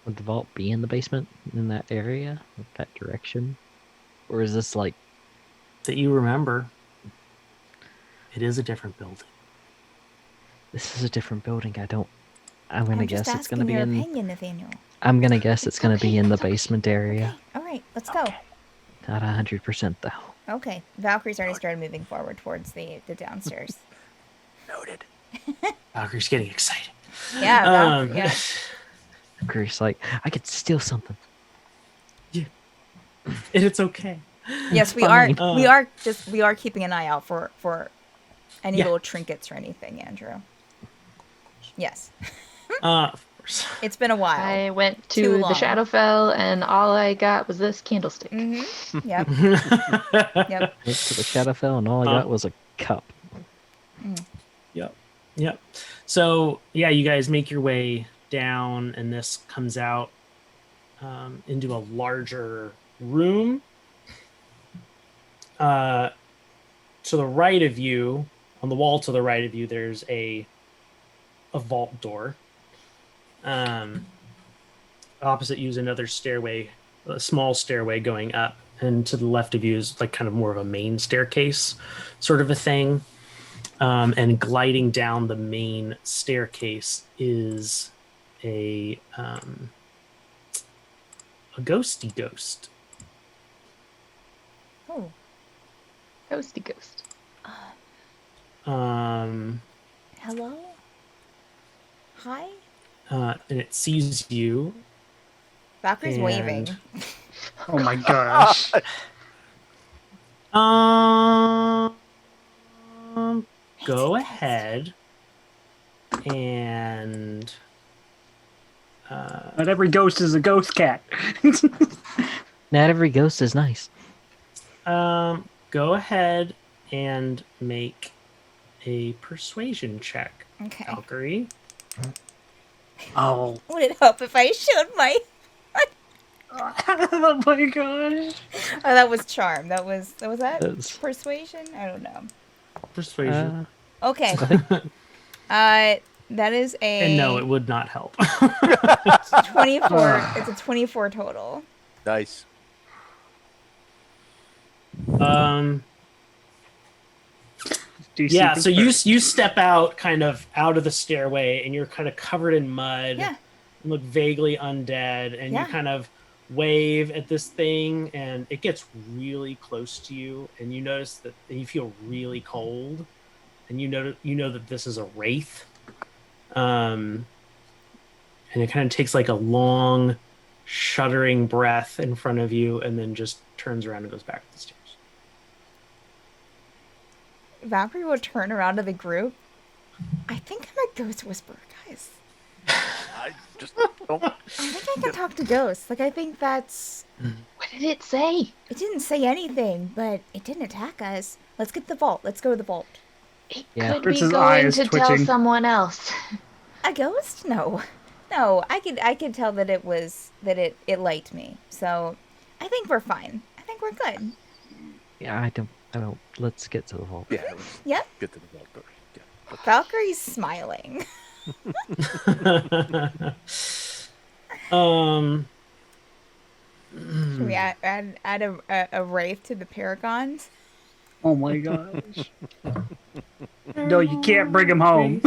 Would the vault be in the basement in that area, that direction, or is this like? That you remember, it is a different building. This is a different building. I'm gonna I'm just guess it's gonna asking be your in. opinion, Nathaniel. I'm gonna guess it's gonna be in the It's okay. basement area. All right, let's go. Not 100% though. Okay, Valkyrie's already started moving forward towards the downstairs. Noted. Valkyrie's getting excited. Yeah, Um, yeah. Grace, like, I could steal something. And it's okay. Yes, we Fine. are. We are keeping an eye out for any Yeah. little trinkets or anything, Andrew. Yes, Of course. it's been a while. I went Too to the long. Shadowfell, and all I got was this candlestick. Mm-hmm. Yep. Yep. Went to the Shadowfell and all I got was a cup. Yep. So yeah, you guys make your way down, and this comes out into a larger room. To the right of you, on the wall to the right of you, there's a vault door. Opposite you is another stairway, a small stairway going up, and to the left of you is like kind of more of a main staircase sort of a thing. And gliding down the main staircase is a ghosty ghost. Oh, Ghosty ghost. And hello. Hi. it sees you. Valkyrie's And- waving. Oh my gosh. Go ahead and Not every ghost is a ghost cat. Not every ghost is nice. go ahead and make a persuasion check, Okay. Valkyrie. Oh. Would it help if I showed my? Oh my gosh. Oh, that was charm. That was that. That's- Persuasion? I don't know. Persuasion. Okay. That is a And no, it would not help. 24. It's a 24 total. Nice. um Do you see yeah, things so you first? you step out kind of out of the stairway, and you're kind of covered in mud. Yeah. And look vaguely undead, and Yeah. you kind of wave at this thing, and it gets really close to you, and you notice that you feel really cold, and you know that this is a wraith. And it kind of takes like a long shuddering breath in front of you, and then just turns around and goes back up the stairs. Valkyrie will turn around to the group. I think I'm a ghost whisperer, guys. I just don't. I think I can talk to ghosts. Like, I think that's... What did it say? It didn't say anything, but it didn't attack us. Let's get the vault. Let's go to the vault. It Yeah. could Fritz's be eye going is to tell twitching. someone else. A ghost? No. No, I could tell that it liked me. So, I think we're fine. I think we're good. Yeah, I don't. Let's get to the vault. Yeah, let's Yep. get to the vault first. Yeah. Okay. Valkyrie's smiling. Should we add a wraith to the paragons? Oh my gosh. No, you can't bring him home.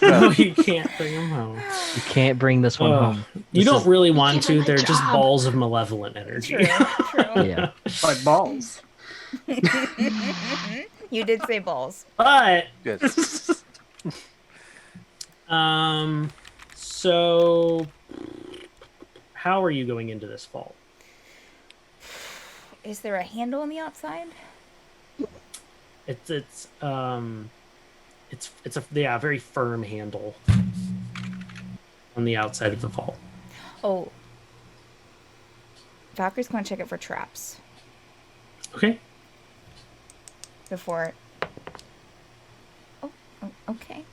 No, you can't bring them home. You can't bring this one home. You This don't is- really want to. Give him a They're just job. balls of malevolent energy. True. Yeah. Like balls. You did say balls. But Yes. so how are you going into this vault? Is there a handle on the outside? It's a very firm handle on the outside of the vault. Oh. Valkyrie's going to check it for traps Okay. before. Oh, okay.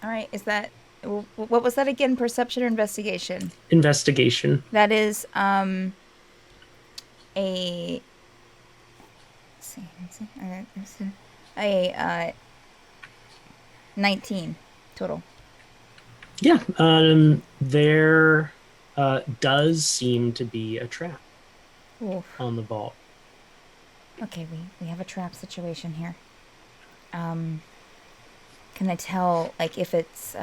All right. Is that what was that again? Perception or investigation? Investigation. That is a. Let's see. A 19 total. Yeah. There does seem to be a trap Oof. on the vault. Okay, we have a trap situation here. Can I tell, like, if it's,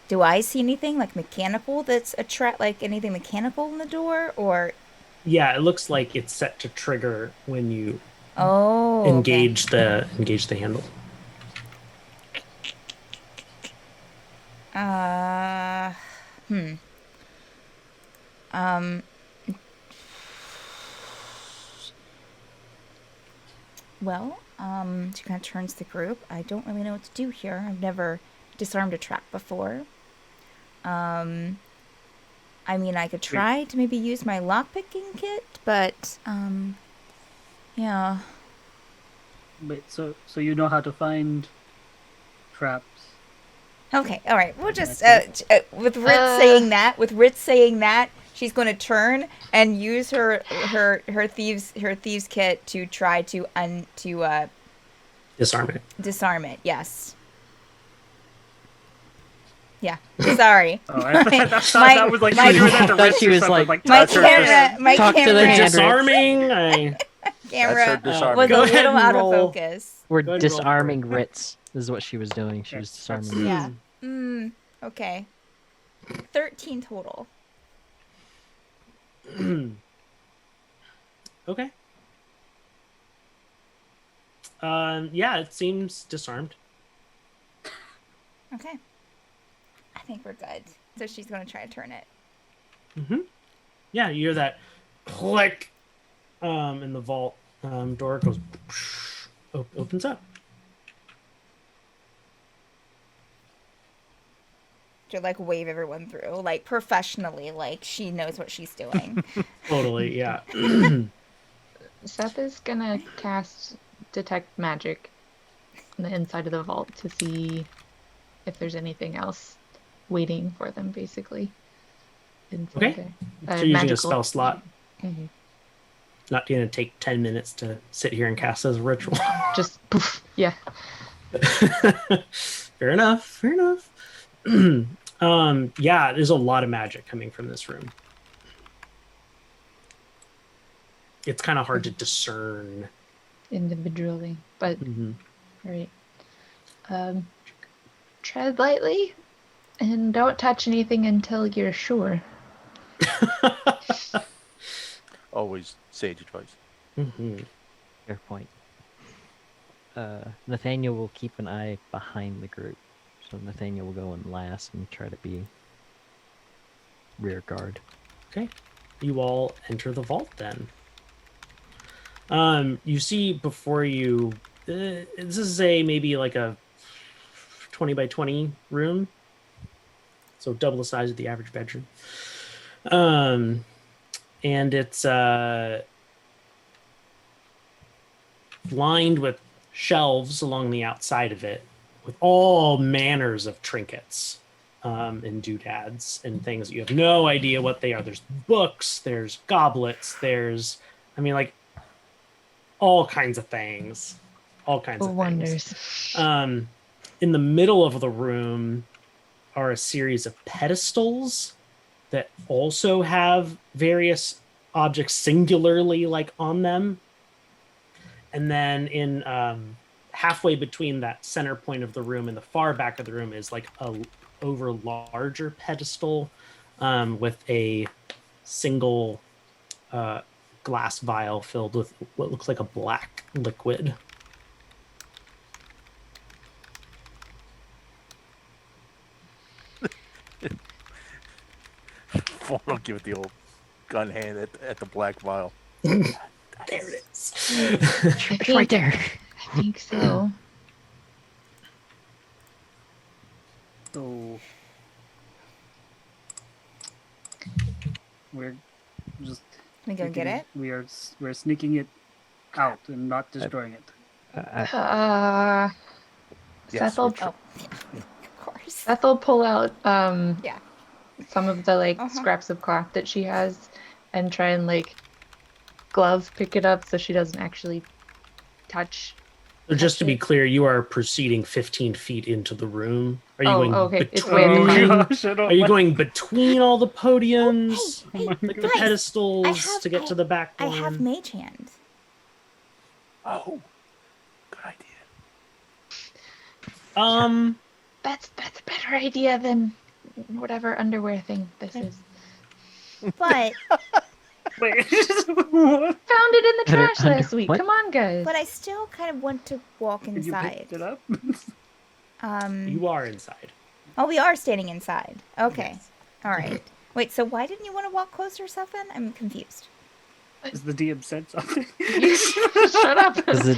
do I see anything, like, mechanical that's a trap, like, anything mechanical in the door, or... Yeah, it looks like it's set to trigger when you Oh, engage the handle. Okay. Well, she kind of turns to the group. I don't really know what to do here. I've never disarmed a trap before. I mean, I could try to maybe use my lockpicking kit, but, yeah. Wait, so you know how to find traps? Okay, all right. We'll just That's with Ritz saying that, she's going to turn and use her thieves kit to try to Disarm it. disarm it. Yes. Yeah. Sorry. Oh, I thought My- that was like my- she was doing that to I thought Ritz she or was something, like, My touch her. Talk to the hand. Disarming. I camera That's her disarming. was Go a ahead little and out roll. of focus. We're Go ahead and roll disarming for Ritz. This is what she was doing. She was disarming Ritz. Yeah. Okay. 13 total. Okay. Yeah, it seems disarmed. Okay. I think we're good. So she's going to try to turn it. Yeah, you hear that click, and the vault door goes opens up. To like wave everyone through, like professionally, like she knows what she's doing. Totally, yeah. Seth is gonna cast Detect Magic on the inside of the vault to see if there's anything else waiting for them, basically. Inside Okay. there. So using a magical. spell slot. Mhm. Not gonna take 10 minutes to sit here and cast as a ritual. Just poof. Yeah. Fair enough. Fair enough. Yeah, there's a lot of magic coming from this room. It's kind of hard to discern. Individually, but Mhm. all right. Tread lightly, and don't touch anything until you're sure. Always sage advice. Mhm. Fair point. Nathaniel will keep an eye behind the group. So Nathaniel will go in last and try to be rear guard. Okay. You all enter the vault then. You see before you, this is maybe like a 20 by 20 room. So double the size of the average bedroom. And it's lined with shelves along the outside of it with all manners of trinkets and doodads and things that you have no idea what they are. There's books, there's goblets, there's, I mean, like, all kinds of things. All kinds of Wonders. things. In the middle of the room are a series of pedestals that also have various objects singularly like on them. And then in halfway between that center point of the room and the far back of the room is like a over larger pedestal with a single glass vial filled with what looks like a black liquid. I'll give it the old gun hand at the black vial. There it is. It's right there. I think so. So we're just Can we go get it? we're sneaking it out and not destroying it. Yes, Seth will, Oh, of course. Seth will pull out Yeah. some of the like scraps of cloth that she has and try and like glove pick it up so she doesn't actually touch. So just to be clear, you are proceeding 15 feet into the room. Are you Oh, going okay. It's between? way at the front. Gosh, I don't Are you like- going between all the podiums, Hey, my like the guys, pedestals, to get to the back I one? have mage hand. Oh, good idea. That's a better idea than whatever underwear thing this is. But Wait, what? Found it in the Better trash last week. what? Come on, guys. I still kind of want to walk Can you inside. pick it up? You are inside. Oh, we are standing inside. Okay. Yes. All right. Wait, so why didn't you want to walk closer, Seth, then? I'm confused. Has the DM said something? Shut up. Is it?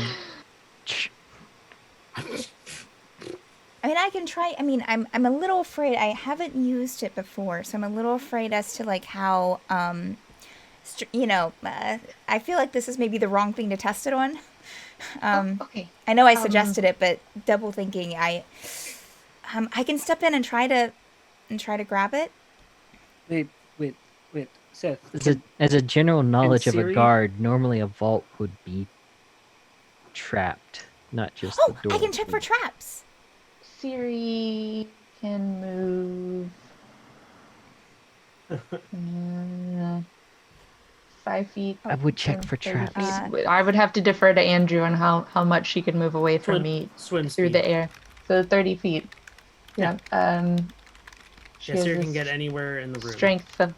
I mean, I can try. I mean, I'm a little afraid. I haven't used it before, so I'm a little afraid as to like how I feel like this is maybe the wrong thing to test it on. Okay. I know I suggested it, but double thinking, I can step in and try to grab it. Wait, Seth. As a general knowledge of a Siri? guard, normally a vault would be trapped, not just Oh, the door. I can check for traps. Siri can move 5 feet. I would check for 30 traps. feet. I would have to defer to Andrew on how much she could move away from me Swim through speed. the air. So 30 feet. Yeah. She Yes, has you a can get anywhere in the room. strength of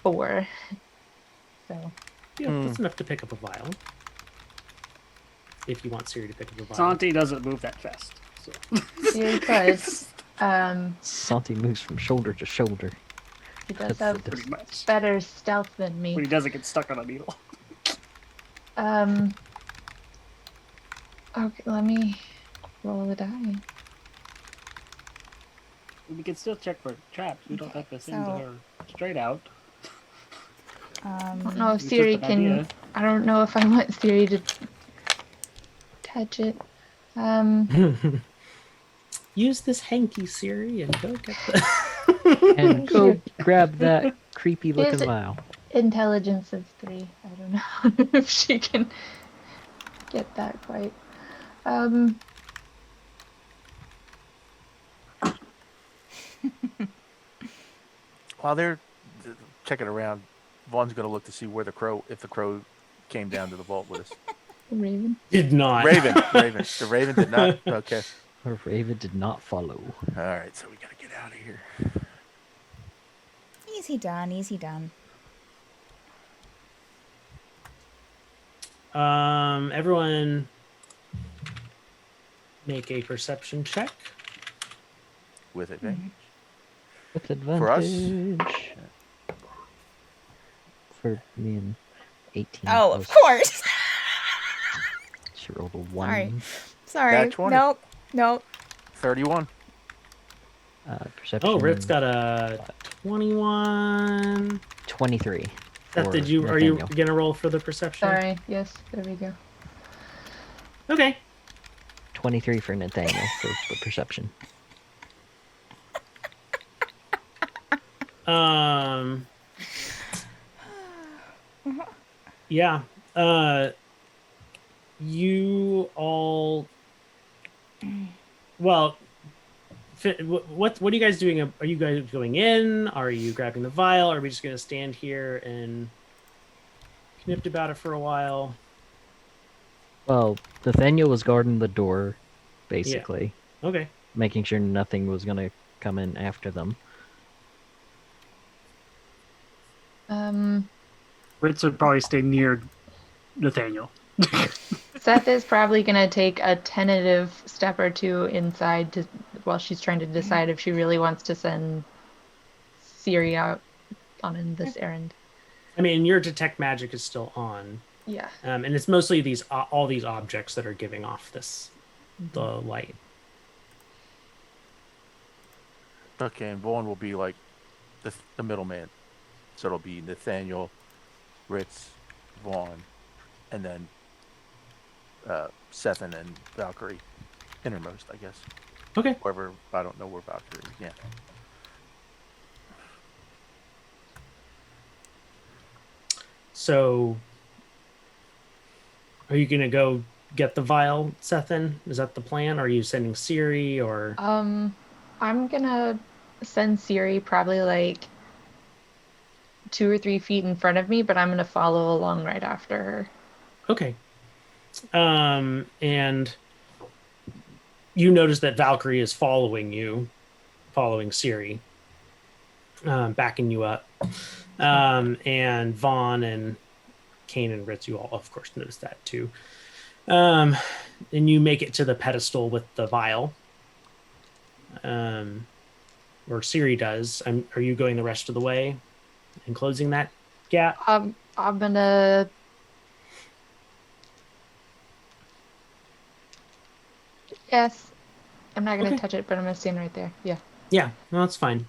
4. So Yeah, that's enough to pick up a vial. If you want Siri to pick up a vial. Santi doesn't move that fast. So. Siri does. Santi moves from shoulder to shoulder. He does That's have the Pretty much. better stealth than me. When he doesn't get stuck on a needle. Okay, let me roll the die. We can still check for traps. We don't have to send so- her straight out. I don't know if It's Siri just an can. idea. I don't know if I want Siri to touch it. Use this hanky, Siri, and go get the. And go grab that creepy looking Is it- vial. Intelligence is 3. I don't know if she can get that quite. While they're checking around, Vaughn's going to look to see where if the crow came down to the vault with us. Raven. Did not. Raven. The Raven did not. Okay. Or Raven did not follow. All right, so we got to get out of here. Easy done, easy done. Everyone make a perception check. With advantage. With advantage. For us? For me and 18. Oh, of plus- course. She rolled a 1. Sorry. Sorry. Nat 20. Nope. 31. Perception. Oh, Rit's got a 21. 23. That for did you? Are you Nathaniel. gonna roll for the perception? Sorry. Yes. There we go. Okay. 23 for Nathaniel for the perception. Yeah. You all. Well, what are you guys doing? Are you guys going in? Are you grabbing the vial? Are we just gonna stand here and knipped about it for a while? Well, Nathaniel was guarding the door, basically, Okay. making sure nothing was gonna come in after them. Ritz would probably stay near Nathaniel. Seth is probably gonna take a tentative step or two inside while she's trying to decide if she really wants to send Siri out on this errand. I mean, your detect magic is still on, Yeah. and it's mostly all these objects that are giving off the light. Okay, and Vaughn will be like the middleman. So it'll be Nathaniel, Ritz, Vaughn, and then Sethan and Valkyrie innermost, I guess. Okay. Wherever, I don't know where Valkyrie is. Yeah. So, are you gonna go get the vial, Sethan? Is that the plan? Are you sending Siri or? I'm gonna send Siri probably like 2 or 3 feet in front of me, but I'm gonna follow along right after her. Okay. And you notice that Valkyrie is following Siri, backing you up. And Vaughn and Kane and Ritz, you all, of course, notice that too. And you make it to the pedestal with the vial. Or Siri does. Are you going the rest of the way and closing that gap? I'm gonna. Yes. I'm not gonna Okay. touch it, but I'm gonna stand right there. Yeah. Yeah, no, that's fine.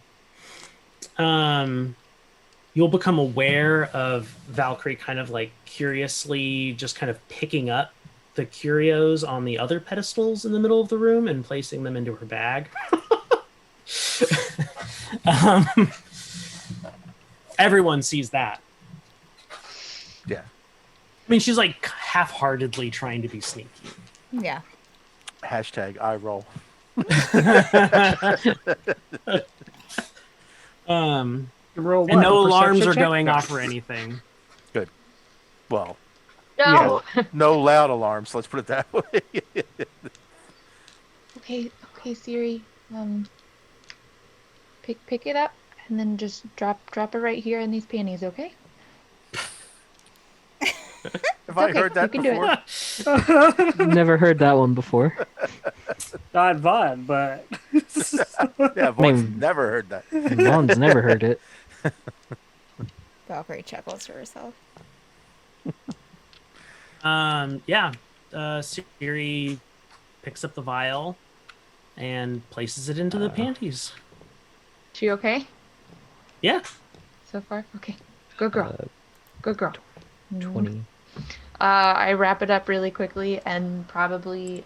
You'll become aware of Valkyrie kind of like curiously just kind of picking up the curios on the other pedestals in the middle of the room and placing them into her bag. Everyone sees that. Yeah. I mean, she's like half-heartedly trying to be sneaky. Yeah. Hashtag I roll. Roll And what? no A alarms perception are check? going No. off or anything. Good. Well, No. no loud alarms. Let's put it that way. Okay, Siri. Pick it up and then just drop it right here in these panties, okay? Have I okay, heard that you can do before? it. Never heard that one before. Not Vaughn, but Yeah, Vaughn's mean- never heard that. Vaughn's never heard it. Valkyrie chuckles to herself. Yeah. Siri picks up the vial and places it into the panties. She okay Yeah. so far? Okay. Good girl. Good girl. 20. I wrap it up really quickly and probably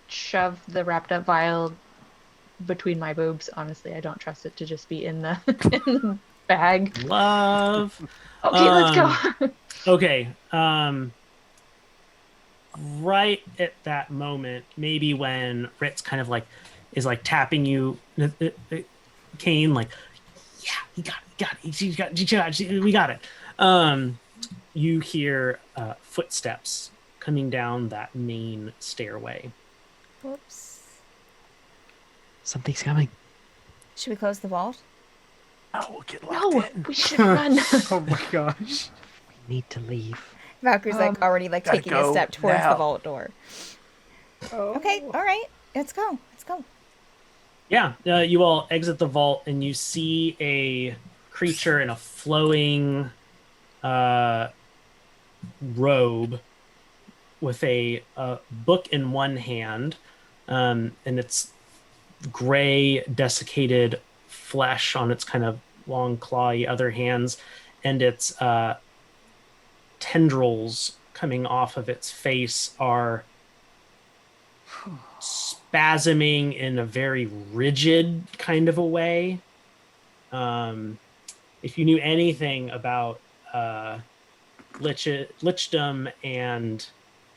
shove the wrapped up vial between my boobs. Honestly, I don't trust it to just be in the, in the bag. Love. Okay, let's go. Okay. Right at that moment, maybe when Ritz kind of like is like tapping you, Kane, like, yeah, we got it. We got it. You hear footsteps coming down that main stairway. Whoops. Something's coming. Should we close the vault? Oh, we'll get locked No, in. we should run. oh my gosh. We need to leave. Valkyrie's like already like gotta taking a go step towards now. the vault door. Okay, all right. Let's go. Let's go. Yeah, you all exit the vault and you see a creature in a flowing robe with a book in one hand, and it's gray, desiccated flesh on its kind of long clawy other hands, and its tendrils coming off of its face are spasming in a very rigid kind of a way. If you knew anything about lichdom and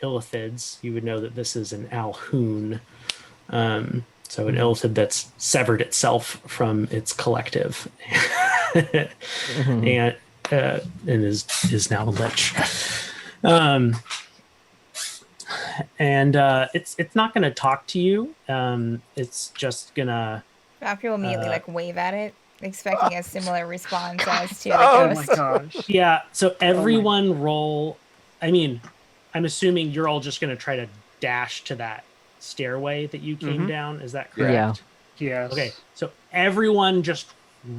illithids, you would know that this is an alhoon. So an illithid that's severed itself from its collective and is now a lich. And it's not going to talk to you. It's just gonna. Valkyrie will immediately like wave at it, expecting a similar response as to the Oh my ghost. gosh. Yeah. So everyone roll. I mean, I'm assuming you're all just going to try to dash to that stairway that you came down. Is that correct? Yeah. Yes. Okay. So everyone just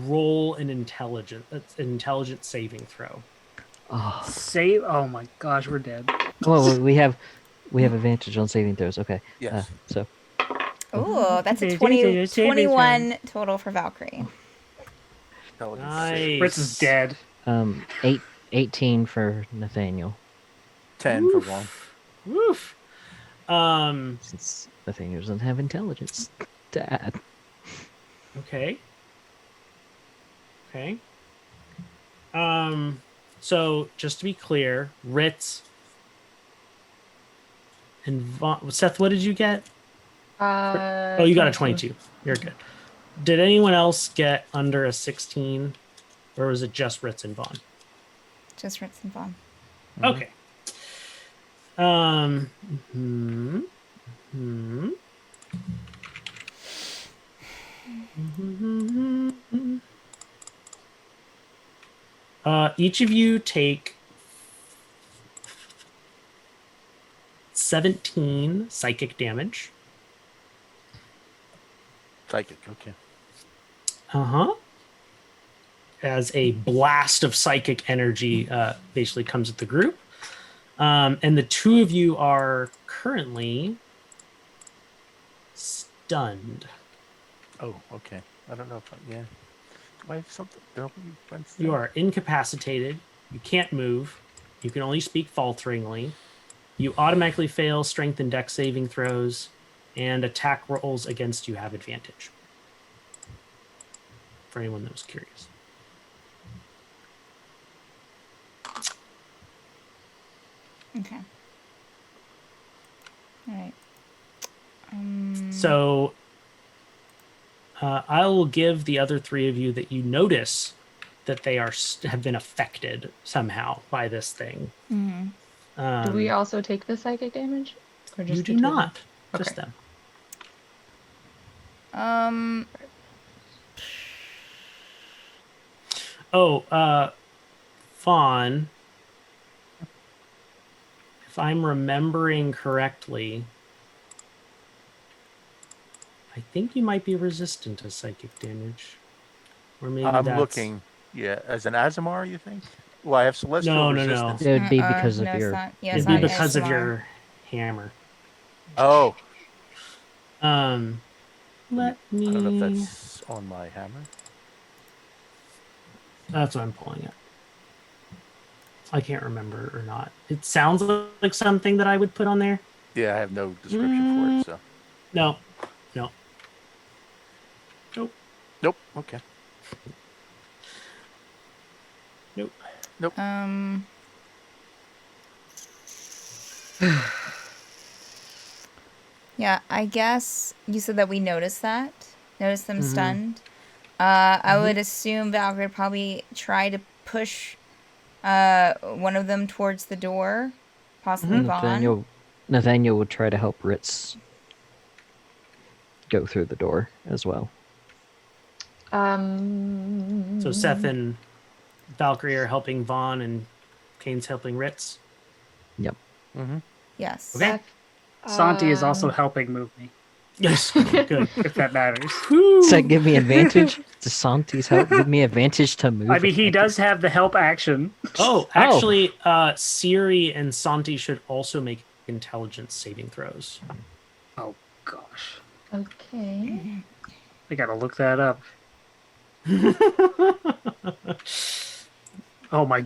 roll an intelligence saving throw. Oh, Save. Oh my gosh, we're dead. well, we have advantage on saving throws. Okay. Yes. So Ooh, that's a 21 total for Valkyrie. Intelligence. Nice. Fritz is dead. 18 for Nathaniel, 10 for Vaughn. Woof. since Nathaniel doesn't have intelligence to add. Okay. Okay. So just to be clear, Ritz and Seth, what did you get? Oh, you got a 22. You're good. Did anyone else get under a 16, or was it just Ritz and Vaughn? Just Ritz and Vaughn. Okay. Each of you take 17 psychic damage. Psychic, okay. As a blast of psychic energy basically comes at the group. And the two of you are currently stunned. Oh, okay. I don't know if yeah. Do I have something? You are incapacitated. You can't move. You can only speak falteringly. You automatically fail strength and dex saving throws, and attack rolls against you have advantage. For anyone that was curious. Okay. All right. So I will give the other three of you that you notice that they have been affected somehow by this thing. Do we also take the psychic damage? Or just You the do two of them? not. Just Okay. them. Fawn, if I'm remembering correctly, I think you might be resistant to psychic damage. Or maybe I'm that's... looking, as an Azamar, you think? Well, I have celestial No. resistance. It would be because of no, it's your. not. Yeah, It'd it's be not because of ASMR. your hammer. Oh, Let me... I don't know if that's on my hammer. That's what I'm pulling at. I can't remember or not. It sounds like something that I would put on there. Yeah, I have no description for it, so. No. Nope, okay. Nope. Yeah, I guess you said that we noticed them stunned. I would assume Valkyrie would probably try to push one of them towards the door, possibly Vaughn. Nathaniel would try to help Ritz go through the door as well. So Seth and Valkyrie are helping Vaughn, and Kane's helping Ritz. Yep. Yes. Okay. Santi is also helping move me, Yes. Good. if that matters. Does that give me advantage? Does Santi's help give me advantage to move? I mean, he does have the help action. Oh, actually, Siri and Santi should also make intelligence saving throws. Oh gosh, Okay. I gotta look that up. Oh my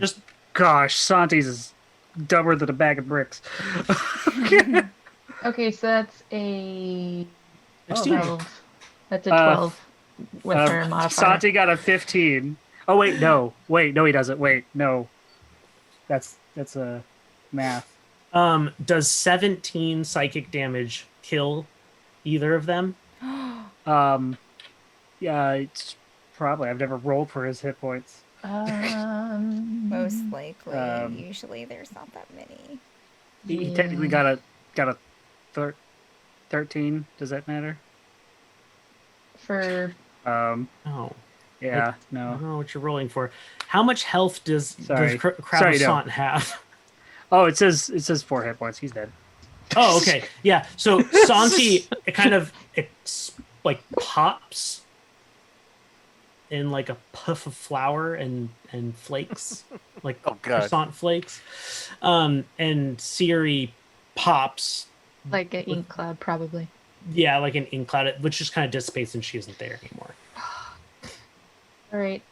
gosh, Santi's is dumber than a bag of bricks. Okay, so that's a 16. 12. That's a Uh, 12 with her modifier. Santi got a 15. Oh wait, no, he doesn't. Wait, no, that's a math. Does 17 psychic damage kill either of them? Yeah, it's probably. I've never rolled for his hit points. Most likely. Um, Usually there's not that many. He technically got a 13. Does that matter? For Oh. Yeah, I no. don't know what you're rolling for. How much health does Sorry. Crabasant have? Oh, it says 4 hit points. He's dead. Oh, okay. Yeah. So Santi like pops in like a puff of flour and flakes, like Oh, God. croissant flakes. And Siri pops, like an ink cloud, probably. yeah, like an ink cloud, which just kind of dissipates and she isn't there anymore. All right.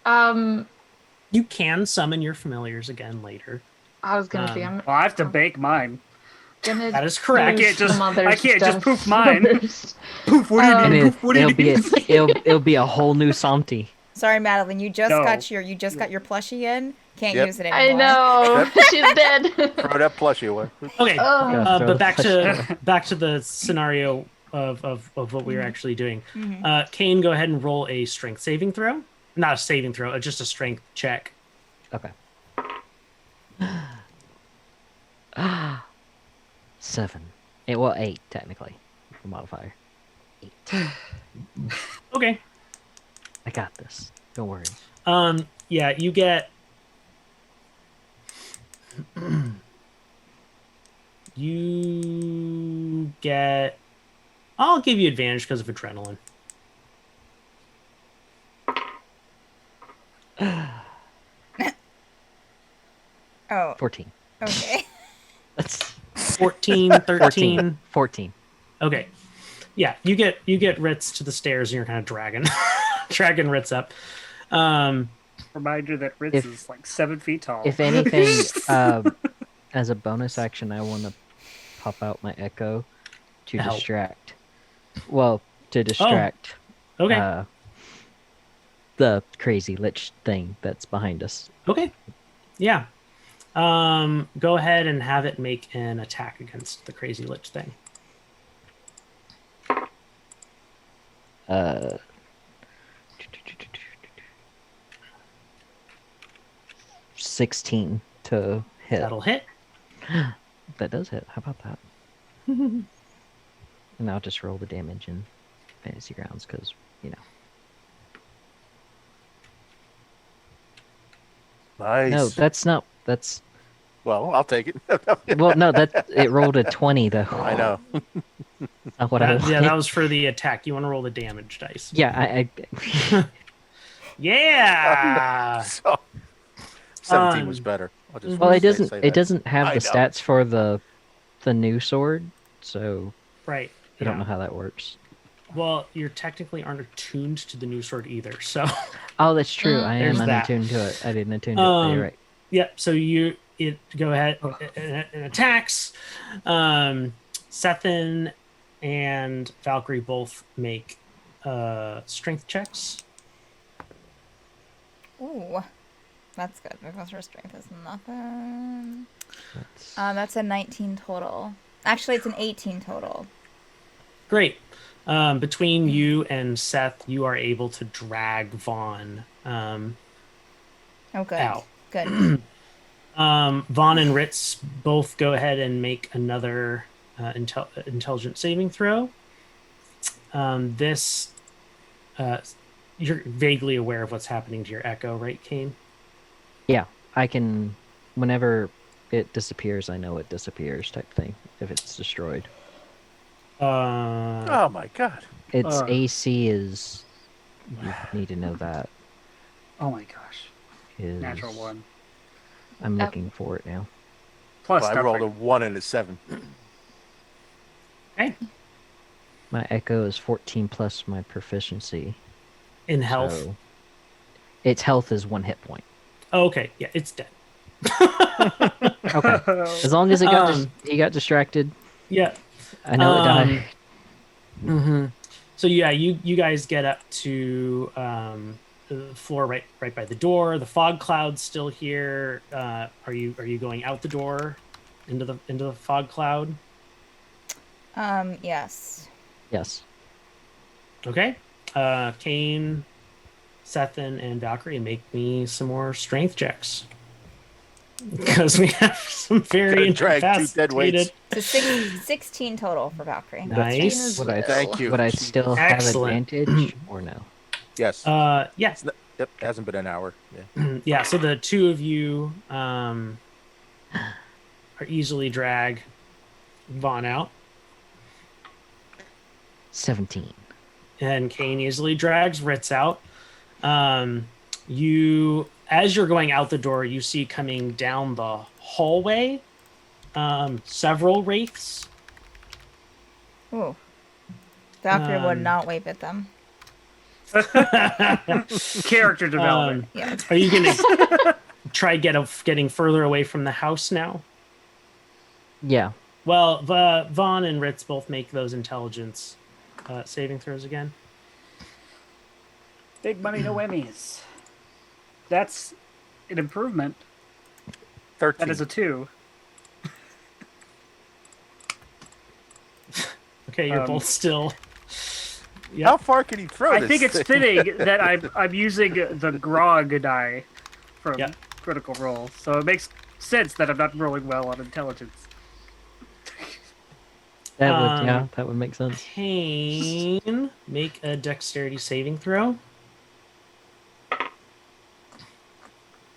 You can summon your familiars again later. I was gonna say I'm Well, I have to bake mine. gonna. That is correct. do I can't just- some other I can't just stuff poof mine. first. Poof! What do you And need? Poof! What do you it'll need? be a whole new Santi. Sorry, Madeline. You just No. got your plushie in. Can't Yep. use it I anymore. know she's dead. Throw that plushie away. Okay. Oh. But back to the scenario of what we were actually doing. Kane, go ahead and roll a strength saving throw. Not a saving throw, just a strength check. Okay. 7. 8 technically. The modifier. 8. Okay. I got this. Don't worry. Yeah, you get I'll give you advantage because of adrenaline. Oh, 14. okay. That's 14, 13. 14. Okay. Yeah, you get Ritz to the stairs and you're kind of dragging Ritz up. Reminder that Ritz is like 7 feet tall. If anything, as a bonus action, I want to pop out my echo to Help. distract. Well, to distract Okay. the crazy lich thing that's behind us. Okay. Yeah. Go ahead and have it make an attack against the crazy lich thing. 16 to hit. That'll hit. That does hit. How about that? And I'll just roll the damage in fantasy grounds because, you know. Nice. No, that's not. That's. Well, I'll take it. Well, no, it rolled a 20 though. I know. Not what I Yeah, wanted. that was for the attack. You want to roll the damage dice. Yeah, I Yeah. So, 17 was better. I'll just well, it say doesn't. that. It doesn't have I the know. stats for the new sword, so Right. I don't know how that works. Well, you technically aren't attuned to the new sword either. So, Oh, that's true. I am There's that. unattuned to it. I didn't attune to it. You're right. yeah. So it go ahead and attacks. Sethin and Valkyrie both make strength checks. Ooh, that's good because her strength is nothing. That's, That's a 19 total. Actually, it's an 18 total. Great. Between you and Seth, you are able to drag Vaughn Oh, good. out. Good. Vaughn and Ritz both go ahead and make another intelligent saving throw. You're vaguely aware of what's happening to your echo, right, Kane? yeah, I can. Whenever it disappears, I know it disappears. Type thing. If it's destroyed, Oh my god. its Uh. AC is. You need to know that Oh my gosh. is Natural 1. I'm looking for it now. Plus, Well, I stuff rolled a like- 1 and a 7. okay. My echo is 14 plus my proficiency. In health. So, Its health is 1 hit point. Oh, okay, yeah, it's dead. Okay. As long as he got distracted, Yeah. I know it died. Mm-hmm. So yeah, you guys get up to the floor right by the door. The fog cloud's still here. Are you going out the door into the fog cloud? Yes. Yes. Okay. Kane, Sethin, and Valkyrie, make me some more strength checks. Because we have some very Gotta drag 2 dead weights. incapacitated. So 16 total for Valkyrie. Nice. Would I, Thank you. would I still have Excellent. advantage or no? Yes. Yes. Yep. Hasn't been an hour. Yeah. Yeah, so the two of you are easily drag Vaughn out, 17. and Kane easily drags Ritz out. As you're going out the door, you see coming down the hallway several wraiths. Ooh. Valkyrie would Um, not wave at them. Character development. Yeah. Are you gonna try getting further away from the house now? Yeah. Well, Vaughn and Ritz both make those intelligence saving throws again. Big money, no Emmys. That's an improvement. 13. That is a 2. Okay, you're both still. Yep. How far can he throw I this think it's thing? fitting that I'm using the grog die from Yep. Critical Role, so it makes sense that I'm not rolling well on intelligence. That would make sense. Kane, make a dexterity saving throw.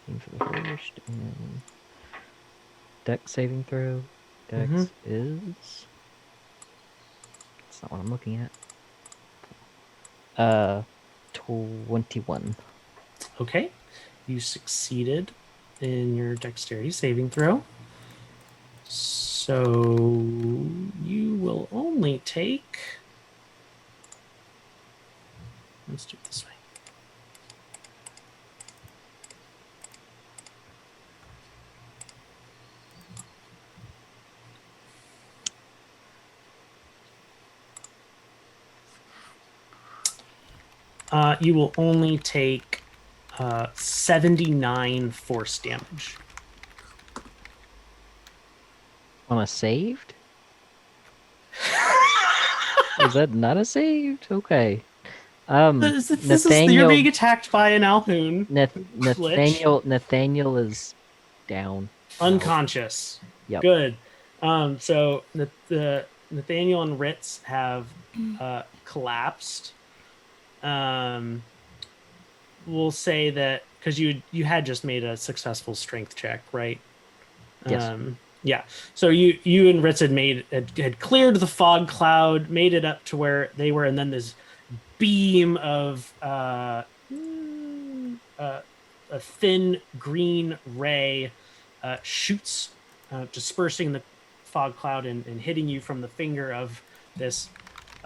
Aim for the first, and Dex saving throw. Dex Mhm. is. That's not what I'm looking at. 21. Okay, you succeeded in your dexterity saving throw. So you will only take. Let's do it this way. You will only take 79 force damage. On a saved? Is that not a saved? Okay. You're Nathaniel. being attacked by an Alhoon. Nathaniel is down. Unconscious. Yep. Good. So the Nathaniel and Ritz have collapsed. We'll say that because you had just made a successful strength check, right? Yes. Yeah. So you and Ritz had cleared the fog cloud, made it up to where they were, and then this beam of a thin green ray shoots, dispersing the fog cloud and hitting you from the finger of this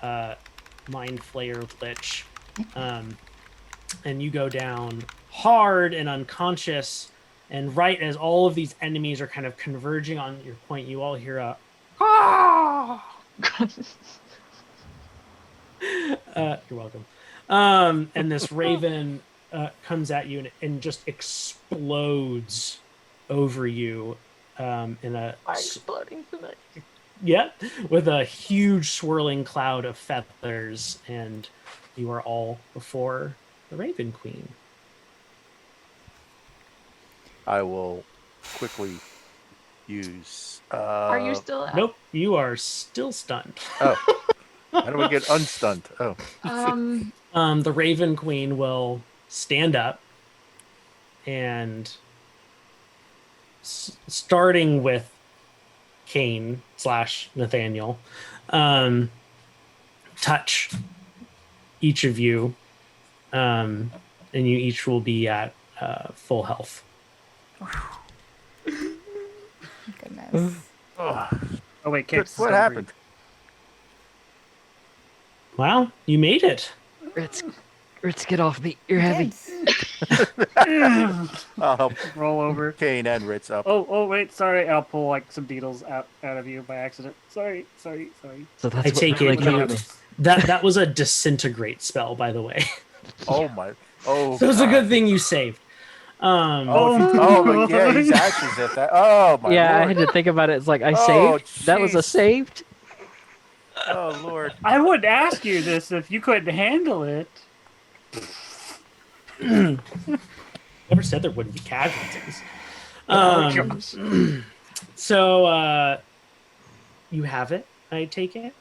mind flayer lich. And you go down hard and unconscious. And right as all of these enemies are kind of converging on your point, you all hear a ah! You're welcome. And this raven comes at you and just explodes over you in a exploding tonight. yeah, with a huge swirling cloud of feathers, and you are all before the Raven Queen. I will quickly use. Are you still out? Nope, you are still stunned. Oh. How do we get unstunned? Oh. The Raven Queen will stand up and starting with Kane / Nathaniel, touch each of you, and you each will be at full health. Goodness. Oh wait, Cape's What still happened? Wow, you made it. Ritz, Ritz, get off me. You're heavy. I'll help Roll over. Kane and Ritz up. Oh, wait, sorry. I'll pull like some beetles out of you by accident. Sorry. So I that's what take really it killed me. that was a disintegrate spell, by the way. Oh my! Oh, So it's a God. good thing you saved. Yeah, he's ashes at that. Oh my Yeah, I lord! had to think about it. It's like I Oh, saved. That was a jeez. saved. Oh lord! I wouldn't ask you this if you couldn't handle it. Never said there wouldn't be casualties. Gosh. So you have it, I take it?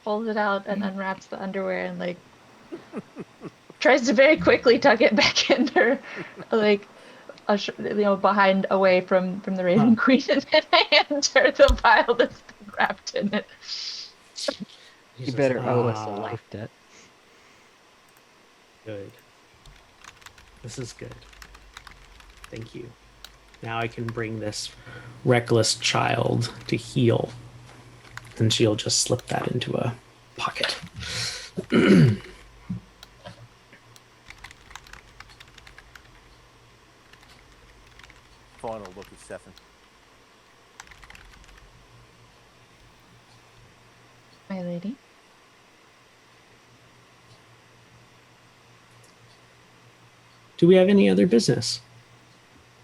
Pulls it out and unwraps the underwear and like tries to very quickly tuck it back in her, like behind, away from the Raven Queen, and then I hand her the vial that's been wrapped in it. You better owe us a life debt. Good. This is good. Thank you. Now I can bring this reckless child to heal. And she'll just slip that into a pocket. Fawn will look at Stefan. My lady. Do we have any other business?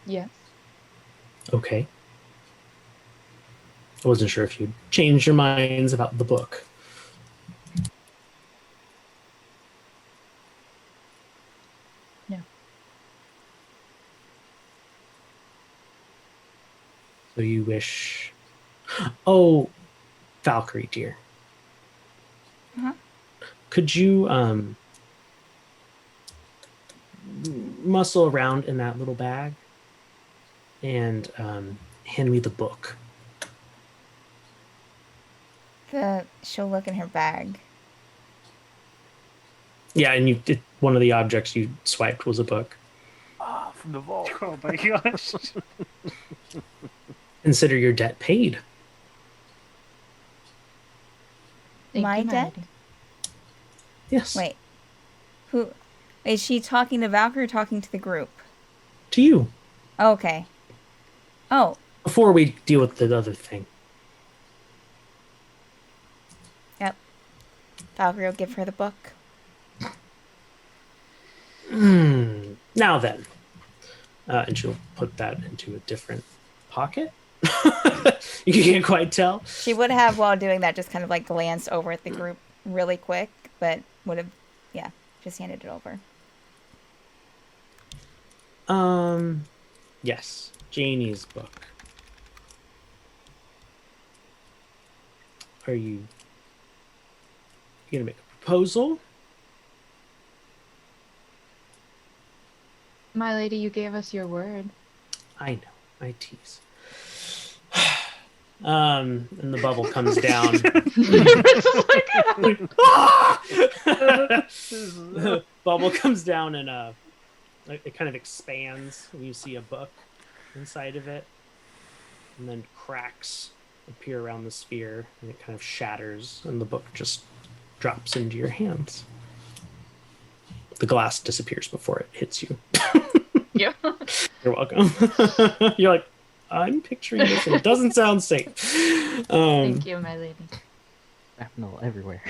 Yes. Okay. I wasn't sure if you'd changed your minds about the book. No. So you wish... Oh, Valkyrie, dear. Uh-huh. Could you muscle around in that little bag and hand me the book? She'll look in her bag. Yeah, and one of the objects you swiped was a book. Ah, from the vault. Oh my gosh. Consider your debt paid. Thank My you, my debt? lady. Yes. Wait. Who is she talking to Valkyrie or talking to the group? To you. Okay. Oh, Before we deal with the other thing. yep. Valkyrie will give her the book. Now then. And she'll put that into a different pocket. You can't quite tell. She would have, while doing that, just kind of like glanced over at the group really quick, but would have, yeah, just handed it over. Yes. Jayny's book. Are you gonna make a proposal? My lady, you gave us your word. I know. I tease. And the bubble comes down. The bubble comes down and it kind of expands. And you see a book inside of it, and then cracks appear around the sphere, and it kind of shatters, and the book just drops into your hands. The glass disappears before it hits you. Yeah. You're welcome. You're like, I'm picturing this, and it doesn't sound safe. Thank you, my lady. Shrapnel everywhere.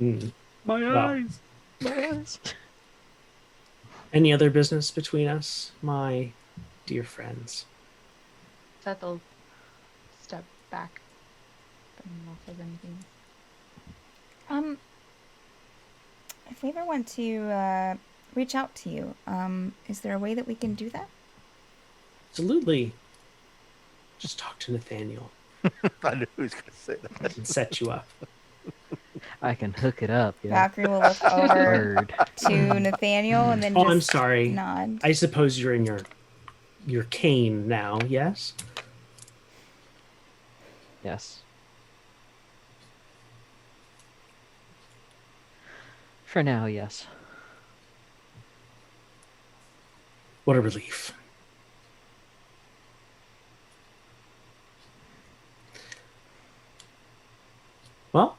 My Well. eyes. My eyes. Any other business between us, my dear friends? Seth will step back. I don't know if there's anything. If we ever want to reach out to you, is there a way that we can do that? Absolutely. Just talk to Nathaniel I knew he was going to say that. and set you up. I can hook it up. Yeah. Valkyrie will look over Word. to Nathaniel and then Oh, just I'm sorry. nod. I suppose you're in your cane now, yes? Yes. For now, yes. What a relief. Well,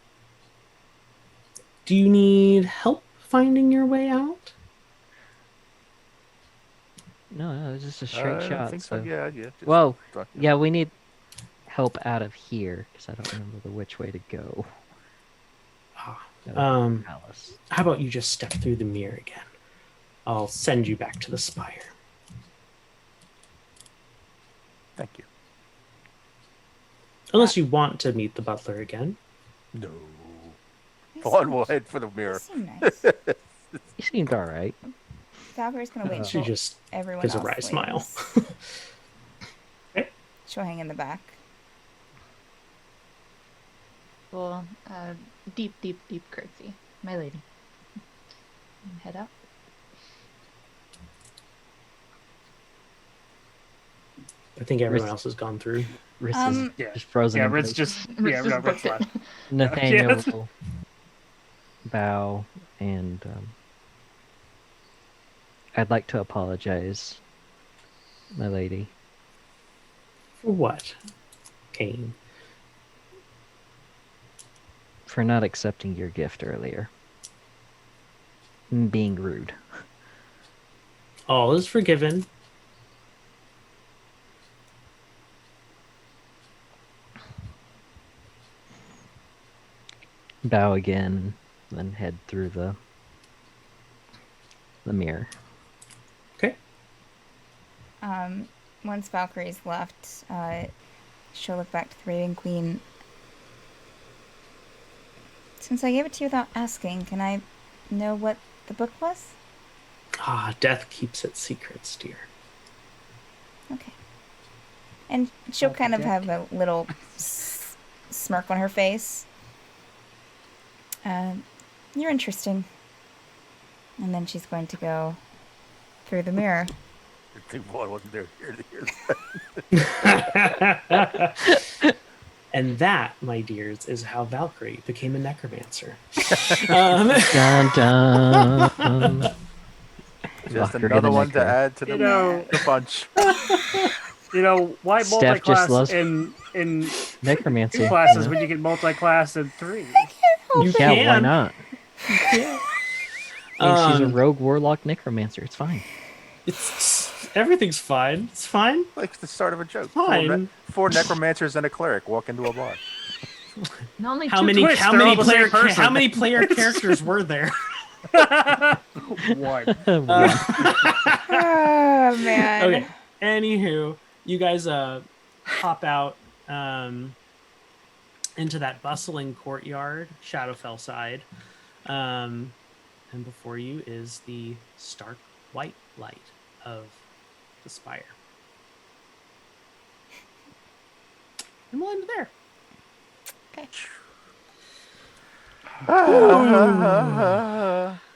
Do you need help finding your way out? No, it's just a straight I shot. think so. Yeah. Just Well, talk- yeah, we need help out of here because I don't remember which way to go. Ah, Out of the Um, palace. how about you just step through the mirror again? I'll send you back to the spire. Thank you. Unless you want to meet the butler again. No. He One will seemed- head for the he mirror. seemed nice. He seemed all right. Valkyrie's gonna wait She until just everyone gives a else wry smile. leaves. She'll hang in the back. Well, deep curtsy, my lady. And head out. I think everyone Riz- else has gone through. Riz Um, is just frozen. Yeah, in Ritz place. just Ritz just no, Ritz booked it. left. Nathaniel Yeah. will bow and I'd like to apologize, my lady. For what? Kane. For not accepting your gift earlier. And being rude. All is forgiven. Bow again, then head through the mirror. Okay. Once Valkyrie's left, she'll look back to the Raven Queen. Since I gave it to you without asking, can I know what the book was? Ah, death keeps its secrets, dear. Okay. And she'll Like a kind of dick. have a little smirk on her face. You're interesting. And then she's going to go through the mirror. I think Vaughn wasn't there to hear this. And that, my dears, is how Valkyrie became a necromancer. Um, Dun dun. Just Valkyrie another the one to Necro. add to the, You know, the bunch. why Steph just multi-class lost- in Necromancy. two classes you know? when you can multi-class in three? you Yeah, why can. not? I mean, she's a Um, rogue warlock necromancer. It's fine. Everything's fine. It's fine. Like the start of a joke. Fine. Four necromancers and a cleric walk into a bar. And only How two many? Twist, How they're many all the same player? person. How many player characters were there? One. One. Oh, man. Okay. Anywho, you guys hop out into that bustling courtyard, Shadowfell side, and before you is the stark white light of the spire. And we'll end there. Okay.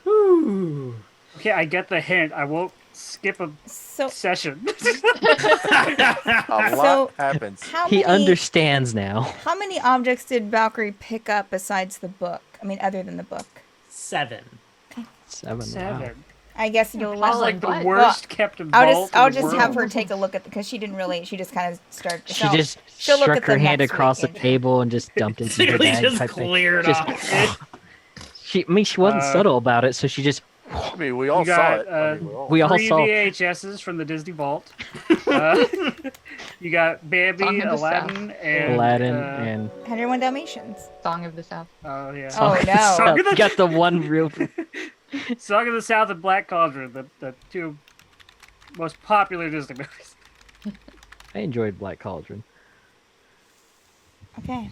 Ooh. Okay, I get the hint. I won't skip a So, session. A lot So- happens. He understands now. How many objects did Valkyrie pick up besides the book? I mean, other than the book. 7. 7. Wow. 7. I guess you'll It's let like the What? worst kept vault I'll in the just have world. her take a look at because she didn't really. She just kind of started. She just she'll look struck at her them hand next across the week and- table and just dumped it in her Basically bag. just type thing. cleared Just- off. She wasn't subtle about it, so she just. I mean, we all You saw got, it. I mean, We all 3 saw. VHSs from the Disney Vault. You got Bambi, Song of the Aladdin, and Aladdin and 101 Dalmatians. Song of the South. oh yeah, Oh, no. Song of the- got the one real. Song of the South and Black Cauldron, the two most popular Disney movies. I enjoyed Black Cauldron. Okay.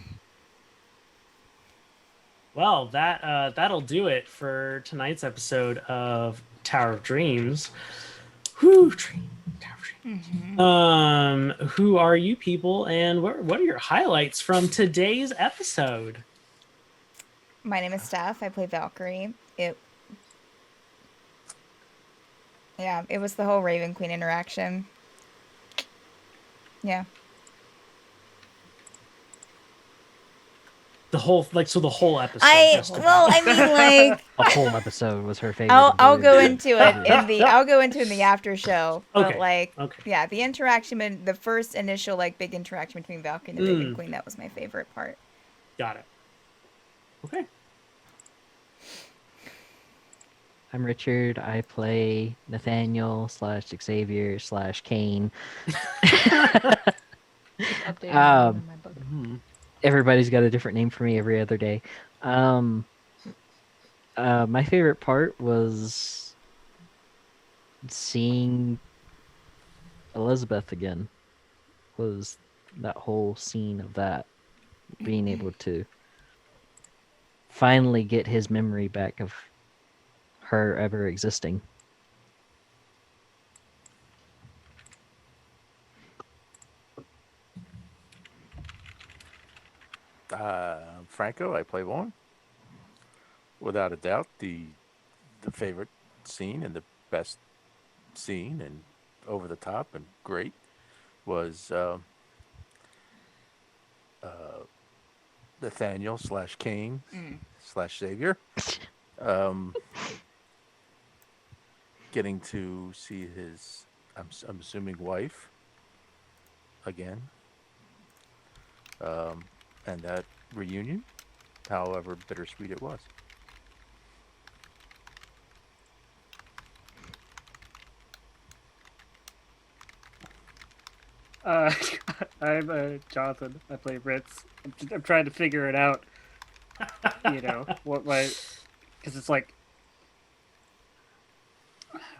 Well, that'll do it for tonight's episode of Tower of Dreams. Tower of Dreams. Who are you people, and what are your highlights from today's episode? My name is Steph. I play Valkyrie. It was the whole Raven Queen interaction. Yeah. The whole episode. just about- I mean, like, A whole episode was her favorite. I'll go movie. into it in the after show. But Okay, like, okay. yeah, the interaction, the first initial like big interaction between Valkyrie and the Raven Queen, that was my favorite part. Got it. Okay. I'm Richard. I play Nathaniel / Xavier / Kane. Updating my name in my book. Everybody's got a different name for me every other day. My favorite part was seeing Elizabeth again. Was that whole scene of that being able to finally get his memory back of her ever existing. Franco, I play Vaughn. Without a doubt, the favorite scene and the best scene and over the top and great was Nathaniel / Kane / Xavier. Getting to see his, I'm assuming, wife again. And that reunion, however bittersweet it was. I'm Jonathan. I play Ritz. I'm trying to figure it out. What because it's like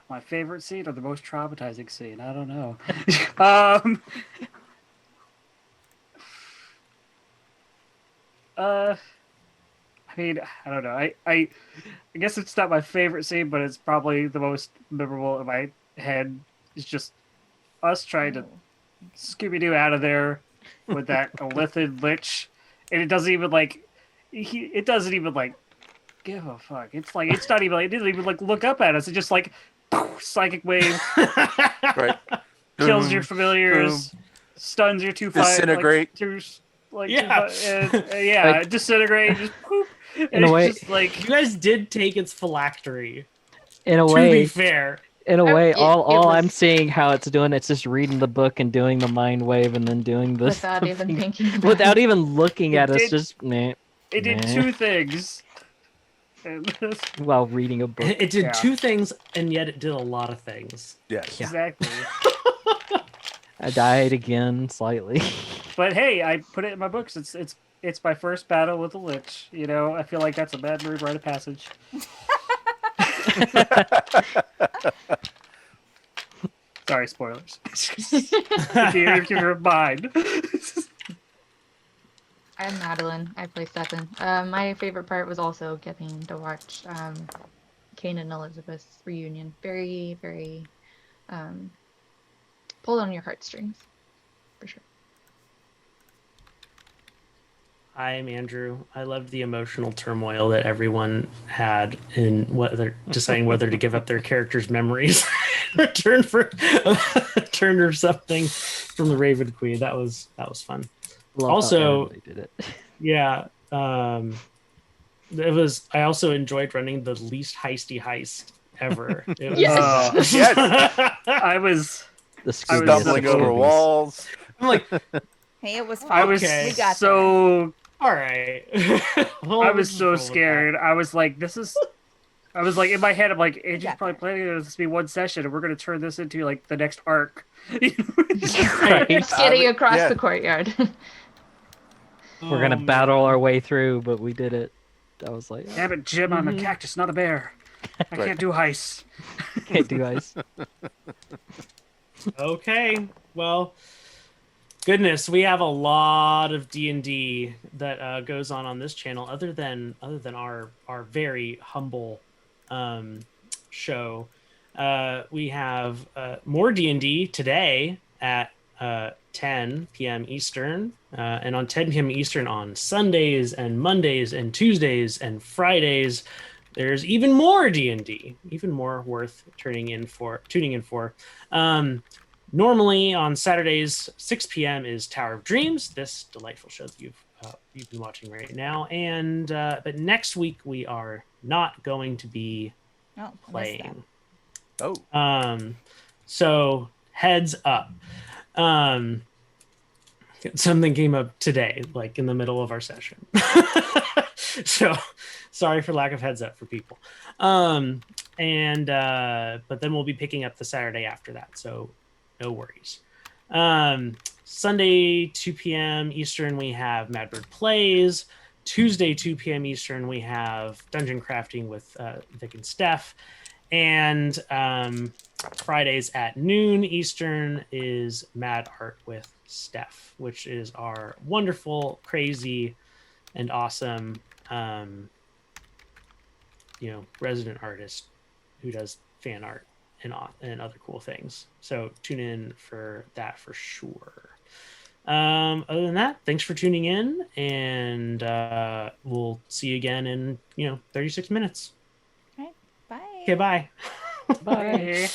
my favorite scene or the most traumatizing scene. I don't know. I mean, I don't know. I guess it's not my favorite scene, but it's probably the most memorable in my head. It's just us trying to Scooby-Doo out of there with that Elithid lich, and it doesn't even give a fuck. It doesn't even look up at us. It just psychic wave Right. kills your familiars, stuns your two Disintegrate. Disintegrate. Just poop. In a way, just like You guys did take its phylactery. in a To way, be fair, in a way, it all was- I'm seeing how it's doing, it's just reading the book and doing the mind wave and then doing this Without even thinking about without it. even looking at us, did- just meh, it did meh, two things. while reading a book. it did Yeah. two things, and yet it did a lot of things. Yes. Exactly. I died again slightly. But hey, I put it in my books. It's my first battle with a lich. I feel like that's a bad rite of passage. Sorry, spoilers. if you're mine. I'm Madeline. I play Stefan. My favorite part was also getting to watch Kane and Elizabeth's reunion. Very, very pulled on your heartstrings, for sure. I'm Andrew. I loved the emotional turmoil that everyone had in deciding whether to give up their characters' memories in return for something from the Raven Queen. That was fun. Love how Also- everybody did it. Yeah. It was. I also enjoyed running the least heisty heist ever. It was, Yes. Yes. I was The I was Scooby-Doo Stumbling so- over walls. I'm like, Hey, it was fun. I was Okay. We got so all right. I was so scared. I was like, in my head, I'm like, Andrew's got probably that. planning this to be one session, and we're going to turn this into like the next arc. Right. Skating across yeah. the courtyard. We're gonna battle our way through, but we did it. I was like, Damn it, Jim, I'm a Mhm. cactus, not a bear. I Right. can't do heists. can't do ice. Okay. Well, goodness, we have a lot of D&D that goes on this channel. Other than our very humble show, we have more D&D today at 10 p.m. Eastern, and on 10 p.m. Eastern on Sundays and Mondays and Tuesdays and Fridays. There's even more D&D, even more worth tuning in for. Normally on Saturdays, 6 p.m. is Tower of Dreams, this delightful show that you've been watching right now. And but next week we are not going to be Oh, I missed playing. Oh. So heads up. Something came up today, like in the middle of our session. So sorry for lack of heads up for people. But then we'll be picking up the Saturday after that, so no worries. Sunday 2 p.m. Eastern we have Madbird Plays. Tuesday 2 p.m. Eastern we have Dungeon Crafting with Vic and Steph. And Fridays at noon Eastern is Mad Art with Steph, which is our wonderful, crazy, and awesome resident artist who does fan art and other cool things. So tune in for that for sure. Other than that, thanks for tuning in, and we'll see you again in 36 minutes. All right. Bye. Okay, bye. Bye. Hey.